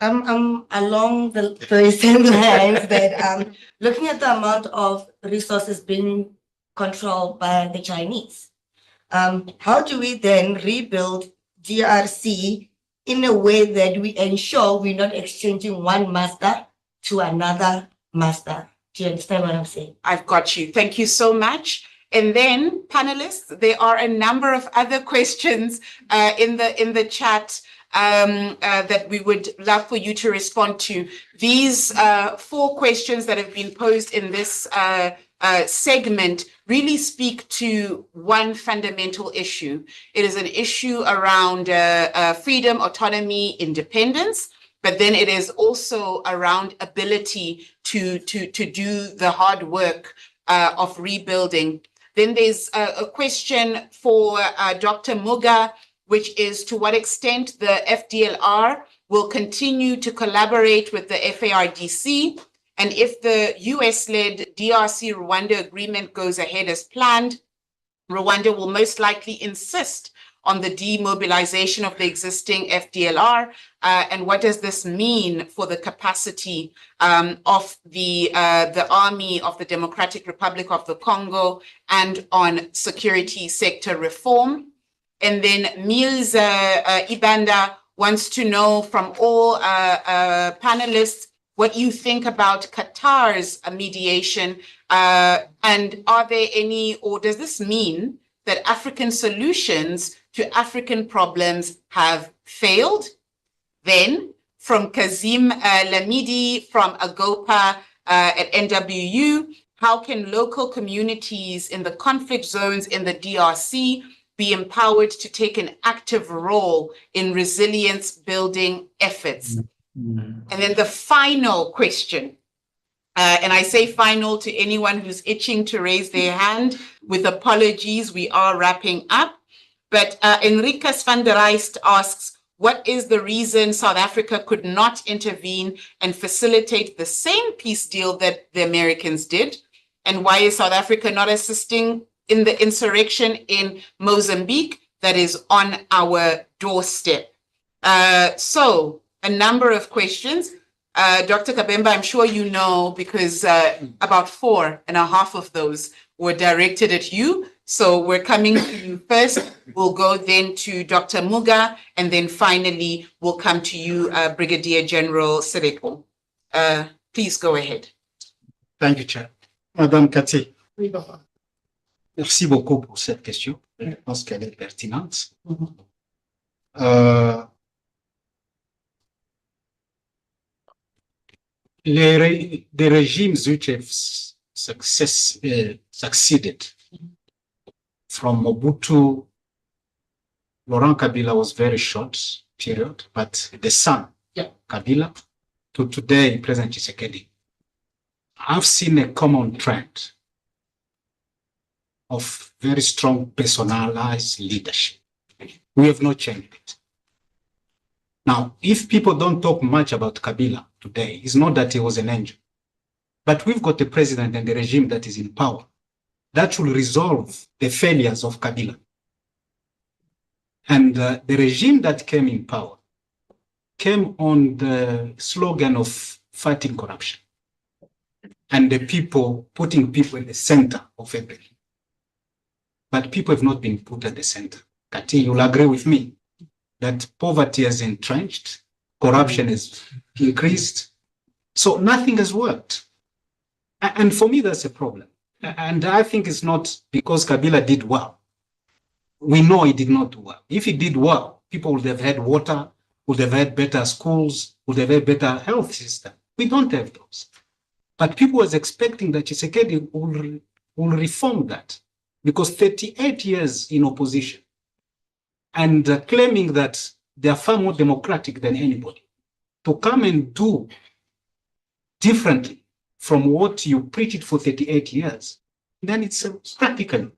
J: I'm along the same lines that looking at the amount of resources being controlled by the Chinese. How do we then rebuild DRC in a way that we ensure we're not exchanging one master to another master? Do you understand what I'm saying?
A: I've got you. Thank you so much. And then, panelists, there are a number of other questions in the chat that we would love for you to respond to. These 4 questions that have been posed in this segment really speak to one fundamental issue. It is an issue around freedom, autonomy, independence, but then it is also around ability to do the hard work of rebuilding. Then there's a question for Dr. Muga, which is to what extent the FDLR will continue to collaborate with the FARDC, and if the US-led DRC-Rwanda agreement goes ahead as planned, Rwanda will most likely insist on the demobilization of the existing FDLR, and what does this mean for the capacity of the army of the Democratic Republic of the Congo and on security sector reform? And then Mills Ibanda wants to know from all panelists what you think about Qatar's mediation, and are there any, or does this mean that African solutions to African problems have failed? Then from Kazim Lamidi from Agopa at NWU, how can local communities in the conflict zones in the DRC be empowered to take an active role in resilience building efforts? And then the final question, and I say final to anyone who's itching to raise their hand, with apologies, we are wrapping up. But Enriquez van der Rijst asks, what is the reason South Africa could not intervene and facilitate the same peace deal that the Americans did? And why is South Africa not assisting in the insurrection in Mozambique that is on our doorstep? So a number of questions. Dr. Kabemba, I'm sure you know, because about 4.5 of those were directed at you. So we're coming to you first. We'll go then to Dr. Muga, and then finally we'll come to you, Brigadier General Sereko. Please go ahead.
D: Thank you, Chair. Madame Cathy, merci beaucoup pour cette question. Je pense qu'elle est pertinente. The regimes which have succeeded from Mobutu, Laurent Kabila was very short period, but the son, Kabila, to today, President Tshisekedi, I've seen a common trend of very strong personalized leadership. We have not changed it. Now, if people don't talk much about Kabila today, it's not that he was an angel, but we've got a president and a regime that is in power that will resolve the failures of Kabila. And the regime that came in power came on the slogan of fighting corruption and the people, putting people in the center of everything. But people have not been put at the center. Kati, you'll agree with me that poverty has entrenched, corruption has increased, so nothing has worked. And for me, that's a problem. And I think it's not because Kabila did well. We know he did not do well. If he did well, people would have had water, would have had better schools, would have had better health system. We don't have those. But people was expecting that Tshisekedi will reform that, because 38 years in opposition and claiming that they are far more democratic than anybody, to come and do differently from what you preached for 38 years, then it's practically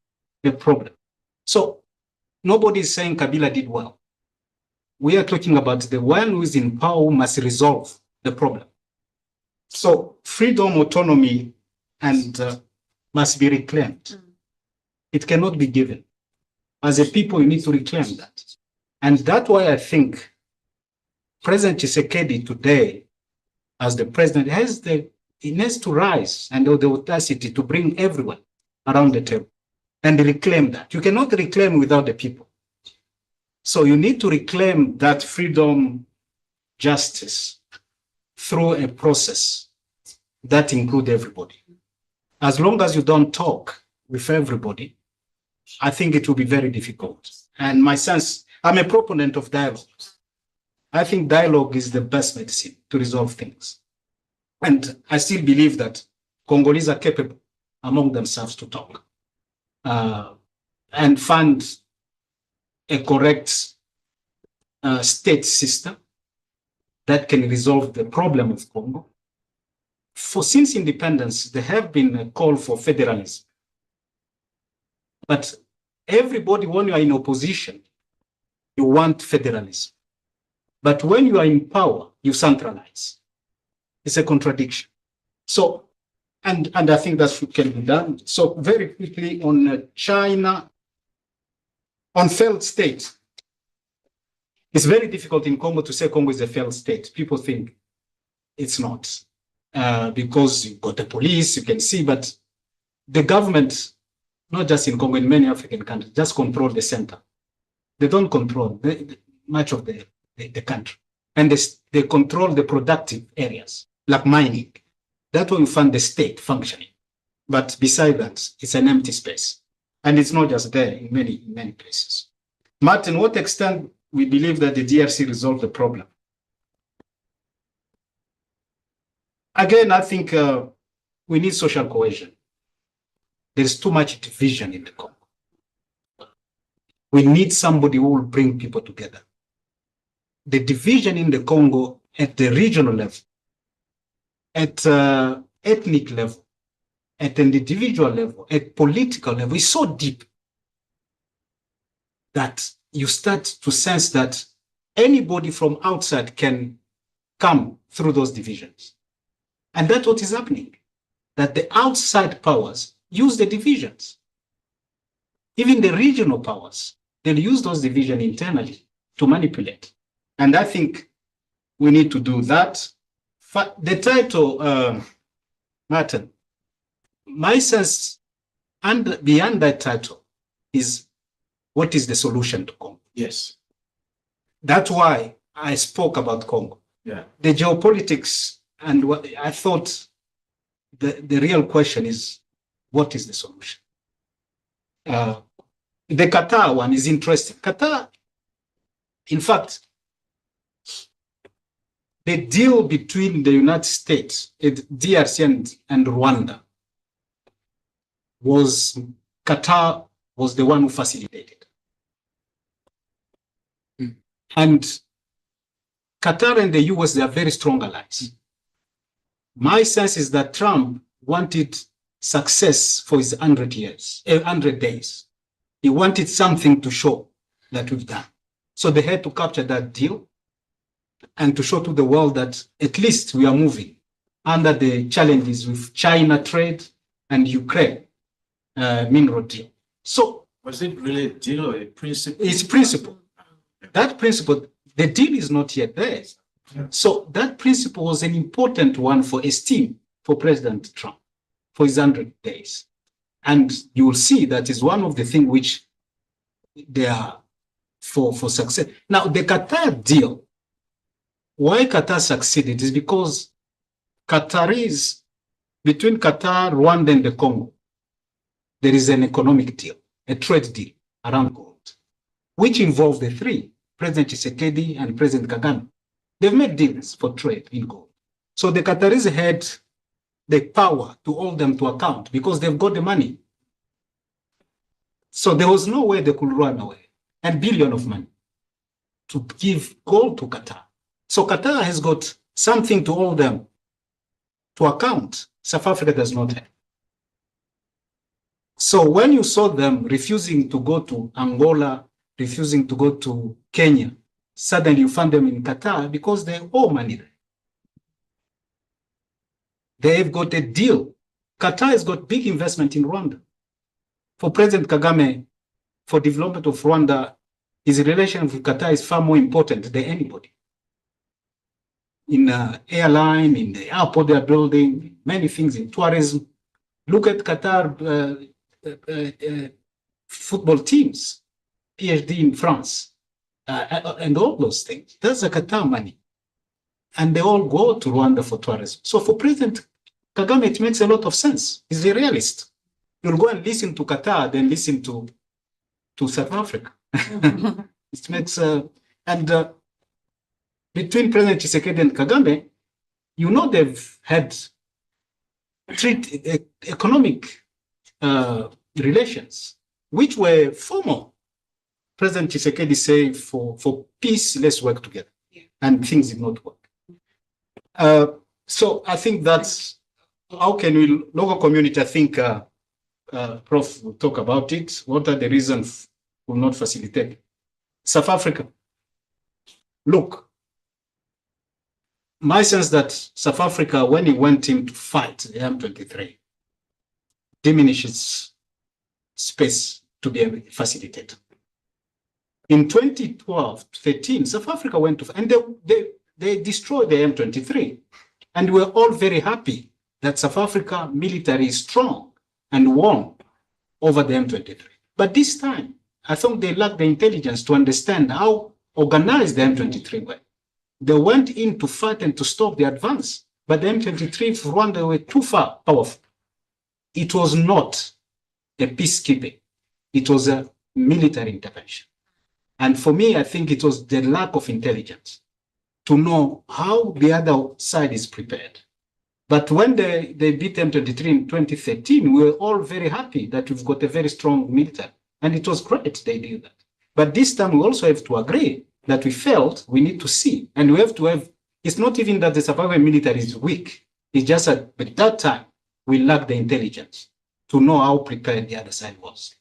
D: a problem. So nobody is saying Kabila did well. We are talking about the one who is in power who must resolve the problem. So freedom, autonomy, and must be reclaimed. It cannot be given. As a people, you need to reclaim that. And that's why I think President Tshisekedi today, as the president, he needs to rise and have the audacity to bring everyone around the table and reclaim that. You cannot reclaim without the people. So you need to reclaim that freedom, justice, through a process that includes everybody. As long as you don't talk with everybody, I think it will be very difficult. And my sense, I'm a proponent of dialogue. I think dialogue is the best medicine to resolve things. And I still believe that Congolese are capable among themselves to talk and find a correct state system that can resolve the problem of Congo. Since independence, there have been a call for federalism. But everybody, when you are in opposition, you want federalism. But when you are in power, you centralize. It's a contradiction. So, and I think that can be done. So very quickly on China, on failed state. It's very difficult in Congo to say Congo is a failed state. People think it's not. Because you've got the police, you can see, but the government, not just in Congo, in many African countries, just control the center. They don't control much of the country. And they control the productive areas, like mining. That's where you find the state functioning. But beside that, it's an empty space. And it's not just there in many places. Martin, what extent we believe that the DRC resolved the problem? Again, I think we need social cohesion. There's too much division in the Congo. We need somebody who will bring people together. The division in the Congo at the regional level, at ethnic level, at an individual level, at political level, is so deep that you start to sense that anybody from outside can come through those divisions. And that's what is happening, that the outside powers use the divisions. Even the regional powers, they'll use those divisions internally to manipulate. And I think we need to do that. The title, Martin, my sense, and beyond that title, is what is the solution to Congo?
I: Yes.
D: That's why I spoke about Congo.
I: Yeah.
D: The geopolitics, and what I thought the real question is, what is the solution? The Qatar one is interesting. Qatar, in fact, the deal between the United States, DRC and Rwanda, was Qatar was the one who facilitated. And Qatar and the US, they are very strong allies. My sense is that Trump wanted success for his 100 days. He wanted something to show that we've done. So they had to capture that deal and to show to the world that at least we are moving under the challenges with China trade and Ukraine mineral deal. So
I: was it really a deal or a principle?
D: It's principle. That principle, the deal is not yet there.
I: Yeah.
D: So that principle was an important one for esteem for President Trump for his 100 days. And you will see that is one of the things which they are for success. Now, the Qatar deal, why Qatar succeeded is because Qataris, between Qatar, Rwanda, and the Congo, there is an economic deal, a trade deal around gold, which involved the three, President Tshisekedi and President Kagame. They've made deals for trade in gold. So the Qataris had the power to hold them to account because they've got the money. So there was no way they could run away, and billion of money to give gold to Qatar. So Qatar has got something to hold them to account. South Africa does not have. So when you saw them refusing to go to Angola, refusing to go to Kenya, suddenly you found them in Qatar because they owe money there. They've got a deal. Qatar has got big investment in Rwanda. For President Kagame, for development of Rwanda, his relation with Qatar is far more important than anybody. In airline, in the airport they are building, many things in tourism. Look at Qatar football teams, PhD in France, and all those things. That's the Qatar money. And they all go to Rwanda for tourism. So for President Kagame, it makes a lot of sense. He's a realist. You'll go and listen to Qatar, then listen to South Africa. It makes, between President Tshisekedi and Kagame, you know they've had economic relations, which were formal. President Tshisekedi said, for peace, let's work together. Yeah. And things did not work. So I think that's, how can we, local community, I think Prof will talk about it. What are the reasons will not facilitate? South Africa. Look, my sense that South Africa, when he went in to fight the M23, diminishes space to be facilitated. In 2012-13, South Africa went to, and they destroyed the M23. And we're all very happy that South Africa military is strong and won over the M23. But this time, I think they lacked the intelligence to understand how organized the M23 were. They went in to fight and to stop the advance, but the M23 for Rwanda were too far powerful. It was not a peacekeeping. It was a military intervention. And for me, I think it was the lack of intelligence to know how the other side is prepared. But when they beat M23 in 2013, we were all very happy that we've got a very strong military. And it was great they did that. But this time we also have to agree that we felt we need to see. And we have to have, it's not even that the Zimbabwean military is weak. It's just that at that time, we lacked the intelligence to know how prepared the other side was.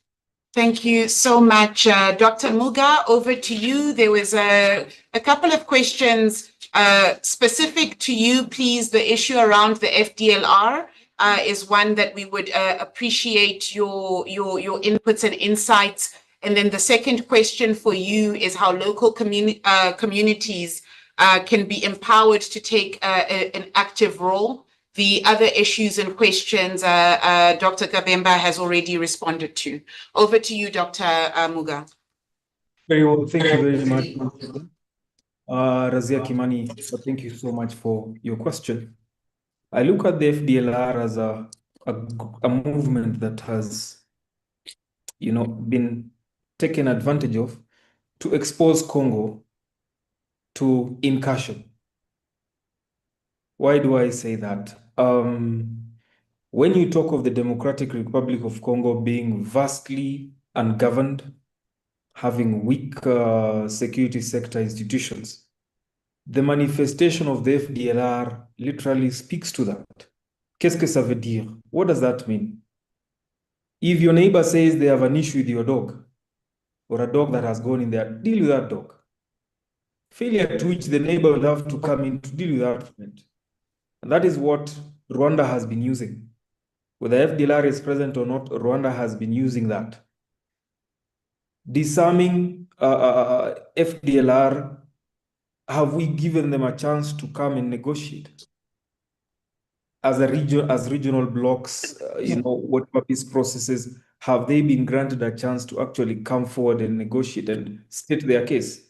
A: Thank you so much. Dr. Muga, over to you. There was a couple of questions specific to you, please. The issue around the FDLR is one that we would appreciate your inputs and insights. And then the second question for you is how local communities can be empowered to take an active role. The other issues and questions Dr. Kabemba has already responded to. Over to you, Dr. Muga.
E: Very well, thank you very much. Razia Kimani, thank you so much for your question. I look at the FDLR as a movement that has, been taken advantage of to expose Congo to incursion. Why do I say that? When you talk of the Democratic Republic of Congo being vastly ungoverned, having weak security sector institutions, the manifestation of the FDLR literally speaks to that. Qu'est-ce que ça veut dire? What does that mean? If your neighbor says they have an issue with your dog, or a dog that has gone in there, deal with that dog. Failure to which the neighbor will have to come in to deal with that argument. And that is what Rwanda has been using. Whether FDLR is present or not, Rwanda has been using that. Disarming FDLR, have we given them a chance to come and negotiate? As regional blocks, whatever peace processes, have they been granted a chance to actually come forward and negotiate and state their case?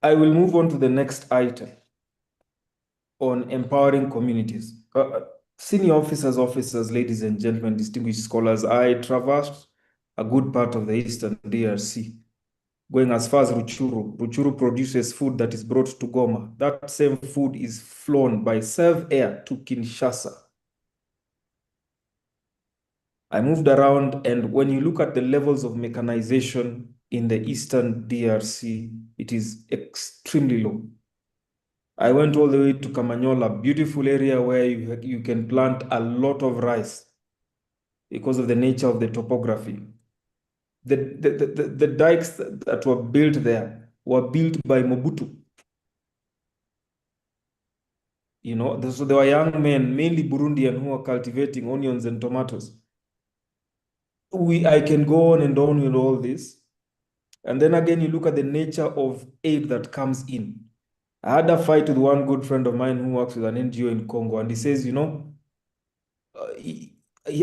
E: I will move on to the next item on empowering communities. Senior officers, ladies and gentlemen, distinguished scholars, I traversed a good part of the eastern DRC, going as far as Ruchuru. Ruchuru produces food that is brought to Goma. That same food is flown by Serve Air to Kinshasa. I moved around, and when you look at the levels of mechanization in the eastern DRC, it is extremely low. I went all the way to Kamanyola, beautiful area where you can plant a lot of rice because of the nature of the topography. The dikes that were built there were built by Mobutu. So there were young men, mainly Burundian, who were cultivating onions and tomatoes. I can go on and on with all this. And then again, you look at the nature of aid that comes in. I had a fight with one good friend of mine who works with an NGO in Congo, and he says,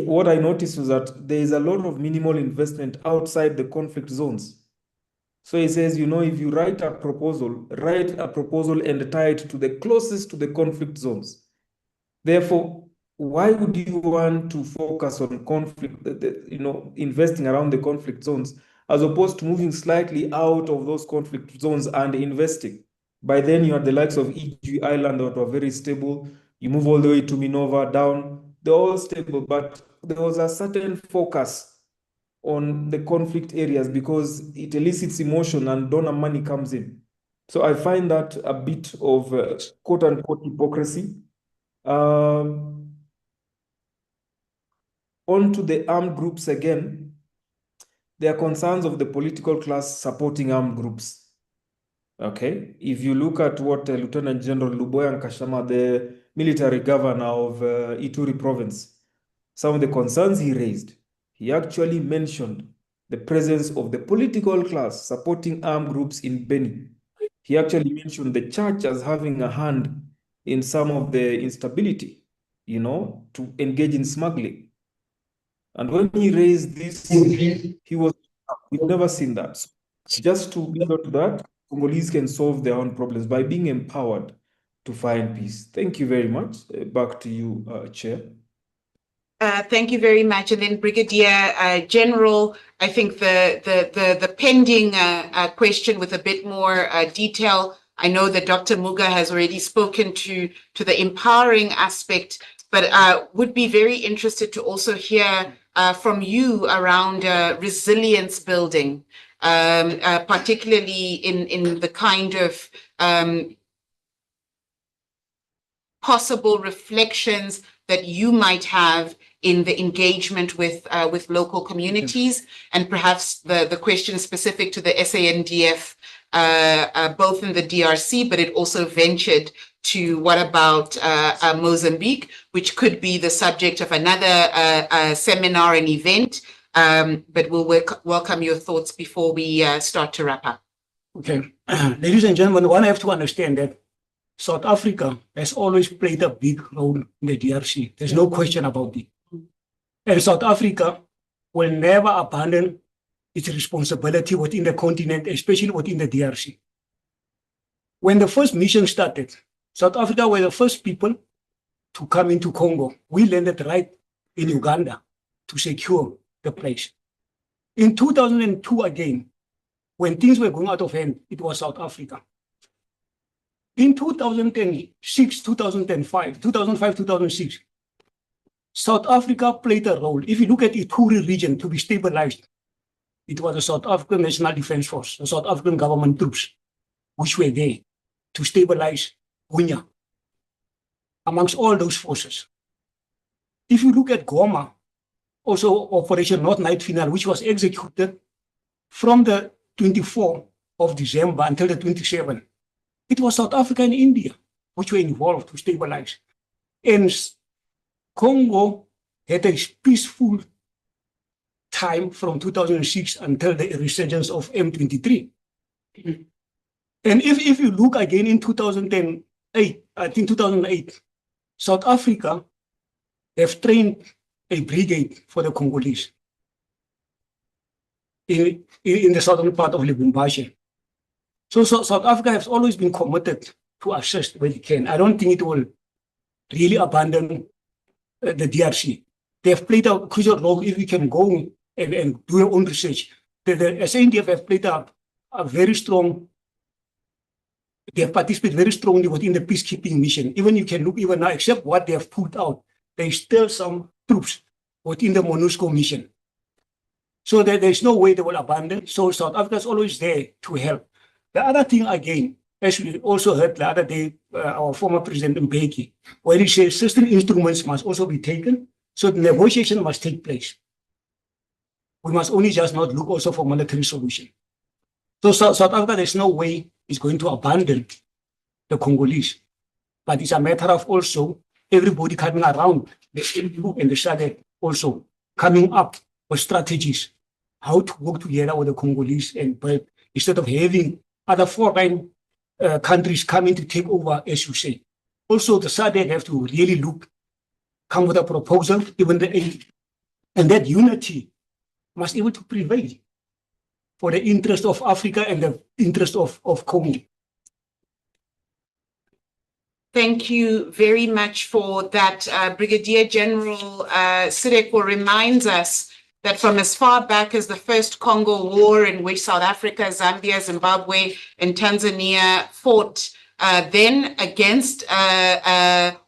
E: what I noticed was that there is a lot of minimal investment outside the conflict zones. So he says, if you write a proposal and tie it to the closest to the conflict zones. Therefore, why would you want to focus on conflict, investing around the conflict zones, as opposed to moving slightly out of those conflict zones and investing? By then, you had the likes of EG Island that were very stable. You move all the way to Minova down. They're all stable, but there was a certain focus on the conflict areas because it elicits emotion and donor money comes in. So I find that a bit of quote-unquote hypocrisy. On to the armed groups again. There are concerns of the political class supporting armed groups. Okay, if you look at what Lieutenant General Luboya Nkashama, the military governor of Ituri province, some of the concerns he raised, he actually mentioned the presence of the political class supporting armed groups in Beni. He actually mentioned the church as having a hand in some of the instability, to engage in smuggling. And when he raised this, we've never seen that. So just to build on to that, Congolese can solve their own problems by being empowered to find peace. Thank you very much. Back to you, Chair.
A: Thank you very much. And then Brigadier General, I think the pending question with a bit more detail I know that Dr. Muga has already spoken to the empowering aspect, but would be very interested to also hear from you around resilience building, particularly in the kind of possible reflections that you might have in the engagement with local communities, and perhaps the question specific to the SANDF, both in the DRC, but it also ventured to what about Mozambique, which could be the subject of another seminar and event, but we'll welcome your thoughts before we start to wrap up.
F: Okay, ladies and gentlemen, one have to understand that South Africa has always played a big role in the DRC. There's no question about it. And South Africa will never abandon its responsibility within the continent, especially within the DRC. When the first mission started, South Africa were the first people to come into Congo. We landed right in Uganda to secure the place. In 2002 again, when things were going out of hand, it was South Africa. In 2006, 2005, 2006, South Africa played a role. If you look at the Ituri region to be stabilized, it was the South African National Defense Force, the South African government troops, which were there to stabilize Bunya, amongst all those forces. If you look at Goma, also Operation North Night Final, which was executed from the 24th of December until the 27th, it was South Africa and India which were involved to stabilize. And Congo had a peaceful time from 2006 until the resurgence of M23. And if you look again in 2008, I think 2008, South Africa have trained a brigade for the Congolese in the southern part of Lubumbashi. So South Africa has always been committed to assist where it can. I don't think it will really abandon the DRC. They have played a crucial role. If we can go and do our own research, the SANDF have played a very strong, they have participated very strongly within the peacekeeping mission. Even you can look even now, except what they have pulled out, there is still some troops within the MONUSCO mission. So there's no way they will abandon. So South Africa is always there to help. The other thing, again, as we also heard the other day, our former President Mbeki, where he says certain instruments must also be taken, so the negotiation must take place. We must only just not look also for military solution. So South Africa, there's no way it's going to abandon the Congolese, but it's a matter of also everybody coming around, the EU and the SADC also coming up with strategies, how to work together with the Congolese, and but instead of having other foreign countries coming to take over, as you say. Also, the SADC have to really come with a proposal, even the aid, and that unity must be able to prevail for the interest of Africa and the interest of Congo.
A: Thank you very much for that. Brigadier General Sireko reminds us that from as far back as the first Congo War, in which South Africa, Zambia, Zimbabwe, and Tanzania fought then against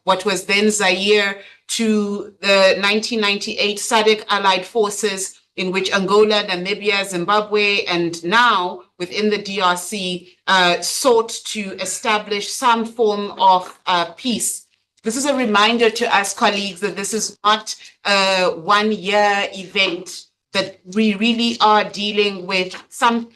A: what was then Zaire, to the 1998 SADC allied forces, in which Angola, Namibia, Zimbabwe, and now within the DRC sought to establish some form of peace. This is a reminder to us, colleagues, that this is not a one-year event, that we really are dealing with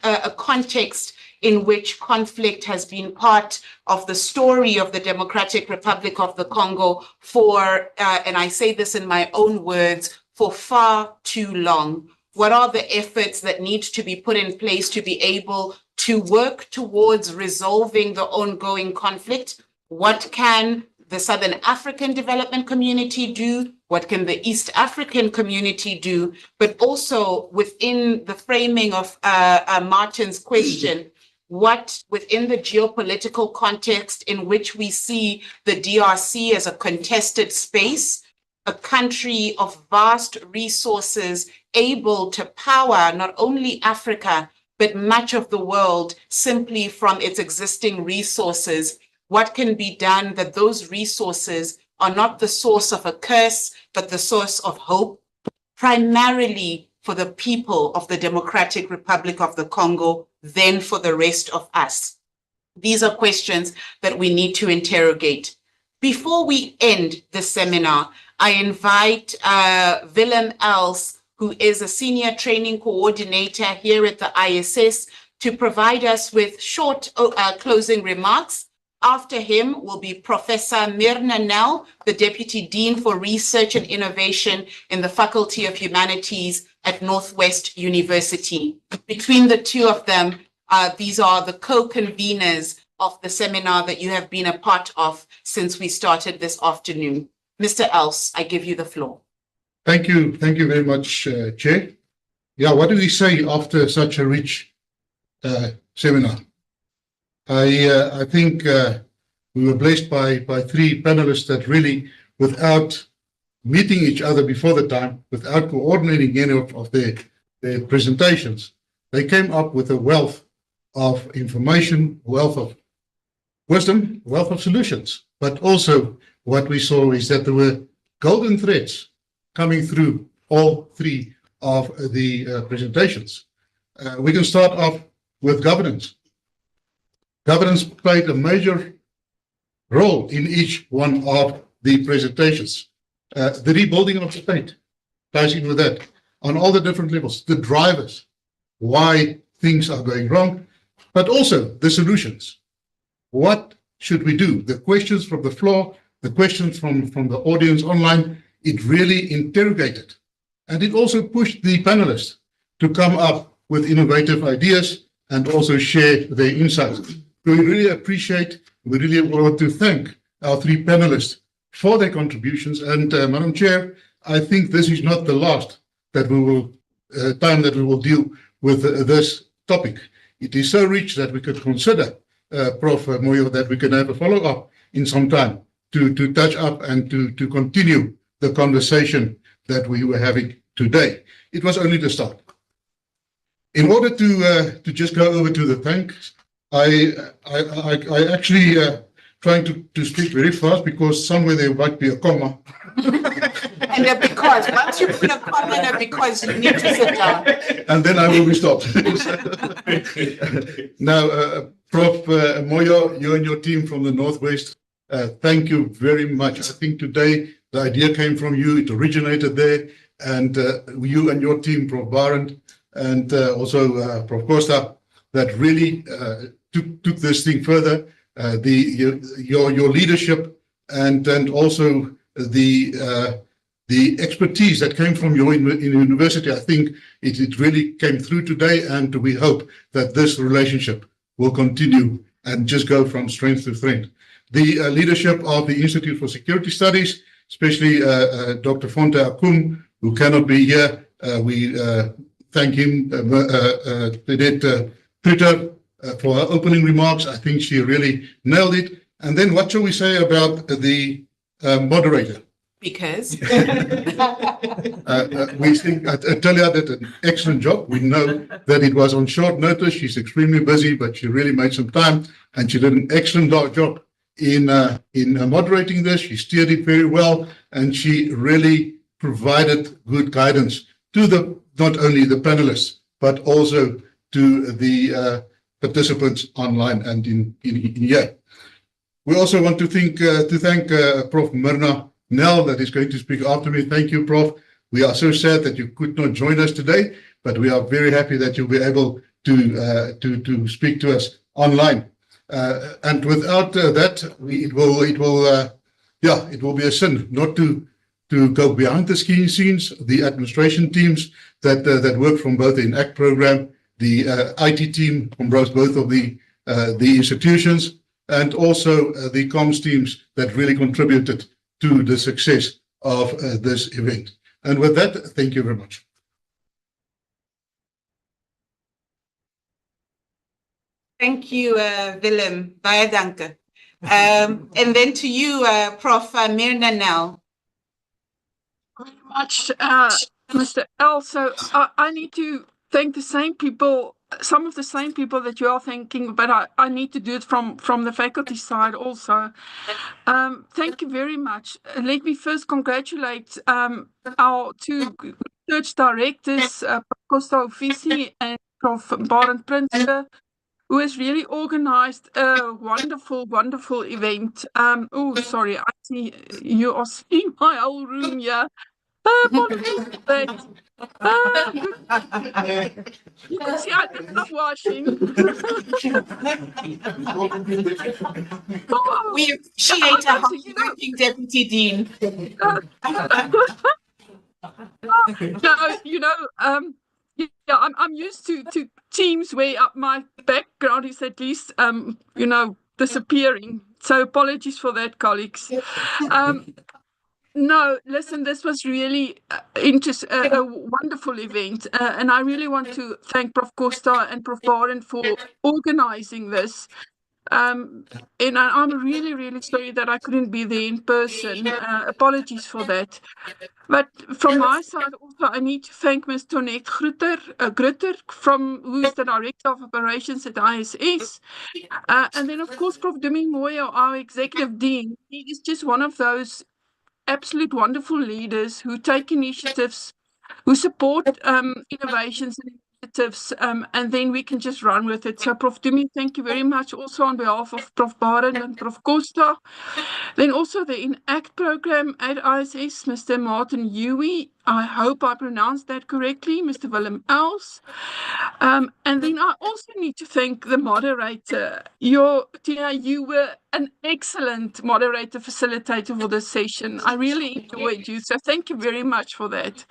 A: a context in which conflict has been part of the story of the Democratic Republic of the Congo for, and I say this in my own words, for far too long. What are the efforts that need to be put in place to be able to work towards resolving the ongoing conflict? What can the Southern African Development Community do? What can the East African community do? But also within the framing of Martin's question, what within the geopolitical context in which we see the DRC as a contested space, a country of vast resources able to power not only Africa, but much of the world simply from its existing resources. What can be done that those resources are not the source of a curse, but the source of hope, primarily for the people of the Democratic Republic of the Congo, then for the rest of us? These are questions that we need to interrogate. Before we end the seminar, I invite Willem Els, who is a senior training coordinator here at the ISS, to provide us with short closing remarks. After him will be Professor Myrna Nel, the Deputy Dean for Research and Innovation in the Faculty of Humanities at Northwest University. Between the two of them, these are the co-conveners of the seminar that you have been a part of since we started this afternoon. Mr. Els, I give you the floor.
K: Thank you very much, Chair. Yeah, what do we say after such a rich seminar? I think we were blessed by three panelists that really, without meeting each other before the time, without coordinating any of their presentations, they came up with a wealth of information, wealth of wisdom, wealth of solutions. But also what we saw is that there were golden threads coming through all three of the presentations. We can start off with governance. Governance played a major role in each one of the presentations. The rebuilding of the state ties in with that on all the different levels, the drivers, why things are going wrong, but also the solutions. What should we do? The questions from the floor, the questions from the audience online, it really interrogated. And it also pushed the panelists to come up with innovative ideas and also share their insights. We really appreciate, we really want to thank our three panelists for their contributions. And Madam Chair, I think this is not the last that we will time that we will deal with this topic. It is so rich that we could consider, Prof. Moyo, that we can have a follow-up in some time to touch up and to continue the conversation that we were having today. It was only the start. In order to just go over to the thanks, I actually trying to speak very fast because somewhere there might be a comma.
A: And a because, once you put a comma in a because, you need to sit down.
K: And then I will be stopped. Now, Prof. Moyo, you and your team from the Northwest, thank you very much. I think today the idea came from you, it originated there, and you and your team, Prof. Barend, and also Prof. Costa, that really took this thing further. Your leadership and also the expertise that came from your university, I think it really came through today, and we hope that this relationship will continue and just go from strength to strength. The leadership of the Institute for Security Studies, especially Dr. Fonte Akum, who cannot be here, we thank him, Twitter, for her opening remarks. I think she really nailed it. And then what shall we say about the moderator?
A: Because
K: we think Talia did an excellent job. We know that it was on short notice. She's extremely busy, but she really made some time, and she did an excellent job in moderating this. She steered it very well, and she really provided good guidance to not only the panelists but also to the participants online and in here. We also want to thank Prof. Myrna Nel, that is going to speak after me. Thank you, Prof. We are so sad that you could not join us today, but we are very happy that you'll be able to speak to us online. And without that, it will be a sin not to go behind the scenes. The administration teams that work from both the ENACT program, the IT team from both of the institutions, and also the comms teams that really contributed to the success of this event. And with that, thank you very much.
A: Thank you, Willem. Baie danke. And then to you, Prof. Myrna Nel.
L: Very much, Mr. Els. So I need to thank the same people some of the same people that you are thanking, but I need to do it from the faculty side also. Thank you very much. Let me first congratulate our two research directors, Prof. Costa Ofisi and Prof. Barend Prinsloo, who has really organized a wonderful, wonderful event. Oh, sorry, I see you are seeing my whole room here. Apologies for that. You can see I did some washing.
A: We appreciate a hardworking Deputy Dean.
L: Yeah, I'm used to teams where my background is at least disappearing. So apologies for that, colleagues. No, listen, this was really a wonderful event, and I really want to thank Prof. Costa and Prof. Barend for organizing this. And I'm really, really sorry that I couldn't be there in person. Apologies for that. But from my side also, I need to thank Ms. Tonette Grutter, who's the Director of Operations at ISS. And then, of course, Prof. Dumi Moyo, our Executive Dean. He is just one of those absolute wonderful leaders who take initiatives, who support innovations and initiatives, and then we can just run with it. So, Prof. Dumi, thank you very much also on behalf of Prof. Barend and Prof. Costa. Then also the ENACT program at ISS, Mr. Martin Huey. I hope I pronounced that correctly, Mr. Willem Els. And then I also need to thank the moderator. Tina, you were an excellent moderator, facilitator for this session. I really enjoyed you, so thank you very much for that.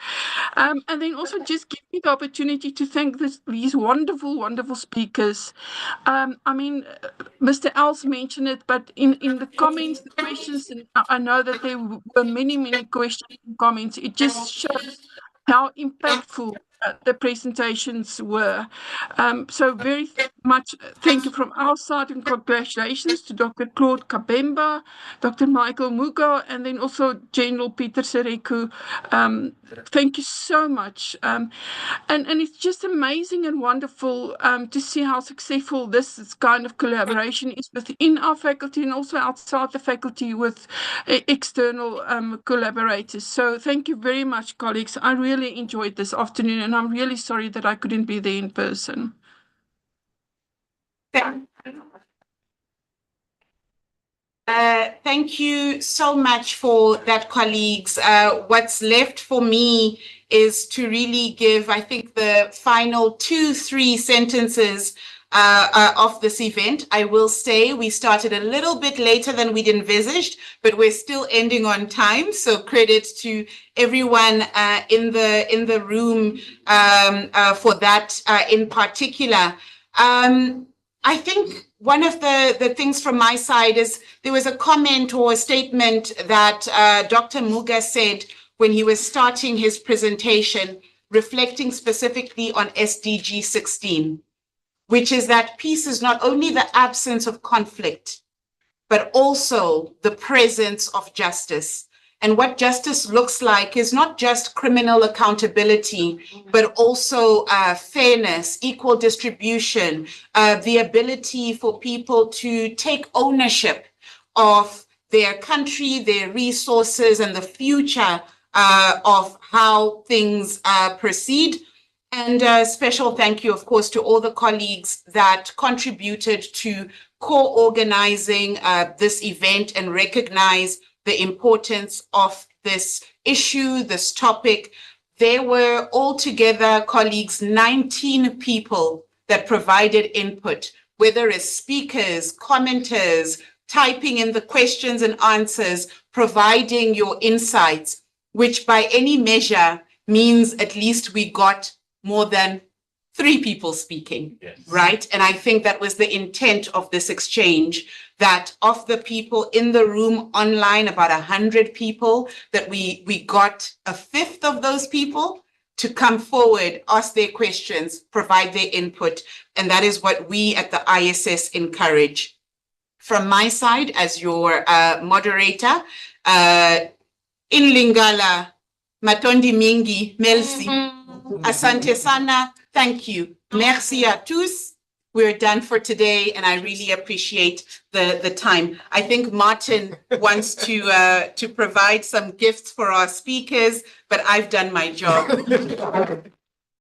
L: And then also just give me the opportunity to thank these wonderful, wonderful speakers. Mr. Els mentioned it, but in the comments, the questions, and I know that there were many, many questions and comments. It just shows how impactful the presentations were. So very much thank you from our side, and congratulations to Dr. Claude Kabemba, Dr. Michael Mugo, and then also General Peter Sereku. Thank you so much. And it's just amazing and wonderful to see how successful this kind of collaboration is within our faculty and also outside the faculty with external collaborators. So thank you very much, colleagues. I really enjoyed this afternoon, and I'm really sorry that I couldn't be there in person.
A: Thank you so much for that, colleagues. What's left for me is to really give, I think, the final 2-3 sentences of this event. I will say we started a little bit later than we'd envisaged, but we're still ending on time. So credit to everyone in the room for that in particular. I think one of the things from my side is there was a comment or a statement that Dr. Muga said when he was starting his presentation, reflecting specifically on SDG 16, which is that peace is not only the absence of conflict, but also the presence of justice. And what justice looks like is not just criminal accountability, but also fairness, equal distribution, the ability for people to take ownership of their country, their resources, and the future of how things proceed. And a special thank you, of course, to all the colleagues that contributed to co-organizing this event and recognize the importance of this issue, this topic. There were altogether, colleagues, 19 people that provided input, whether as speakers, commenters, typing in the questions and answers, providing your insights, which by any measure means at least we got more than 3 people speaking, yes. Right? And I think that was the intent of this exchange, that of the people in the room online, about 100 people, that we got a fifth of those people to come forward, ask their questions, provide their input. And that is what we at the ISS encourage. From my side, as your moderator, in Lingala, Matondi Mingi, Melsi. Asante sana. Thank you. Merci à tous. We're done for today, and I really appreciate the time. I think Martin wants to provide some gifts for our speakers, but I've done my job.